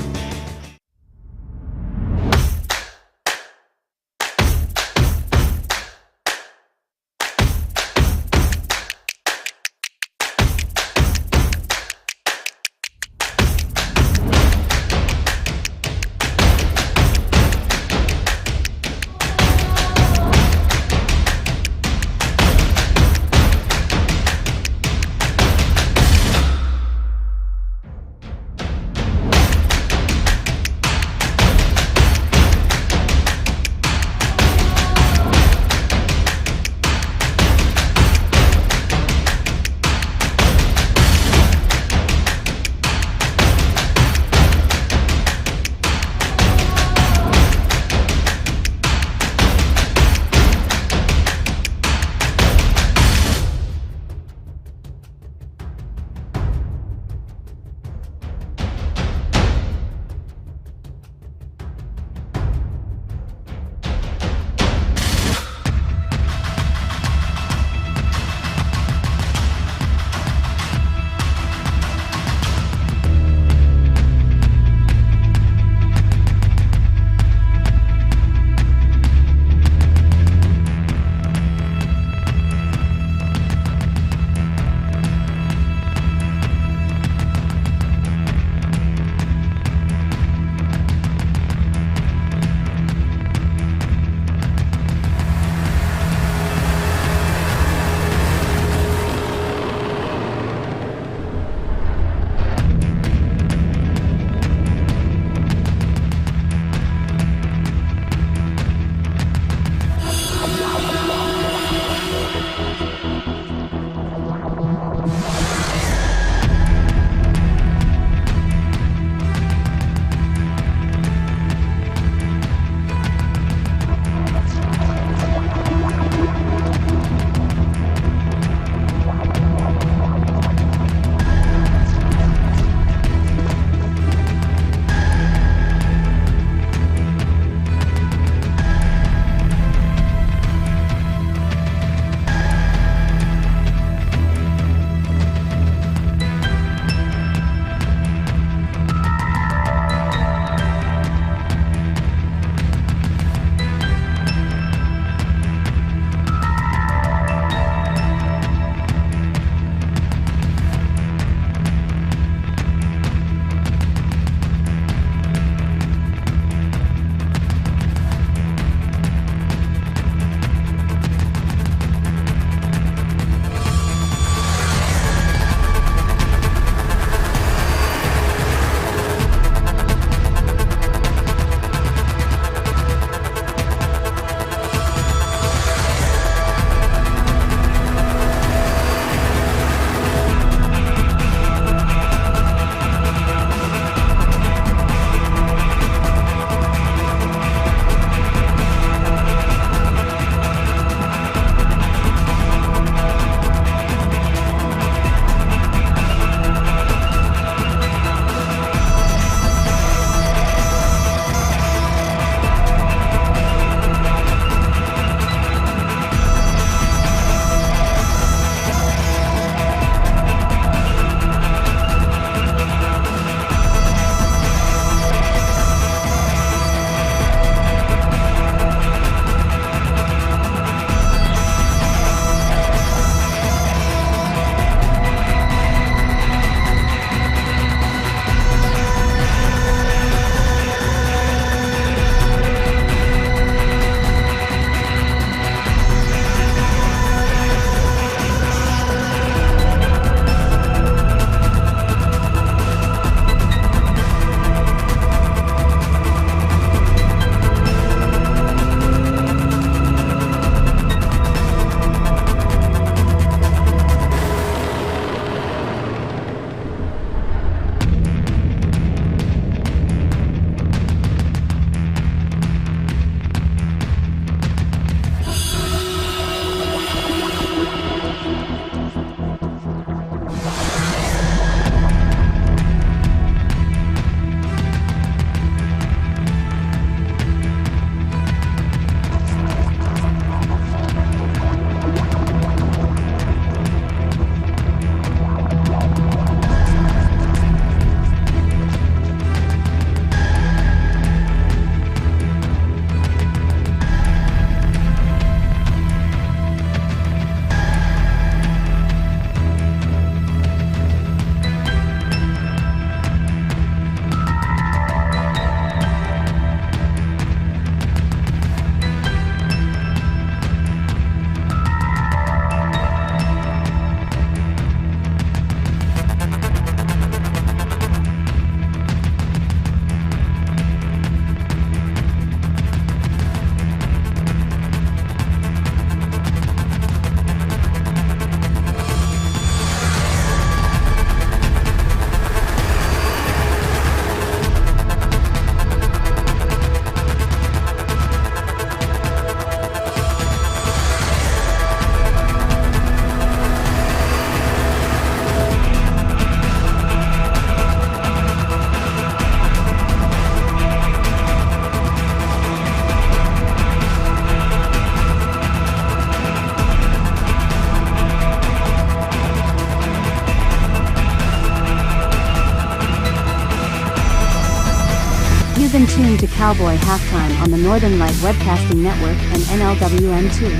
Cowboy Halftime on the Northern Light Webcasting Network and NLWN2.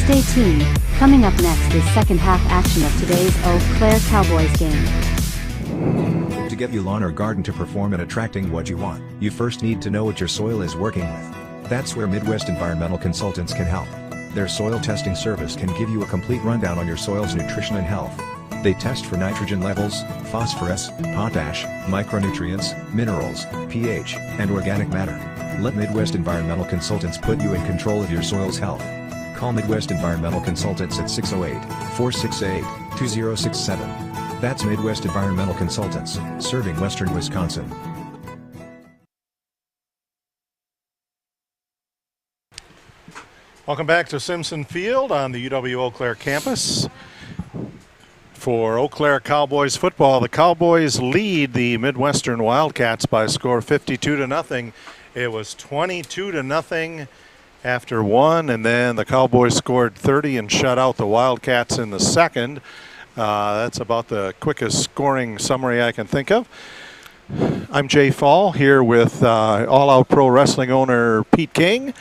Stay tuned. Coming up next is second half action of today's Eau Claire Cowboys game. To get your lawn or garden to perform at attracting what you want, you first need to know what your soil is working with. That's where Midwest Environmental Consultants can help. Their soil testing service can give you a complete rundown on your soil's nutrition and health. They test for nitrogen levels, phosphorus, potash, micronutrients, minerals, pH, and organic matter. Let Midwest Environmental Consultants put you in control of your soil's health. Call Midwest Environmental Consultants at 608-468-2067. That's Midwest Environmental Consultants, serving Western Wisconsin. Welcome back to Simpson Field on the UW-Eau Claire campus. For Eau Claire Cowboys football, the Cowboys lead the Midwestern Wildcats by a score of 52-0. It was 22-0 after one, and then the Cowboys scored 30 and shut out the Wildcats in the second. That's about the quickest scoring summary I can think of. I'm Jay Fall here with All Out Pro Wrestling owner Pete King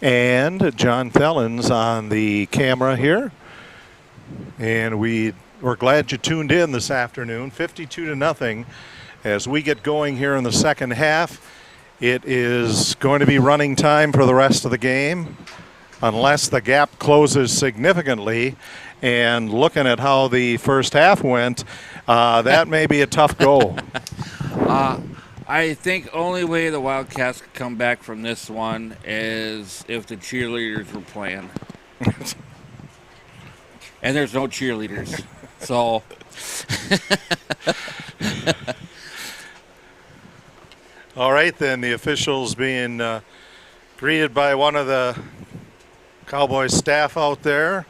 and John Fellens on the camera here. And we're glad you tuned in this afternoon, 52-0. As we get going here in the second half, it is going to be running time for the rest of the game, unless the gap closes significantly. And looking at how the first half went, that may be a tough goal. I think only way the Wildcats could come back from this one is if the cheerleaders were playing. And there's no cheerleaders. So all right, then, the officials being greeted by one of the Cowboys staff out there.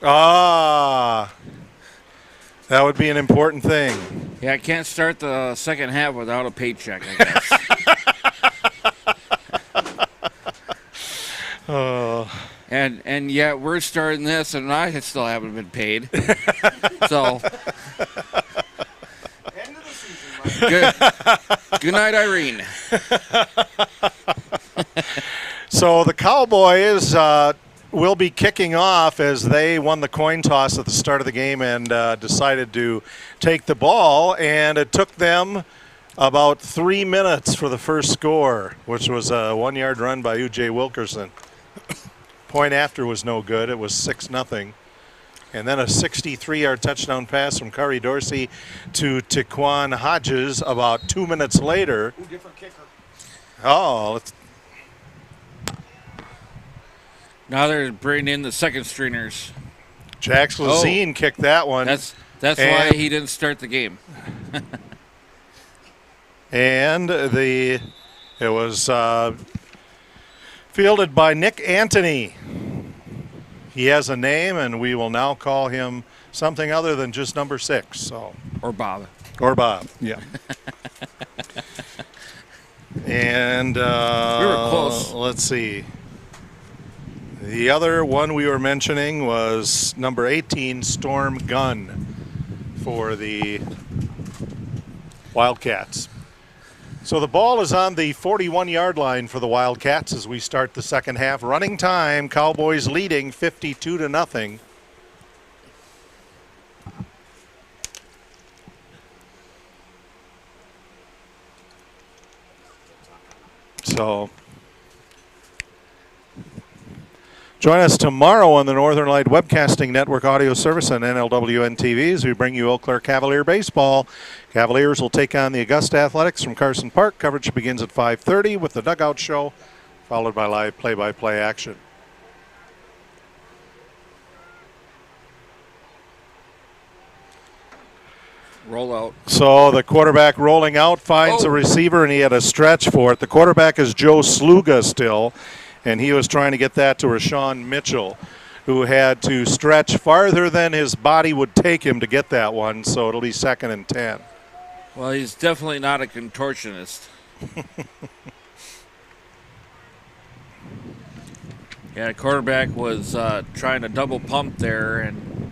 That would be an important thing. Yeah, I can't start the second half without a paycheck, I guess. And yet we're starting this, and I still haven't been paid. So, End of the season, good night, Irene. So the Cowboys will be kicking off as they won the coin toss at the start of the game and decided to take the ball. And it took them about 3 minutes for the first score, which was a 1-yard run by U.J. Wilkerson. Point after was no good. It was 6-0. And then a 63-yard touchdown pass from Curry Dorsey to Taquan Hodges about 2 minutes later. Ooh, different kicker. Oh, Now they're bringing in the second stringers. Jax Lazine kicked that one. That's why he didn't start the game. And it was fielded by Nick Antony. He has a name, and we will now call him something other than just number 6. So. Or Bob. Or Bob, yeah. And we were close. Let's see. The other one we were mentioning was number 18, Storm Gunn, for the Wildcats. So the ball is on the 41-yard line for the Wildcats as we start the second half. Running time, Cowboys leading 52-0. So join us tomorrow on the Northern Light Webcasting Network audio service on NLWN TV as we bring you Eau Claire Cavalier baseball. Cavaliers will take on the Augusta Athletics from Carson Park. Coverage begins at 5:30 with the Dugout Show, followed by live play-by-play action. Roll out. So the quarterback rolling out finds a receiver, and he had a stretch for it. The quarterback is Joe Sluga still, and he was trying to get that to Rashawn Mitchell, who had to stretch farther than his body would take him to get that one, so it'll be 2nd and 10. Well, he's definitely not a contortionist. Yeah, the quarterback was trying to double pump there, and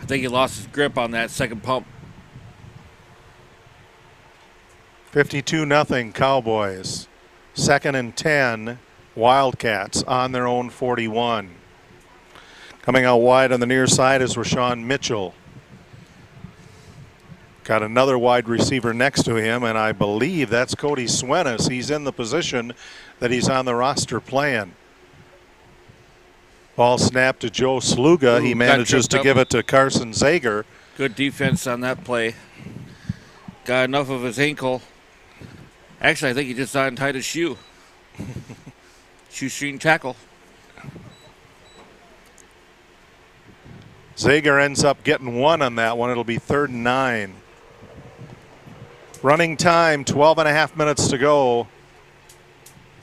I think he lost his grip on that second pump. 52-0 Cowboys. 2nd and 10 Wildcats on their own 41. Coming out wide on the near side is Rashawn Mitchell. Got another wide receiver next to him, and I believe that's Cody Swenis. He's in the position that he's on the roster playing. Ball snap to Joe Sluga. He manages to give it to Carson Zager. Good defense on that play. Got enough of his ankle. Actually, I think he just untied his shoe. Shoestring tackle. Zager ends up getting 1 on that one. It'll be 3rd and 9. Running time, 12.5 minutes to go.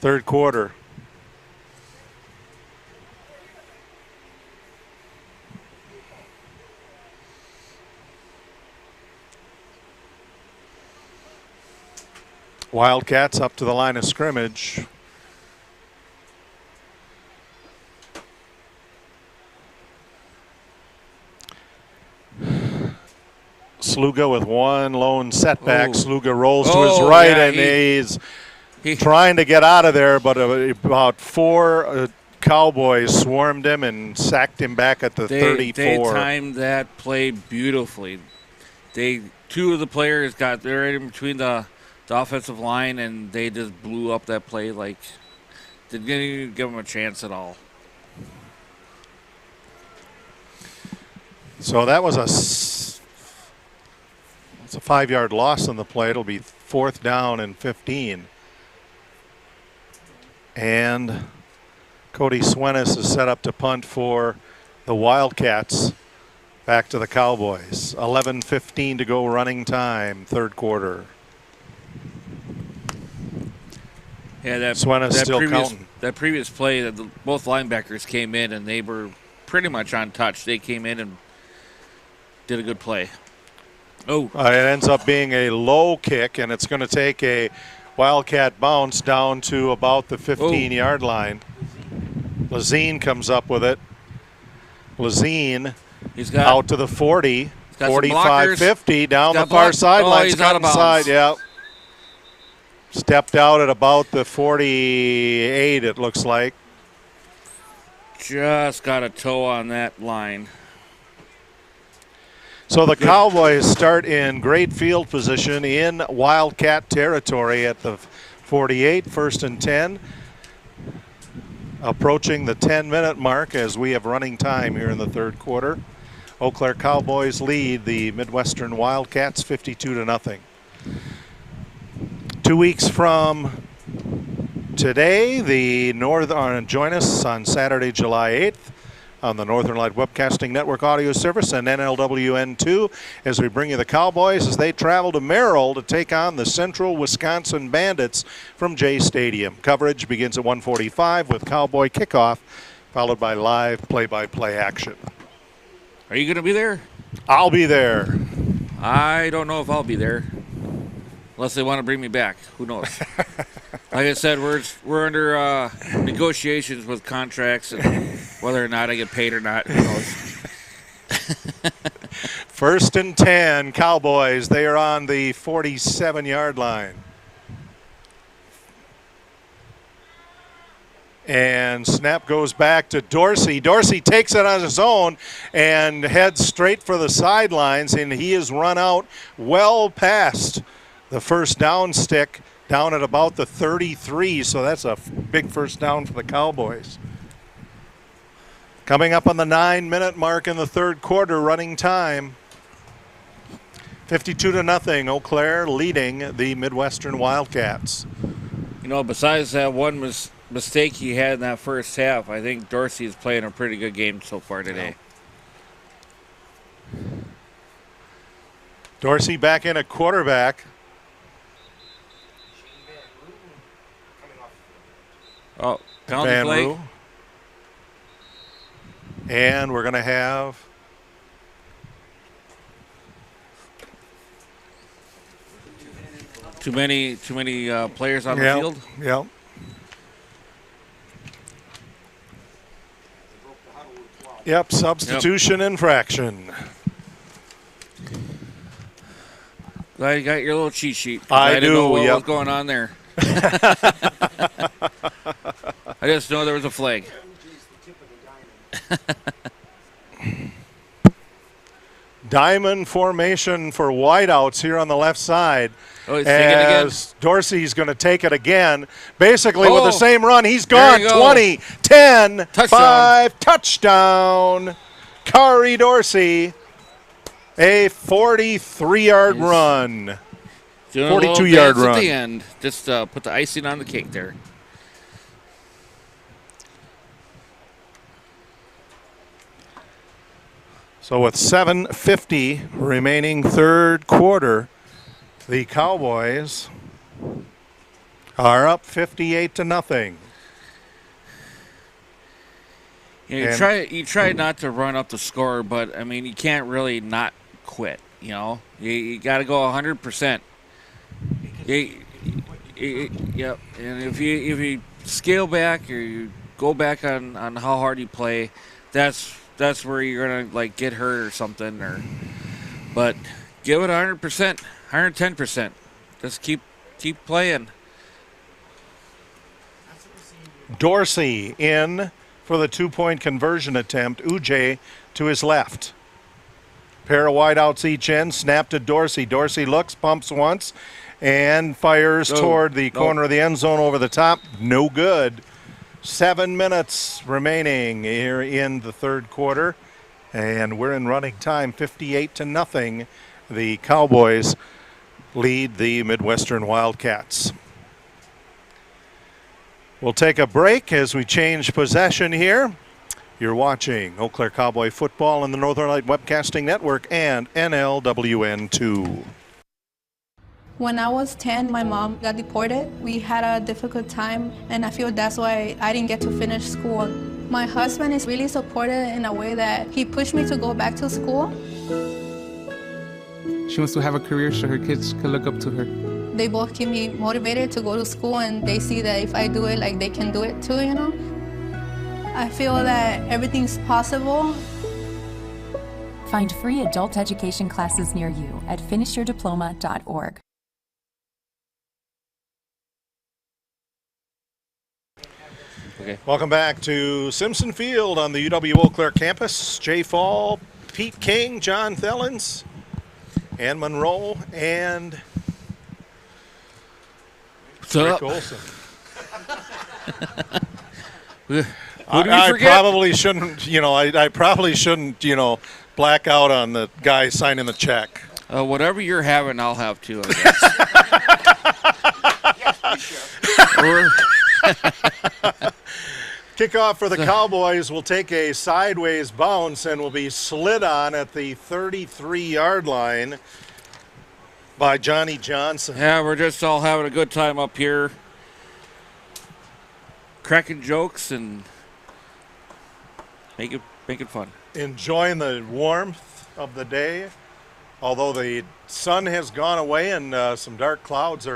3rd quarter. Wildcats up to the line of scrimmage. Sluga with one lone setback. Sluga rolls to his right, and he's trying to get out of there, but about 4 Cowboys swarmed him and sacked him back at the 34. They timed that play beautifully. 2 of the players got there in between the offensive line, and they just blew up that play like didn't even give them a chance at all. So that was a 5-yard loss on the play. It'll be 4th down and 15. And Cody Swenis is set up to punt for the Wildcats. Back to the Cowboys. 11:15 to go running time, 3rd quarter. Yeah, that previous play, that both linebackers came in and they were pretty much untouched. They came in and did a good play. It ends up being a low kick, and it's going to take a Wildcat bounce down to about the 15-yard line. Lazine comes up with it. Lazine out to the 40, 45, 50, down the far sideline. He's out of bounds. Side, yeah. Stepped out at about the 48, it looks like. Just got a toe on that line. So the Cowboys start in great field position in Wildcat territory at the 48, 1st and 10. Approaching the 10-minute mark as we have running time here in the 3rd quarter. Eau Claire Cowboys lead the Midwestern Wildcats 52-0. 2 weeks from today, join us on Saturday, July 8th on the Northern Light Webcasting Network audio service and NLWN2 as we bring you the Cowboys as they travel to Merrill to take on the Central Wisconsin Bandits from Jay Stadium. Coverage begins at 1:45 with Cowboy kickoff, followed by live play-by-play action. Are you going to be there? I'll be there. I don't know if I'll be there. Unless they want to bring me back. Who knows? Like I said, we're under negotiations with contracts and whether or not I get paid or not. Who knows? 1st and 10, Cowboys. They are on the 47-yard line. And snap goes back to Dorsey. Dorsey takes it on his own and heads straight for the sidelines, and he is run out well past the first down stick, down at about the 33, so that's a big first down for the Cowboys. Coming up on the 9-minute mark in the 3rd quarter, running time. 52-0, Eau Claire leading the Midwestern Wildcats. You know, besides that one mistake he had in that first half, I think Dorsey is playing a pretty good game so far today. Dorsey back in at quarterback. Oh, penalty play. And we're going to have too many players on the field. Yep. Yep, substitution infraction. Glad you got your little cheat sheet. I didn't do, know what yep. was going on there. I just know there was a flag. Diamond formation for wideouts here on the left side. Oh, he's taking it again. As Dorsey's going to take it again. Basically with the Oh, same run. He's there gone. you go. 20, 10, Touchdown. 5, touchdown. Kari Dorsey. A 43-yard run. Doing a little 42-yard dance run. at the end. Just put the icing on the cake there. So with 7:50 remaining third quarter, the Cowboys are up 58-0. You know, you try not to run up the score, but I mean you can't really not quit. You know, you got to go 100%. Yep. And if you scale back or you go back on how hard you play, that's where you're gonna like get hurt or something. But give it 100%, 110%. Just keep playing. Dorsey in for the 2-point conversion attempt. Ujay to his left. Pair of wideouts each end. Snap to Dorsey. Dorsey looks, pumps once, and fires toward the corner of the end zone over the top. No good. 7 minutes remaining here in the third quarter, and we're in running time. 58-0. The Cowboys lead the Midwestern Wildcats. We'll take a break as we change possession here. You're watching Eau Claire Cowboy football on the Northern Light Webcasting Network and NLWN 2. When I was 10, my mom got deported. We had a difficult time, and I feel that's why I didn't get to finish school. My husband is really supportive in a way that he pushed me to go back to school. She wants to have a career so her kids can look up to her. They both keep me motivated to go to school, and they see that if I do it, like they can do it too, you know? I feel that everything's possible. Find free adult education classes near you at finishyourdiploma.org. Okay. Welcome back to Simpson Field on the UW-Eau Claire campus. Jay Fall, Pete King, John Thellens, Ann Monroe, and Rick Olson. I probably shouldn't, I probably shouldn't, black out on the guy signing the check. Whatever you're having, I'll have too, I guess. Kickoff for the Cowboys will take a sideways bounce and will be slid on at the 33-yard line by Johnny Johnson. Yeah, we're just all having a good time up here, cracking jokes and making fun. Enjoying the warmth of the day, although the sun has gone away and some dark clouds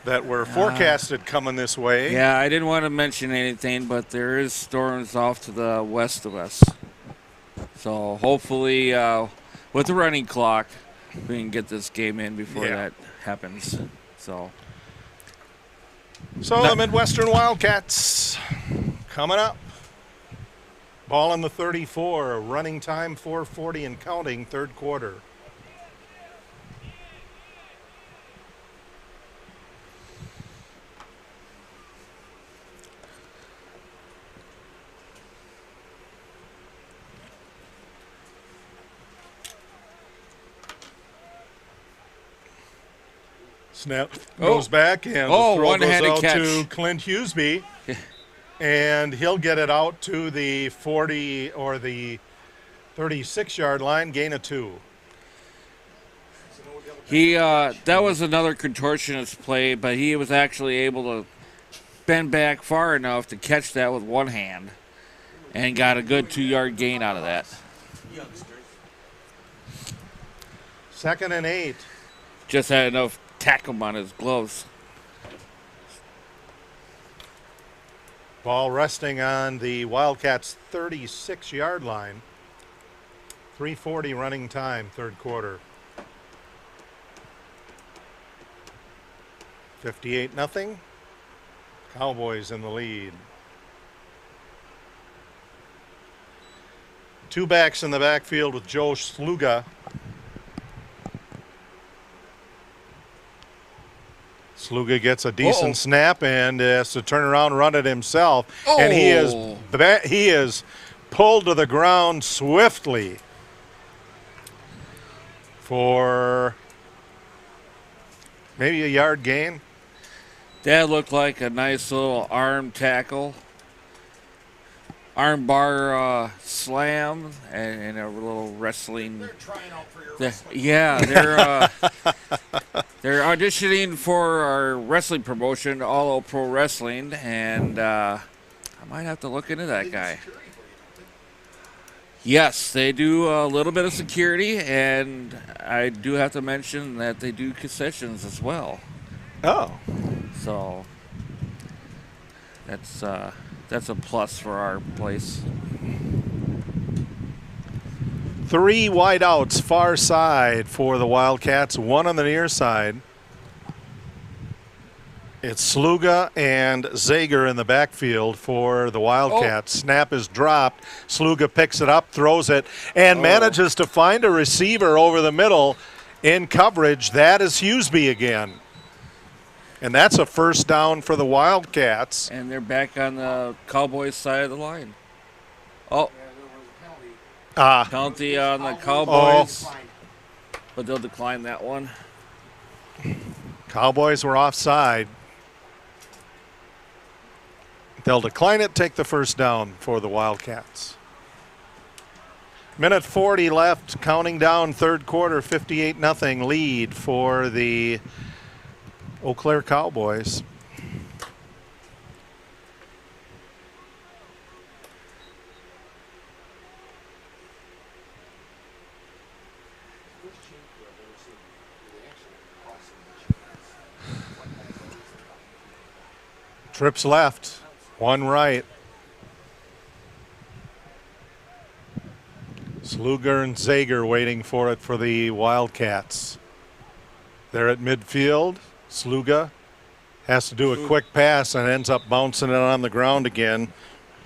that were forecasted coming this way. Yeah, I didn't want to mention anything, but there is storms off to the west of us. So hopefully with the running clock, we can get this game in before that happens. So the Midwestern Wildcats coming up. Ball in the 34, running time 4:40 and counting, third quarter. Snap goes back, and the throw goes out to Clint Hughesby. And he'll get it out to the 40 or the 36-yard line, gain of 2. That was another contortionist play, but he was actually able to bend back far enough to catch that with one hand and got a good 2-yard gain out of that. 2nd and 8. Just had enough tackle on his gloves. Ball resting on the Wildcats' 36-yard line. 3:40 running time, third quarter. 58-0. Cowboys in the lead. Two backs in the backfield with Joe Sluga. Sluga gets a decent snap and has to turn around and run it himself. And he is pulled to the ground swiftly for maybe a yard gain. That looked like a nice little arm tackle. Arm bar slam and a little wrestling. They're trying out for your wrestling. Yeah, they're auditioning for our wrestling promotion, All Pro Wrestling, and I might have to look into that guy. Yes, they do a little bit of security, and I do have to mention that they do concessions as well. Oh. So that's a plus for our place. 3 wideouts far side for the Wildcats, 1 on the near side. It's Sluga and Zager in the backfield for the Wildcats. Snap is dropped. Sluga picks it up, throws it, and manages to find a receiver over the middle in coverage. That is Hughesby again. And that's a first down for the Wildcats. And they're back on the Cowboys side of the line. Penalty on the Cowboys. But they'll decline that one. Cowboys were offside. They'll decline it, take the first down for the Wildcats. Minute 40 left, counting down third quarter, 58-0 lead for the Eau Claire Cowboys. Trips left, 1 right. Sluger and Zager waiting for it for the Wildcats. They're at midfield. Sluga has to do a quick pass and ends up bouncing it on the ground again.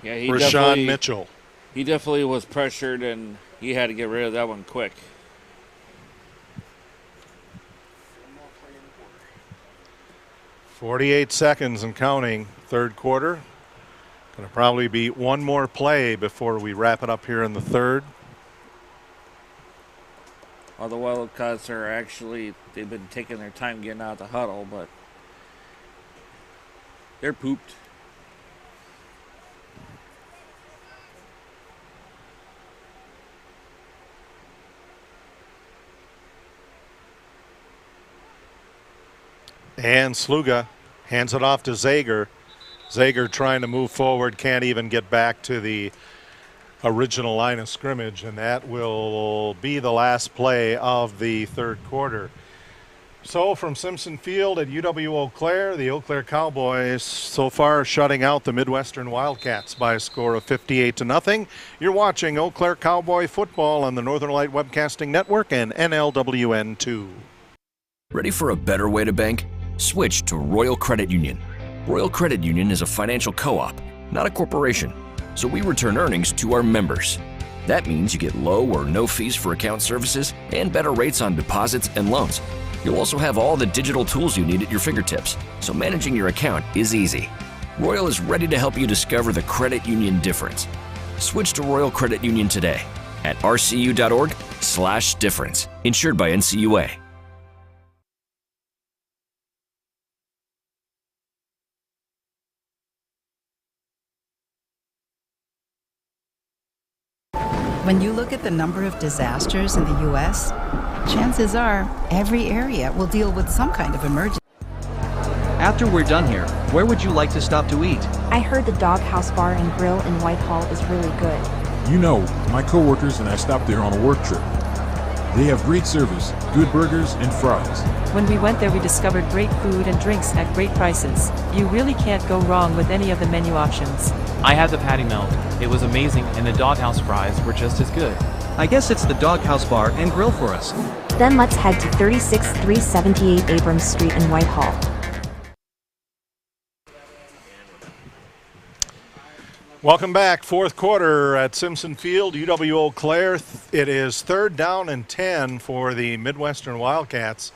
Yeah, Rashawn Mitchell. He definitely was pressured, and he had to get rid of that one quick. .48 seconds and counting, third quarter. Going to probably be one more play before we wrap it up here in the third. All the Wildcats are actually, they've been taking their time getting out of the huddle, but they're pooped. And Sluga hands it off to Zager. Zager trying to move forward, can't even get back to the original line of scrimmage, and that will be the last play of the third quarter. So from Simpson Field at UW-Eau Claire, the Eau Claire Cowboys so far shutting out the Midwestern Wildcats by a score of 58-0. You're watching Eau Claire Cowboy football on the Northern Light Webcasting Network and NLWN 2. Ready for a better way to bank? Switch to Royal Credit Union. Royal Credit Union is a financial co-op, not a corporation, so we return earnings to our members. That means you get low or no fees for account services and better rates on deposits and loans. You'll also have all the digital tools you need at your fingertips, so managing your account is easy. Royal is ready to help you discover the credit union difference. Switch to Royal Credit Union today at rcu.org/difference. Insured by NCUA. When you look at the number of disasters in the U.S., chances are every area will deal with some kind of emergency. After we're done here, where would you like to stop to eat? I heard the Doghouse Bar and Grill in Whitehall is really good. You know, my coworkers and I stopped there on a work trip. They have great service, good burgers, and fries. When we went there, we discovered great food and drinks at great prices. You really can't go wrong with any of the menu options. I had the patty melt. It was amazing, and the Doghouse fries were just as good. I guess it's the Doghouse Bar and Grill for us. Then let's head to 36378 Abrams Street in Whitehall. Welcome back. Fourth quarter at Simpson Field, UW-Eau Claire. It is 3rd down and 10 for the Midwestern Wildcats.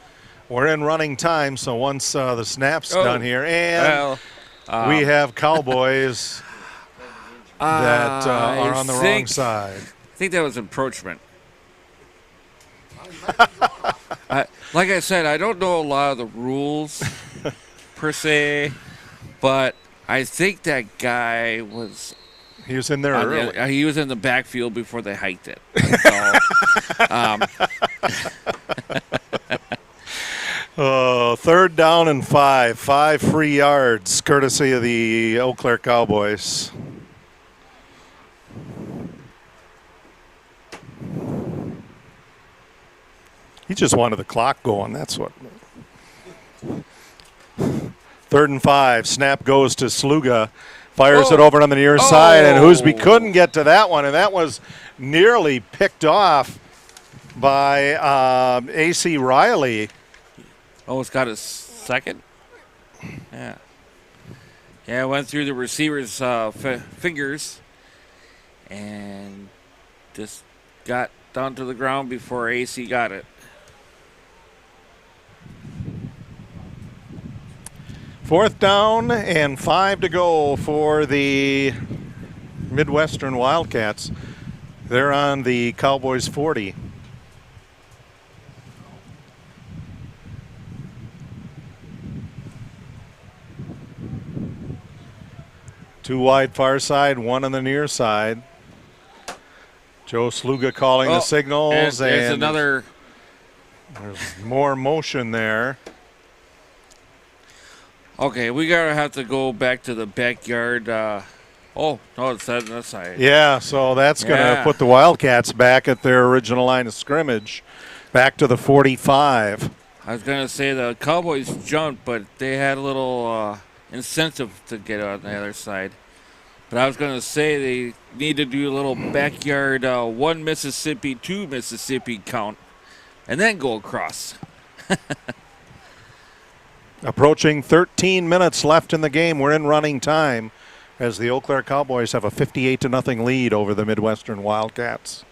We're in running time, so once the snap's done here, and we have Cowboys that are on the wrong side. I think that was encroachment. Like I said, I don't know a lot of the rules per se, but I think that guy was... He was in there early. He was in the backfield before they hiked it. So, 3rd down and 5. 5 free yards, courtesy of the Eau Claire Cowboys. He just wanted the clock going, that's what. 3rd and 5. Snap goes to Sluga. Fires it over on the near side, and Hoosby couldn't get to that one, and that was nearly picked off by A.C. Riley. Oh, it's got his second? Yeah. Yeah, it went through the receiver's fingers and just got down to the ground before A.C. got it. 4th down and 5 to go for the Midwestern Wildcats. They're on the Cowboys 40. Two wide far side, one on the near side. Joe Sluga calling the signals. And there's another. There's more motion there. Okay, we gotta have to go back to the backyard. Oh, no, it's on that side. Yeah, so that's going to put the Wildcats back at their original line of scrimmage, back to the 45. I was going to say the Cowboys jumped, but they had a little incentive to get on the other side. But I was going to say they need to do a little backyard 1 Mississippi, 2 Mississippi count, and then go across. Approaching 13 minutes left in the game. We're in running time as the Eau Claire Cowboys have a 58-0 lead over the Midwestern Wildcats.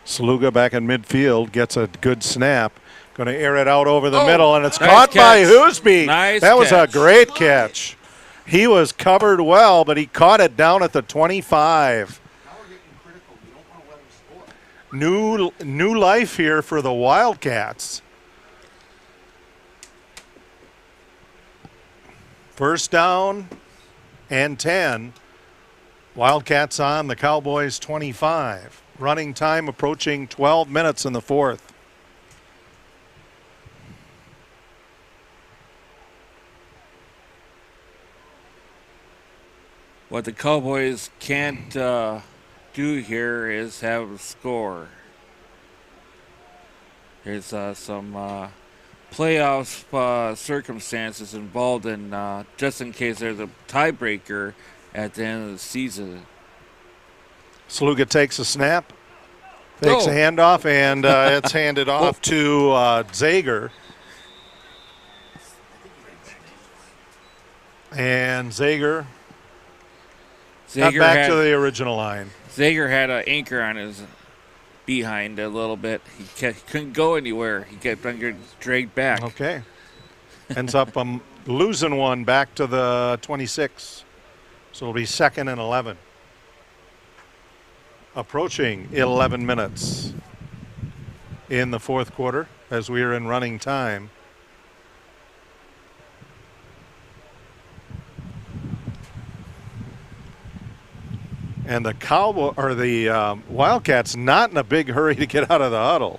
Sluga back in midfield gets a good snap. Going to air it out over the middle, and it's caught by Hoosby. That was a great catch. He was covered well, but he caught it down at the 25. New life here for the Wildcats. 1st down and 10. Wildcats on the Cowboys 25. Running time approaching 12 minutes in the 4th. What the Cowboys can't do here is have a score. There's some playoff circumstances involved in just in case there's a tiebreaker at the end of the season. Sluga takes a snap, takes a handoff, and it's handed off to Zager. And Zager got back to the original line. Zager had an anchor on his behind a little bit. He couldn't go anywhere. He kept on getting dragged back. Okay. Ends up losing one back to the 26. So it'll be 2nd and 11. Approaching 11 minutes in the 4th quarter as we are in running time. And the Wildcats not in a big hurry to get out of the huddle.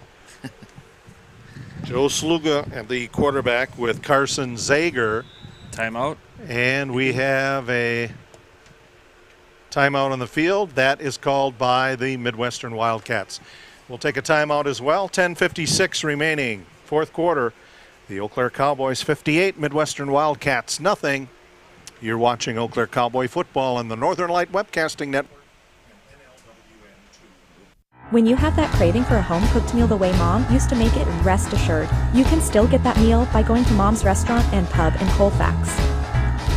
Joe Sluga and the quarterback with Carson Zager. Timeout. And we have a timeout on the field. That is called by the Midwestern Wildcats. We'll take a timeout as well. 10:56 remaining. 4th quarter. The Eau Claire Cowboys 58, Midwestern Wildcats nothing. You're watching Eau Claire Cowboy football on the Northern Light Webcasting Network. When you have that craving for a home-cooked meal the way Mom used to make it, rest assured, you can still get that meal by going to Mom's Restaurant and Pub in Colfax.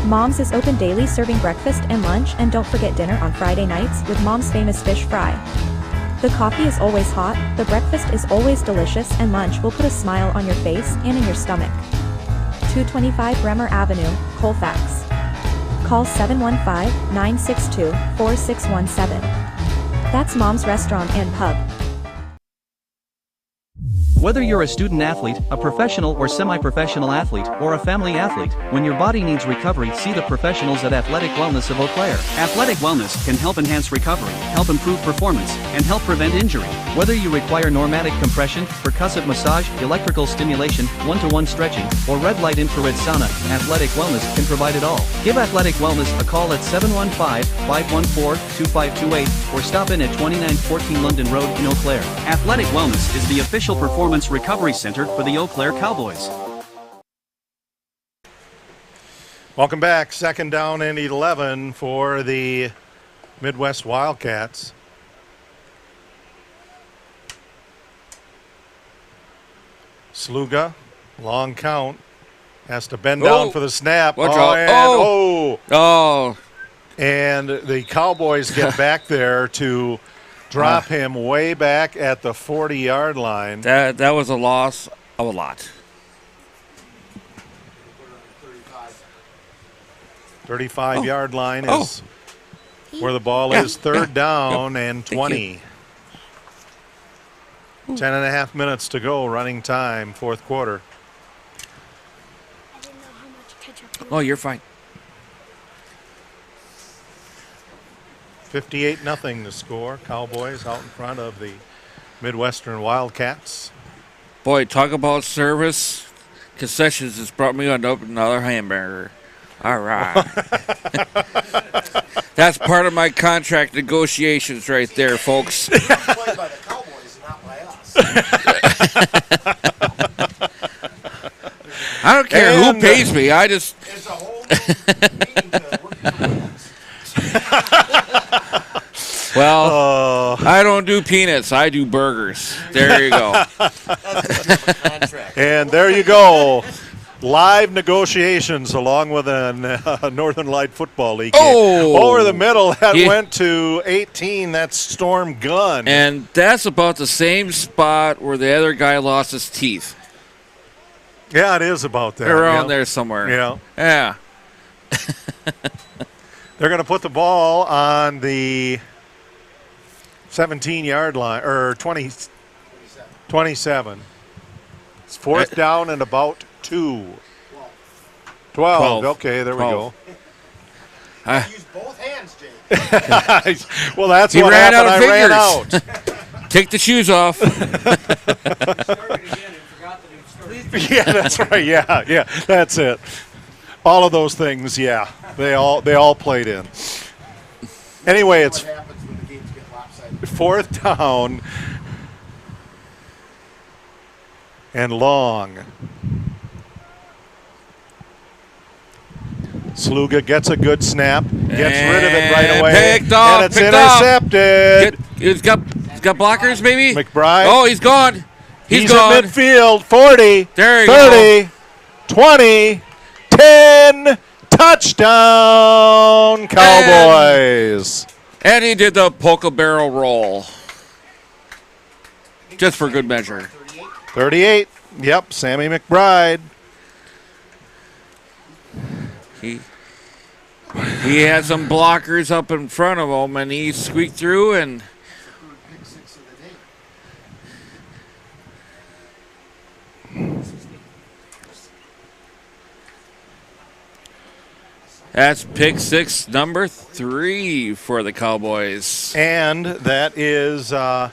Mom's is open daily, serving breakfast and lunch, and don't forget dinner on Friday nights with Mom's famous fish fry. The coffee is always hot, the breakfast is always delicious, and lunch will put a smile on your face and in your stomach. 225 Bremer Avenue, Colfax. Call 715-962-4617. That's Mom's Restaurant and Pub. Whether you're a student athlete, a professional or semi-professional athlete, or a family athlete, when your body needs recovery, see the professionals at Athletic Wellness of Eau Claire. Athletic Wellness can help enhance recovery, help improve performance, and help prevent injury. Whether you require normatic compression, percussive massage, electrical stimulation, one-to-one stretching, or red light infrared sauna, Athletic Wellness can provide it all. Give Athletic Wellness a call at 715-514-2528 or stop in at 2914 London Road in Eau Claire. Athletic Wellness is the official performance recovery center for the Eau Claire Cowboys. Welcome back. 2nd down and 11 for the Midwest Wildcats. Sluga, long count, has to bend down for the snap. And the Cowboys get back there to drop him way back at the 40-yard line. That was a loss of a lot. 35-yard line is where the ball is. 3rd down and 20. 10.5 minutes to go, running time, 4th quarter. Oh, you're fine. 58-0 the score. Cowboys out in front of the Midwestern Wildcats. Boy, talk about service. Concessions has brought me another hamburger. All right. That's part of my contract negotiations right there, folks. Played by the Cowboys, not by us. I don't care who pays me. I just... It's a whole meeting to work for Well, I don't do peanuts. I do burgers. There you go. And there you go. Live negotiations along with a Northern Light Football League game. Over the middle, that went to 18. That's Storm Gunn. And that's about the same spot where the other guy lost his teeth. Yeah, it is about that. Around there somewhere. Yeah. Yeah. They're going to put the ball on the 17-yard line, or 27. It's 4th down and about 2. 12. Okay, there 12. We go. Use both hands, Jake. Well, that's he what ran happened. Out of I ran out. Take the shoes off. Yeah, that's right. Yeah, that's it. All of those things, yeah, they all played in. Anyway, it's 4th down and long. Sluga gets a good snap, gets rid of it right away, and it's intercepted. He's got blockers, maybe? McBride. Oh, he's gone. He's gone. In midfield, 40, there you 30, go. 20, 10, touchdown, Cowboys. And he did the polka barrel roll. Just for good measure. 38, yep, Sammy McBride. He had some blockers up in front of him, and he squeaked through and... That's pick 6, number 3 for the Cowboys. And that is that's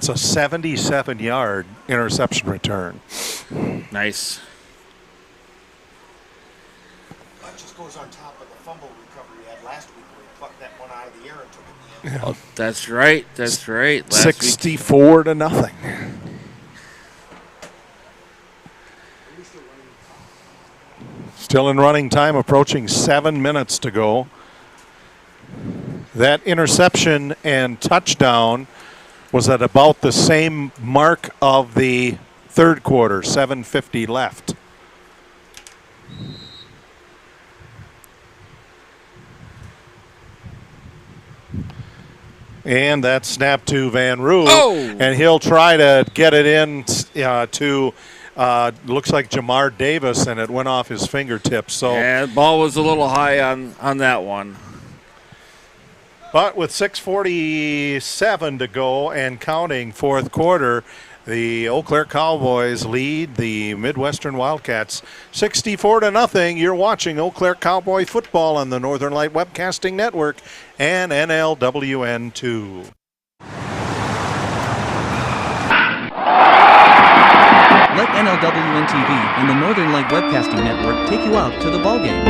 a 77-yard interception return. Nice. That just goes on top of the fumble recovery we had last week where he plucked that one out of the air and took it in the end. Oh, that's right. That's right. 64-0. Still in running time, approaching 7 minutes to go. That interception and touchdown was at about the same mark of the third quarter, 7:50 left. And that snap to Van Roo, and he'll try to get it in to, looks like Jamar Davis, and it went off his fingertips. So yeah, the ball was a little high on that one. But with 6:47 to go and counting fourth quarter, the Eau Claire Cowboys lead the Midwestern Wildcats 64-0. You're watching Eau Claire Cowboy football on the Northern Light Webcasting Network and NLWN 2. Let NLWN TV and the Northern Light Webcasting Network take you out to the ballgame.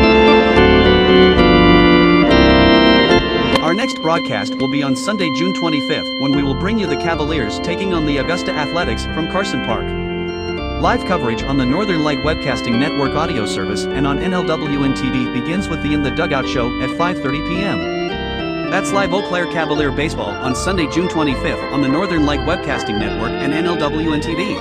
Our next broadcast will be on Sunday, June 25th, when we will bring you the Cavaliers taking on the Augusta Athletics from Carson Park. Live coverage on the Northern Light Webcasting Network audio service and on NLWN TV begins with the In the Dugout show at 5:30 p.m. That's live Eau Claire Cavalier baseball on Sunday, June 25th on the Northern Light Webcasting Network and NLWN TV.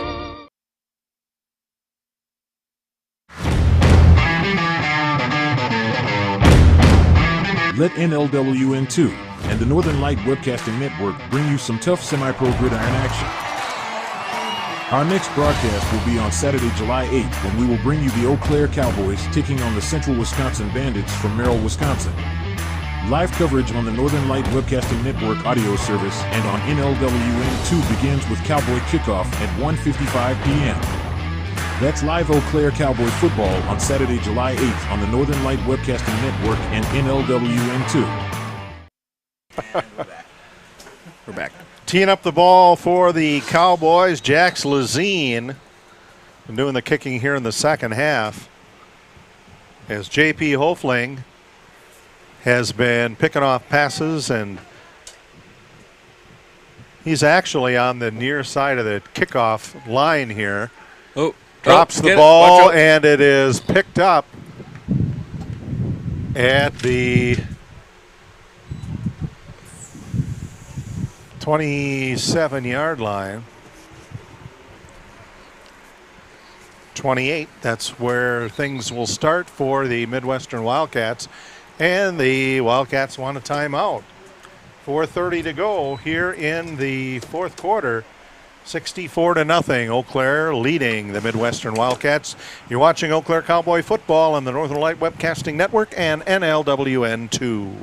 Let NLWN2 and the Northern Light Webcasting Network bring you some tough semi-pro gridiron action. Our next broadcast will be on Saturday, July 8th, when we will bring you the Eau Claire Cowboys taking on the Central Wisconsin Bandits from Merrill, Wisconsin. Live coverage on the Northern Light Webcasting Network audio service and on NLWN2 begins with Cowboy kickoff at 1:55 p.m. That's live Eau Claire Cowboy football on Saturday, July 8th on the Northern Light Webcasting Network and NLWN2. We're back. Teeing up the ball for the Cowboys, Jax Lazine doing the kicking here in the second half as J.P. Hofling has been picking off passes, and he's actually on the near side of the kickoff line here. Drops the ball, and it is picked up at the 27-yard line. 28, that's where things will start for the Midwestern Wildcats. And the Wildcats want a timeout. 4:30 to go here in the fourth quarter. 64-0. Eau Claire leading the Midwestern Wildcats. You're watching Eau Claire Cowboy football on the Northern Light Webcasting Network and NLWN 2.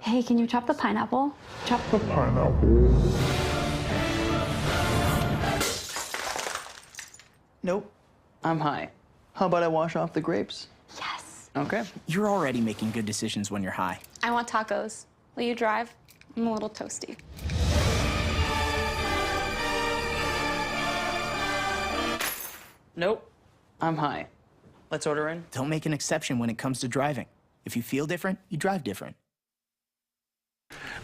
Hey, can you chop the pineapple? Chop the pineapple. Nope. I'm high. How about I wash off the grapes? Yes. Okay. You're already making good decisions when you're high. I want tacos. Will you drive? I'm a little toasty. Nope. I'm high. Let's order in. Don't make an exception when it comes to driving. If you feel different, you drive different.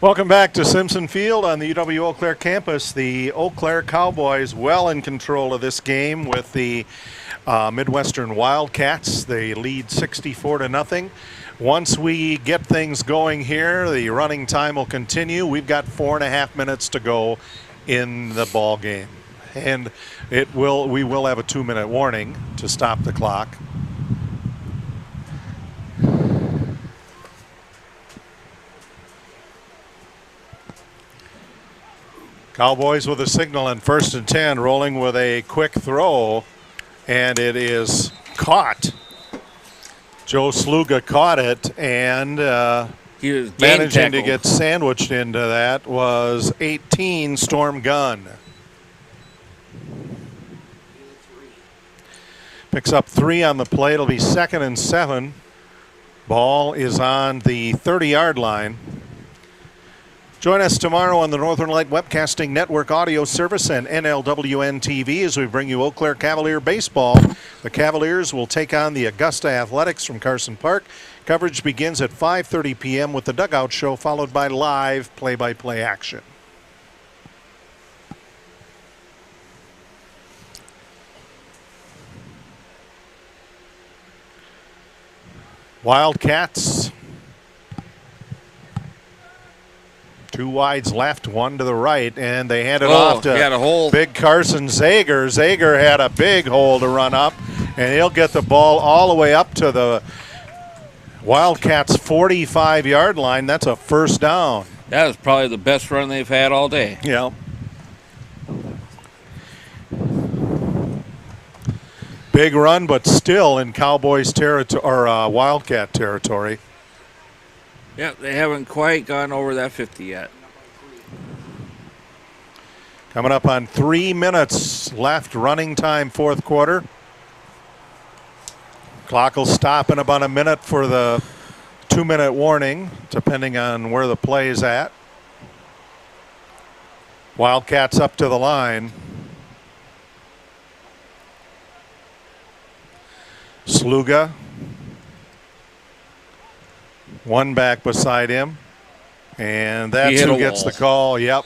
Welcome back to Simpson Field on the UW-Eau Claire campus. The Eau Claire Cowboys well in control of this game with the Midwestern Wildcats. They lead 64-0. Once we get things going here, the running time will continue. We've got 4.5 minutes to go in the ball game. And we will have a 2-minute warning to stop the clock. Cowboys with a signal and 1st and 10, rolling with a quick throw, and it is caught. Joe Sluga caught it, and he was managing to get sandwiched into that was 18, Storm Gunn. Picks up 3 on the play. It'll be 2nd and 7 Ball is on the 30-yard line. Join us tomorrow on the Northern Light Webcasting Network audio service and NLWN TV as we bring you Eau Claire Cavalier baseball. The Cavaliers will take on the Augusta Athletics from Carson Park. Coverage begins at 5:30 p.m. with the Dugout Show, followed by live play-by-play action. Wildcats. 2 wides left, 1 to the right, and they hand it off to big Carson Zager. Zager had a big hole to run up, and he'll get the ball all the way up to the Wildcats' 45-yard line. That's a first down. That was probably the best run they've had all day. Yeah. Big run, but still in Cowboys territory or Wildcat territory. Yeah, they haven't quite gone over that 50 yet. Coming up on 3 minutes left, running time, fourth quarter. Clock will stop in about a minute for the 2-minute warning, depending on where the play is at. Wildcats up to the line. Sluga. 1 back beside him. And that's who gets the call. Yep.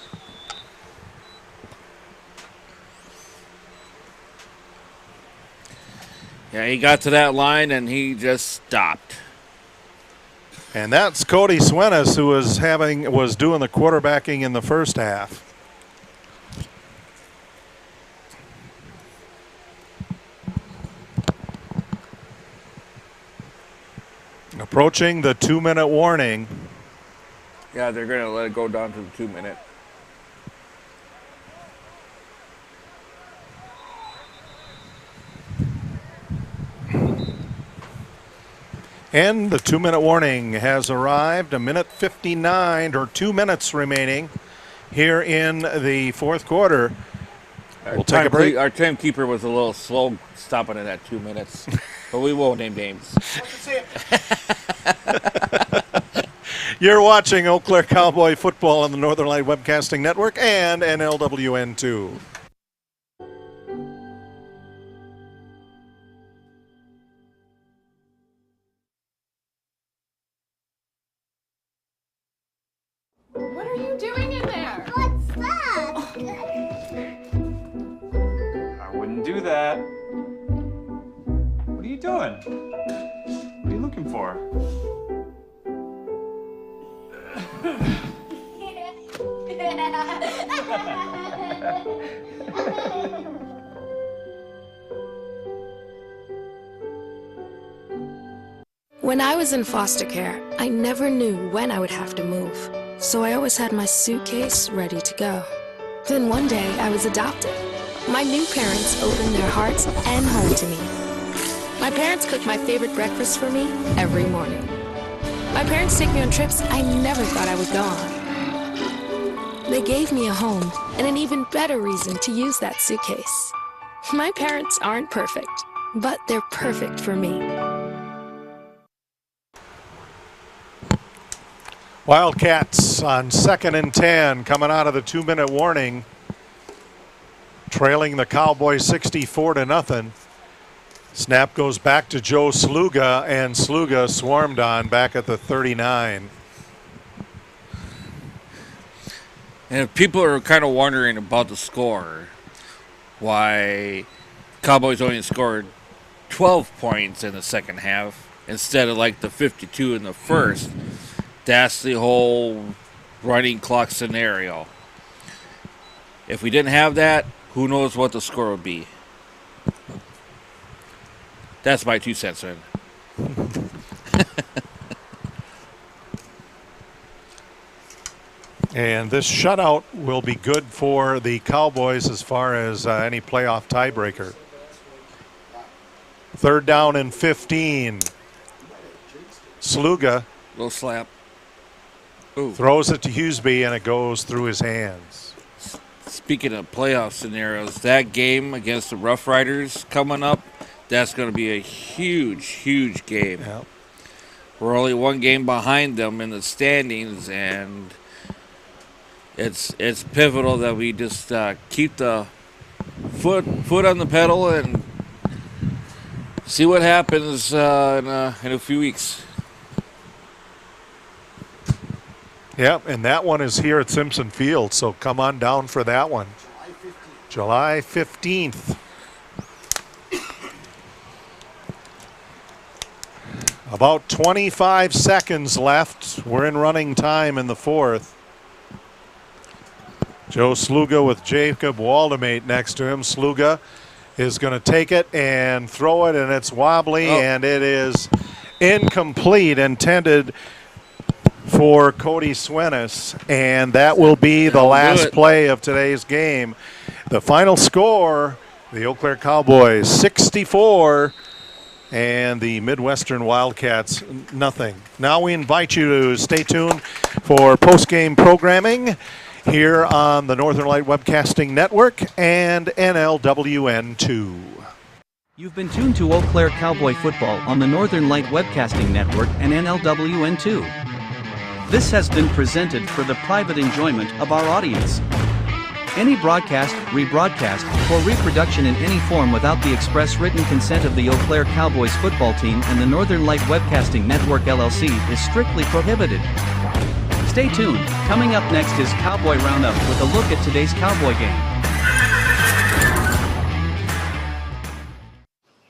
Yeah, he got to that line and he just stopped. And that's Cody Swenis, who was doing the quarterbacking in the first half. Approaching the 2-minute warning. Yeah, they're going to let it go down to the 2-minute. And the 2-minute warning has arrived. 1:59 or 2 minutes remaining here in the fourth quarter. We'll take a break. Our timekeeper was a little slow stopping it at 2 minutes, but we won't name names. You're watching Eau Claire Cowboy football on the Northern Light Webcasting Network and NLWN2. What are you doing in there? What's that? I wouldn't do that. What are you doing? What are you looking for? When I was in foster care, I never knew when I would have to move, so I always had my suitcase ready to go. Then one day, I was adopted. My new parents opened their hearts and home to me. My parents cook my favorite breakfast for me every morning. My parents take me on trips I never thought I would go on. They gave me a home and an even better reason to use that suitcase. My parents aren't perfect, but they're perfect for me. Wildcats on 2nd and 10 coming out of the 2-minute warning, trailing the Cowboys 64-0. Snap goes back to Joe Sluga, and Sluga swarmed on back at the 39. And if people are kind of wondering about the score, why Cowboys only scored 12 points in the second half instead of like the 52 in the first, that's the whole running clock scenario. If we didn't have that, who knows what the score would be. That's my 2 cents in. And this shutout will be good for the Cowboys as far as any playoff tiebreaker. 3rd down and 15. Sluga. Little slap. Ooh. Throws it to Hughesby, and it goes through his hands. Speaking of playoff scenarios, that game against the Rough Riders coming up, that's going to be a huge, huge game. Yeah. We're only one game behind them in the standings, and it's pivotal that we just keep the foot on the pedal and see what happens in a few weeks. Yeah, and that one is here at Simpson Field, so come on down for that one. July 15th. About 25 seconds left. We're in running time in the fourth. Joe Sluga with Jacob Waldemate next to him. Sluga is going to take it and throw it, and it's wobbly, and it is incomplete, intended for Cody Swenis, and that will be the last play of today's game. The final score, the Eau Claire Cowboys 64 and the Midwestern Wildcats nothing. Now we invite you to stay tuned for post-game programming here on the Northern Light Webcasting Network and NLWN 2. You've been tuned to Eau Claire Cowboy football on the Northern Light Webcasting Network and NLWN 2. This has been presented for the private enjoyment of our audience. Any broadcast, rebroadcast, or reproduction in any form without the express written consent of the Eau Claire Cowboys football team and the Northern Light Webcasting Network LLC is strictly prohibited. Stay tuned. Coming up next is Cowboy Roundup with a look at today's Cowboy game.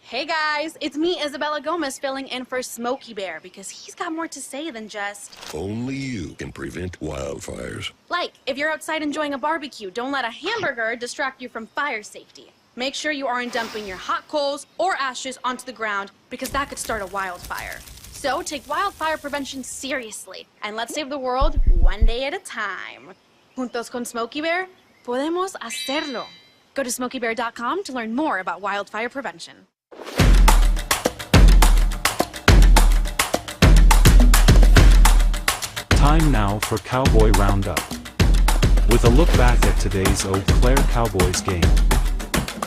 Hey guys, it's me, Isabella Gomez, filling in for Smokey Bear because he's got more to say than just... Only you can prevent wildfires. Like, if you're outside enjoying a barbecue, don't let a hamburger distract you from fire safety. Make sure you aren't dumping your hot coals or ashes onto the ground because that could start a wildfire. So take wildfire prevention seriously and let's save the world one day at a time. Juntos con Smokey Bear, podemos hacerlo. Go to smokeybear.com to learn more about wildfire prevention. Time now for Cowboy Roundup. With a look back at today's Eau Claire Cowboys game.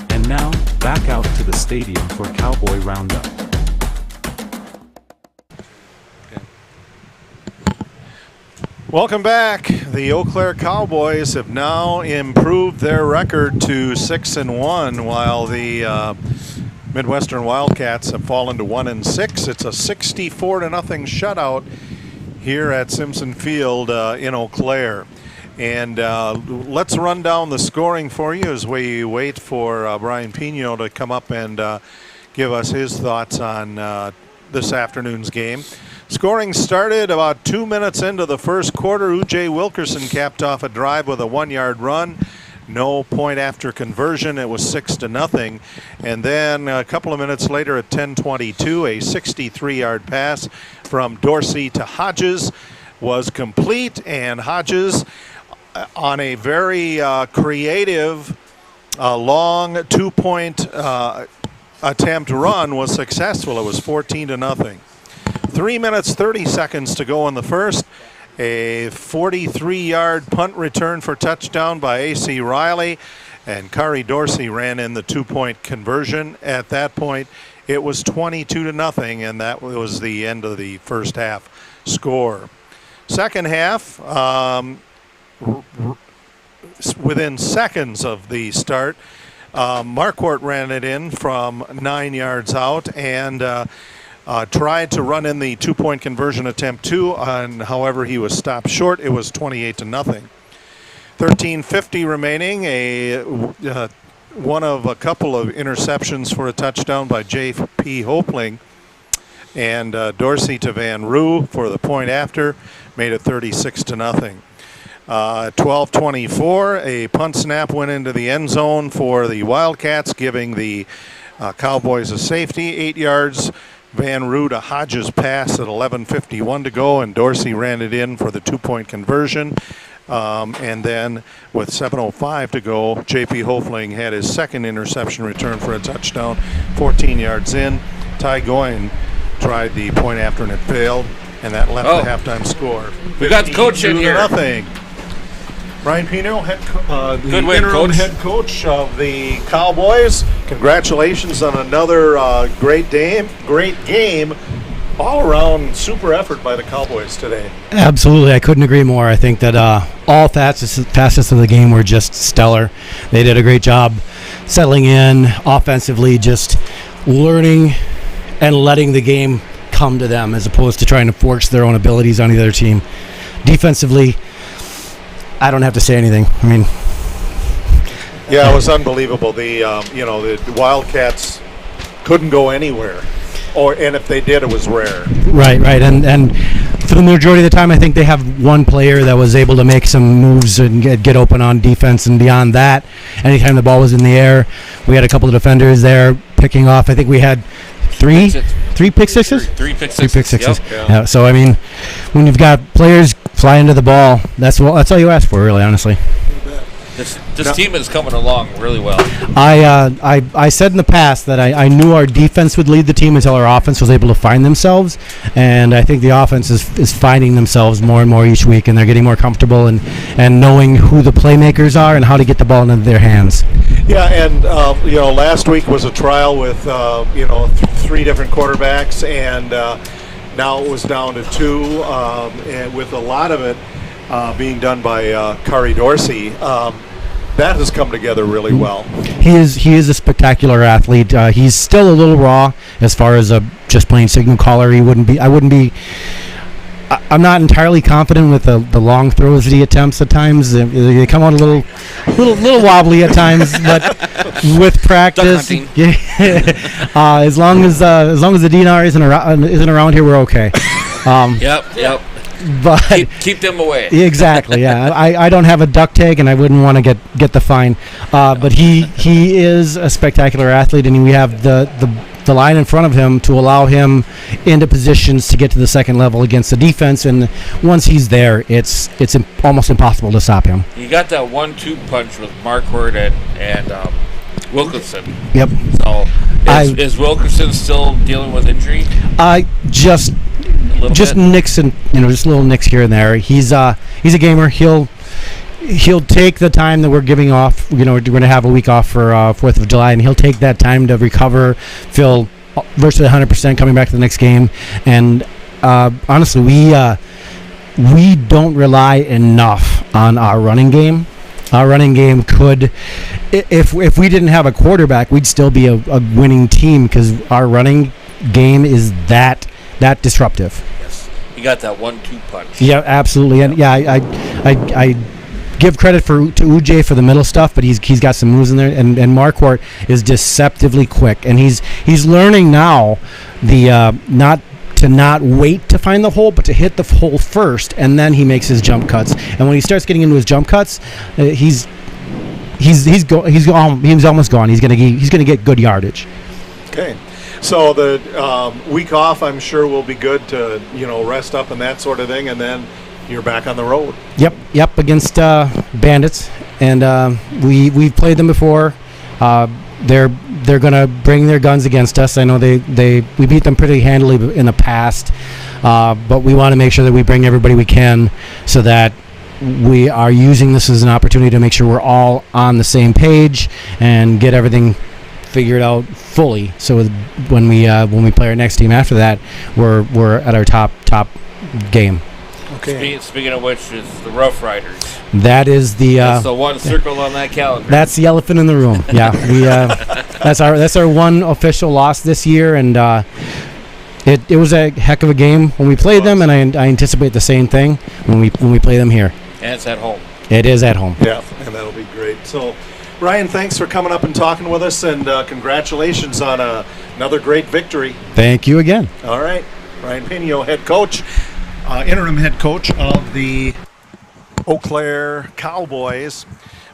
And now, back out to the stadium for Cowboy Roundup. Welcome back. The Eau Claire Cowboys have now improved their record to 6-1, while the Midwestern Wildcats have fallen to 1-6. It's a 64-0 shutout here at Simpson Field in Eau Claire. And let's run down the scoring for you as we wait for Brian Pino to come up and give us his thoughts on this afternoon's game. Scoring started about 2 minutes into the first quarter. U.J. Wilkerson capped off a drive with a 1-yard run. No point after conversion. It was 6-0. And then a couple of minutes later at 10:22, a 63-yard pass from Dorsey to Hodges was complete. And Hodges, on a very creative, long two-point attempt run, was successful. It was 14-0. 3 minutes, 30 seconds to go in the first. A 43-yard punt return for touchdown by A.C. Riley, and Kari Dorsey ran in the two-point conversion. At that point, it was 22-0, and that was the end of the first half score. Second half, within seconds of the start, Marquardt ran it in from 9 yards out and tried to run in the two-point conversion attempt too, and however he was stopped short. It was 28-0. 13:50 remaining. One of a couple of interceptions for a touchdown by J.P. Hopling, and Dorsey to Van Roo for the point after made it 36-0. 12:24, a punt snap went into the end zone for the Wildcats, giving the Cowboys a safety, 8 yards. Van Roo to Hodges pass at 11:51 to go, and Dorsey ran it in for the two-point conversion. And then with 7:05 to go, J.P. Hofling had his second interception return for a touchdown, 14 yards in. Ty Goyen tried the point after and it failed, and that left the halftime score. We got the coach in here. Nothing. Brian Pino, the Good win, interim Coach. head coach of the Cowboys. Congratulations on another great game all-around super effort by the Cowboys today. Absolutely, I couldn't agree more. I think that all facets of the game were just stellar. They did a great job settling in offensively, just learning and letting the game come to them as opposed to trying to force their own abilities on the other team. Defensively, I don't have to say anything. I mean, yeah, it was unbelievable. The Wildcats couldn't go anywhere, and if they did, it was rare. Right, and for the majority of the time, I think they have one player that was able to make some moves and get open on defense, and beyond that, anytime the ball was in the air, we had a couple of defenders there picking off. I think we had three pick sixes? Three pick sixes. Yep. Yeah, so, I mean, when you've got players fly into the ball, that's all you ask for, really, honestly. This team is coming along really well. I said in the past that I knew our defense would lead the team until our offense was able to find themselves, and I think the offense is finding themselves more and more each week, and they're getting more comfortable and knowing who the playmakers are and how to get the ball into their hands. Yeah, and last week was a trial with three different quarterbacks, and now it was down to two, and with a lot of it being done by Kari Dorsey. That has come together really well. He is a spectacular athlete. He's still a little raw as far as just playing signal caller. I'm not entirely confident with the long throws that he attempts at times. They come out a little wobbly at times, but with practice, as long as the DNR isn't around here, we're okay. Yep. But keep them away. Exactly. Yeah, I don't have a duck tag, and I wouldn't want to get the fine. But he is a spectacular athlete, and we have the line in front of him to allow him into positions to get to the second level against the defense. And once he's there, it's almost impossible to stop him. You got that 1-2 punch with Marquardt and Wilkinson. Yep. So is Wilkinson still dealing with injury? Just nicks and just little nicks here and there. He's a gamer. He'll take the time that we're giving off. We're going to have a week off for 4th of July, and he'll take that time to recover, feel virtually 100% coming back to the next game. And honestly, we don't rely enough on our running game. Our running game could, if we didn't have a quarterback, we'd still be a winning team because our running game is that disruptive. Yes, you got that 1-2 punch. Yeah, absolutely, and I give credit to Uj for the middle stuff, but he's got some moves in there, and Marquardt is deceptively quick, and he's learning now not wait to find the hole, but to hit the hole first, and then he makes his jump cuts. And when he starts getting into his jump cuts, he's almost gone. He's gonna get good yardage. Okay, so the week off, I'm sure, will be good to rest up and that sort of thing, and then you're back on the road. Yep, against Bandits, and we've played them before. They're gonna bring their guns against us. I know we beat them pretty handily in the past, but we want to make sure that we bring everybody we can, so that we are using this as an opportunity to make sure we're all on the same page and get everything figured out fully. So when we play our next team after that, we're at our top game. Okay. Speaking of which, is the Rough Riders. That's the one circle on that calendar. That's the elephant in the room. Yeah, that's our one official loss this year, and it was a heck of a game when we played them, and I anticipate the same thing when we play them here. And it's at home. It is at home. Yeah, and that'll be great. So, Ryan, thanks for coming up and talking with us, and congratulations on another great victory. Thank you again. All right, Ryan Pino, head coach. Interim head coach of the Eau Claire Cowboys.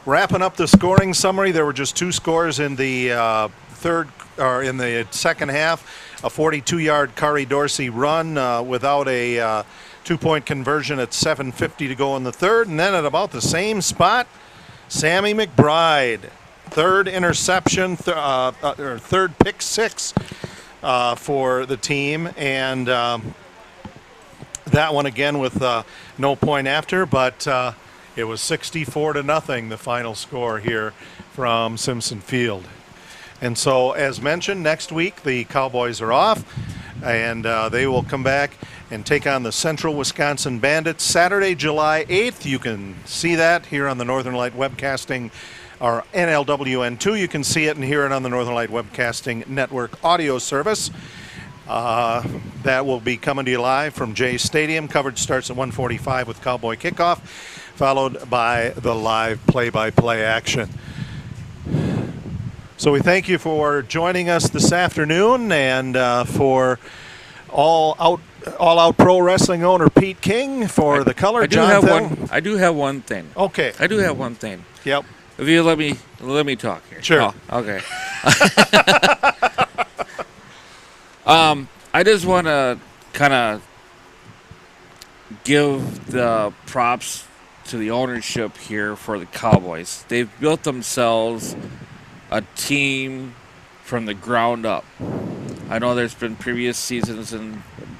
Wrapping up the scoring summary, there were just two scores in the second half. A 42-yard Kari Dorsey run without a 2-point conversion at 7:50 to go in the third, and then at about the same spot, Sammy McBride, third interception, third pick six for the team, and that one again with no point after, but it was 64-0, the final score here from Simpson Field. And so, as mentioned, next week the Cowboys are off. and they will come back and take on the Central Wisconsin Bandits Saturday, July 8th. You can see that here on the Northern Light Webcasting, or NLWN2. You can see it and hear it on the Northern Light Webcasting Network audio service. That will be coming to you live from Jay's Stadium. Coverage starts at 1:45 with Cowboy kickoff, followed by the live play-by-play action. So we thank you for joining us this afternoon, and for All Out Pro Wrestling owner Pete King, for the color I do have one thing. Okay. I do have one thing. Yep. If you let me talk here. Sure. Oh, okay. I just want to kind of give the props to the ownership here for the Cowboys. They've built themselves a team from the ground up. I know there's been previous seasons,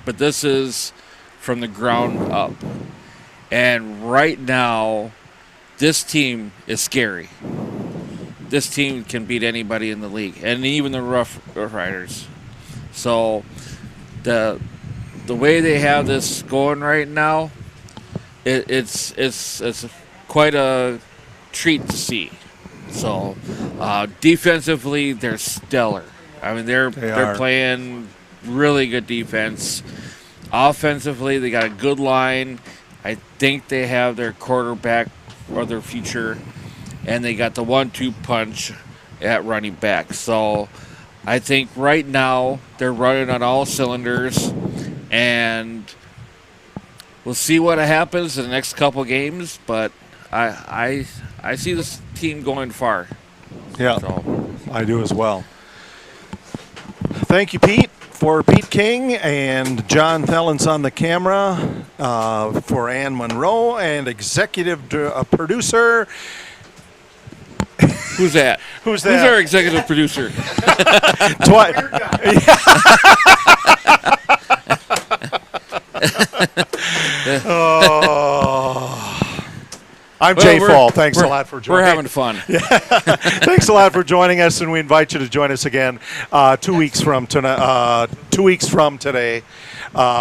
but this is from the ground up. And right now, this team is scary. This team can beat anybody in the league, and even the Rough Riders. So the way they have this going right now, it's quite a treat to see. So defensively, they're stellar. I mean, they're playing really good defense. Offensively, they got a good line. I think they have their quarterback or their future, and they got the 1-2 punch at running back. So I think right now they're running on all cylinders, and we'll see what happens in the next couple games. But I see this team going far. Yeah, so. I do as well. Thank you, Pete. For Pete King and John Thellens on the camera, for Ann Monroe and executive producer. Who's that? Who's that? Who's our executive producer? I'm Jay Fall. Thanks a lot for joining. We're having fun. Yeah. Thanks a lot for joining us, and we invite you to join us again 2 weeks from tonight. 2 weeks from today,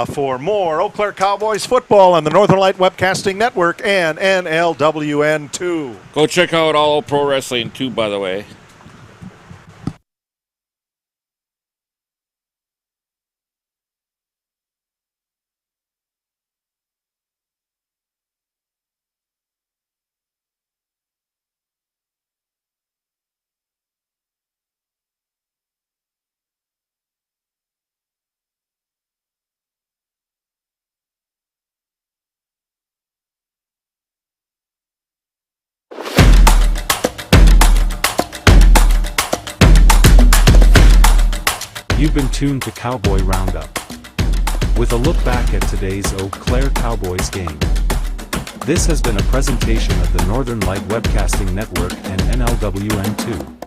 for more Eau Claire Cowboys football on the Northern Light Webcasting Network and NLWN2. Go check out All Out Pro Wrestling too, by the way. You've been tuned to Cowboy Roundup, with a look back at today's Eau Claire Cowboys game. This has been a presentation of the Northern Light Webcasting Network and NLWN2.